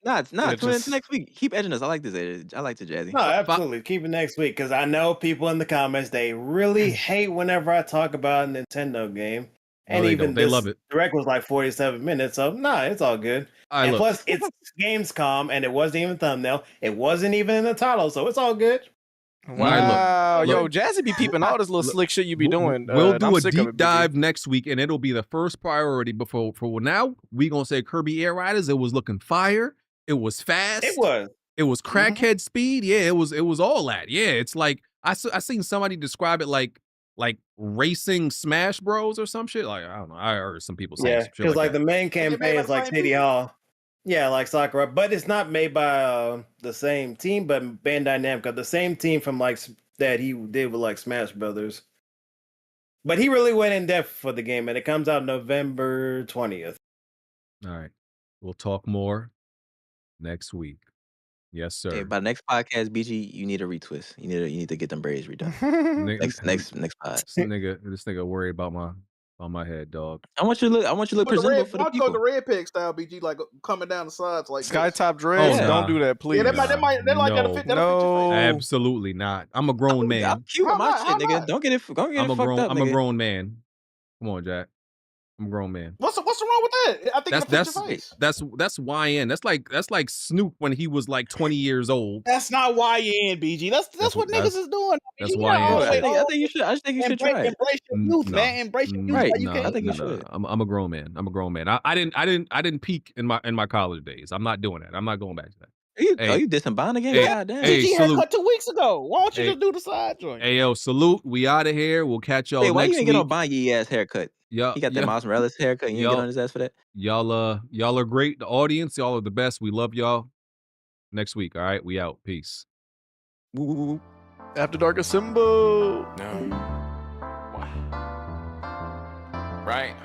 [SPEAKER 11] Nah, tune in next week. Keep edging us. I like this edge. I like the Jazzy.
[SPEAKER 10] No, absolutely. Keep it next week because I know people in the comments, they really hate whenever I talk about a Nintendo game. And
[SPEAKER 5] they love it.
[SPEAKER 10] Direct was like 47 minutes, so it's all good. And plus, it's Gamescom, and it wasn't even thumbnail. It wasn't even in the title, so it's all good.
[SPEAKER 6] Wow, yo, Jazzy be peeping all this little slick shit you be doing.
[SPEAKER 5] We'll do a deep dive next week, and it'll be the first priority. Before for now, we gonna say Kirby Air Riders. It was looking fire. It was fast.
[SPEAKER 10] It was
[SPEAKER 5] crackhead speed. Yeah, it was all that. Yeah, it's like I seen somebody describe it like racing Smash Bros or some shit. Like I don't know. I heard some people say some shit
[SPEAKER 10] because like the main campaign is like City Hall. Yeah, like Sakura, but it's not made by the same team, but Bandai Namco, the same team from like that he did with like Smash Brothers. But he really went in depth for the game, and it comes out November 20th.
[SPEAKER 5] All right, we'll talk more next week. Yes, sir.
[SPEAKER 11] Hey, by next podcast, BG, you need a retwist. You need to get them braids redone. next pod.
[SPEAKER 5] This nigga worried about my head, dog.
[SPEAKER 11] I want you to look presentable for the people.
[SPEAKER 8] The red pig style, BG, like coming down the sides, like
[SPEAKER 6] Skytop dreads. Don't do that, please.
[SPEAKER 8] Yeah, they like that'll fit your face.
[SPEAKER 5] Absolutely not. I'm a grown man.
[SPEAKER 11] I'm cute with my shit, nigga. Don't get it fucked up, nigga.
[SPEAKER 5] I'm a grown man. Come on, Jack. I'm a grown man.
[SPEAKER 8] What's wrong with that? I think that's your face.
[SPEAKER 5] That's YN. That's like Snoop when he was like 20 years old.
[SPEAKER 8] That's not YN, BG. That's what niggas is doing.
[SPEAKER 5] That's
[SPEAKER 8] YN.
[SPEAKER 11] I think you should. I just think you should try it.
[SPEAKER 8] Embrace your youth, man. Embrace your youth.
[SPEAKER 11] Right.
[SPEAKER 8] I
[SPEAKER 11] think you should.
[SPEAKER 5] I'm a grown man. I didn't peak in my college days. I'm not doing that. I'm not going back to that.
[SPEAKER 11] Are you dissing Bond again? God damn.
[SPEAKER 8] BG haircut 2 weeks ago. Why don't you just do the side joint?
[SPEAKER 5] Hey, yo, salute. We out of here. We'll catch y'all next week.
[SPEAKER 11] Why you ain't get no Bungie ass haircut? He got that Miles Morales haircut. You didn't get on his ass for that?
[SPEAKER 5] Y'all are great. The audience, y'all are the best. We love y'all. Next week, all right? We out. Peace.
[SPEAKER 6] Woo. After Dark Assemble.
[SPEAKER 2] No. Right.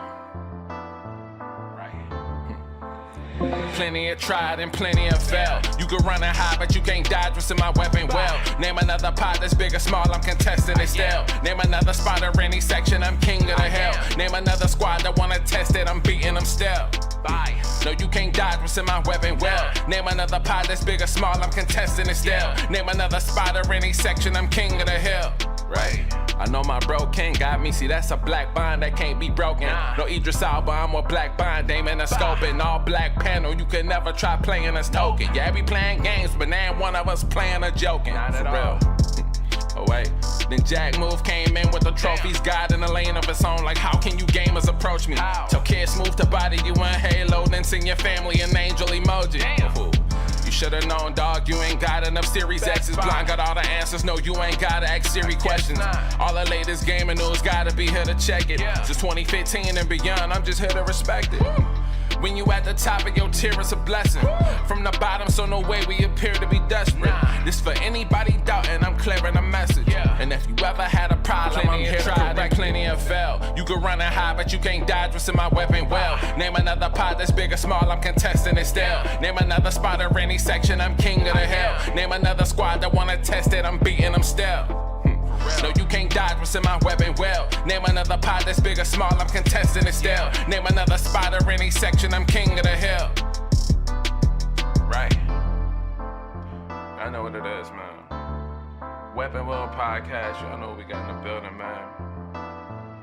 [SPEAKER 2] Plenty of tried and plenty of failed. You can run and hide, but you can't dodge what's in my weapon well. Name another pot that's big or small, I'm contesting it still. Name another spot or any section, I'm king of the hill. Name another squad that wanna test it, I'm beating them still. Bye. No, you can't dodge what's in my weapon well. Name another pot that's big or small, I'm contesting it still. Name another spot or any section, I'm king of the hill. Right. I know my bro King got me. See, that's a black bond that can't be broken. No Idris Elba, I'm a black bond. Aim in a scope and all black panel. You can never try playing us token. Yeah, we playing games, but now one of us playing or joking. Not at all. Oh wait. Then Jack Move came in with the trophies, God in a lane of its own. Like, how can you gamers approach me? Tell kids move to body you in Halo, then send your family an angel emoji. You should've known, dog, you ain't got enough Series X's. Blind got all the answers, no, you ain't gotta ask Siri questions. All the latest gaming news gotta be here to check it. Since 2015 and beyond, I'm just here to respect it. When you at the top of your tier, it's a blessing. From the bottom, so no way we appear to be desperate. This for anybody doubting, I'm clearing a message. And if you ever had a problem, I'm here to correct. Plenty of fail. You can run and hide, but you can't dodge what's in my weapon well. Name another pot that's big or small, I'm contesting it still. Name another spot or any section, I'm king of the hill. Name another squad that wanna test it, I'm beating them still. No, you can't dodge what's in my weapon well. Name another pot that's big or small, I'm contesting it still. Name another spot or any section, I'm king of the hill. Right. I know what it is, man. Weapon World Podcast, y'all know what we got in the building, man.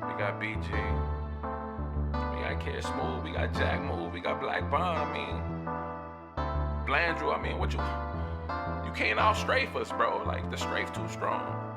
[SPEAKER 2] We got BG. We got Kid Smooth. We got Jack Move. We got Black Bond. I mean, Blandrew. I mean, what you can't out strafe us, bro. Like, the strafe too strong.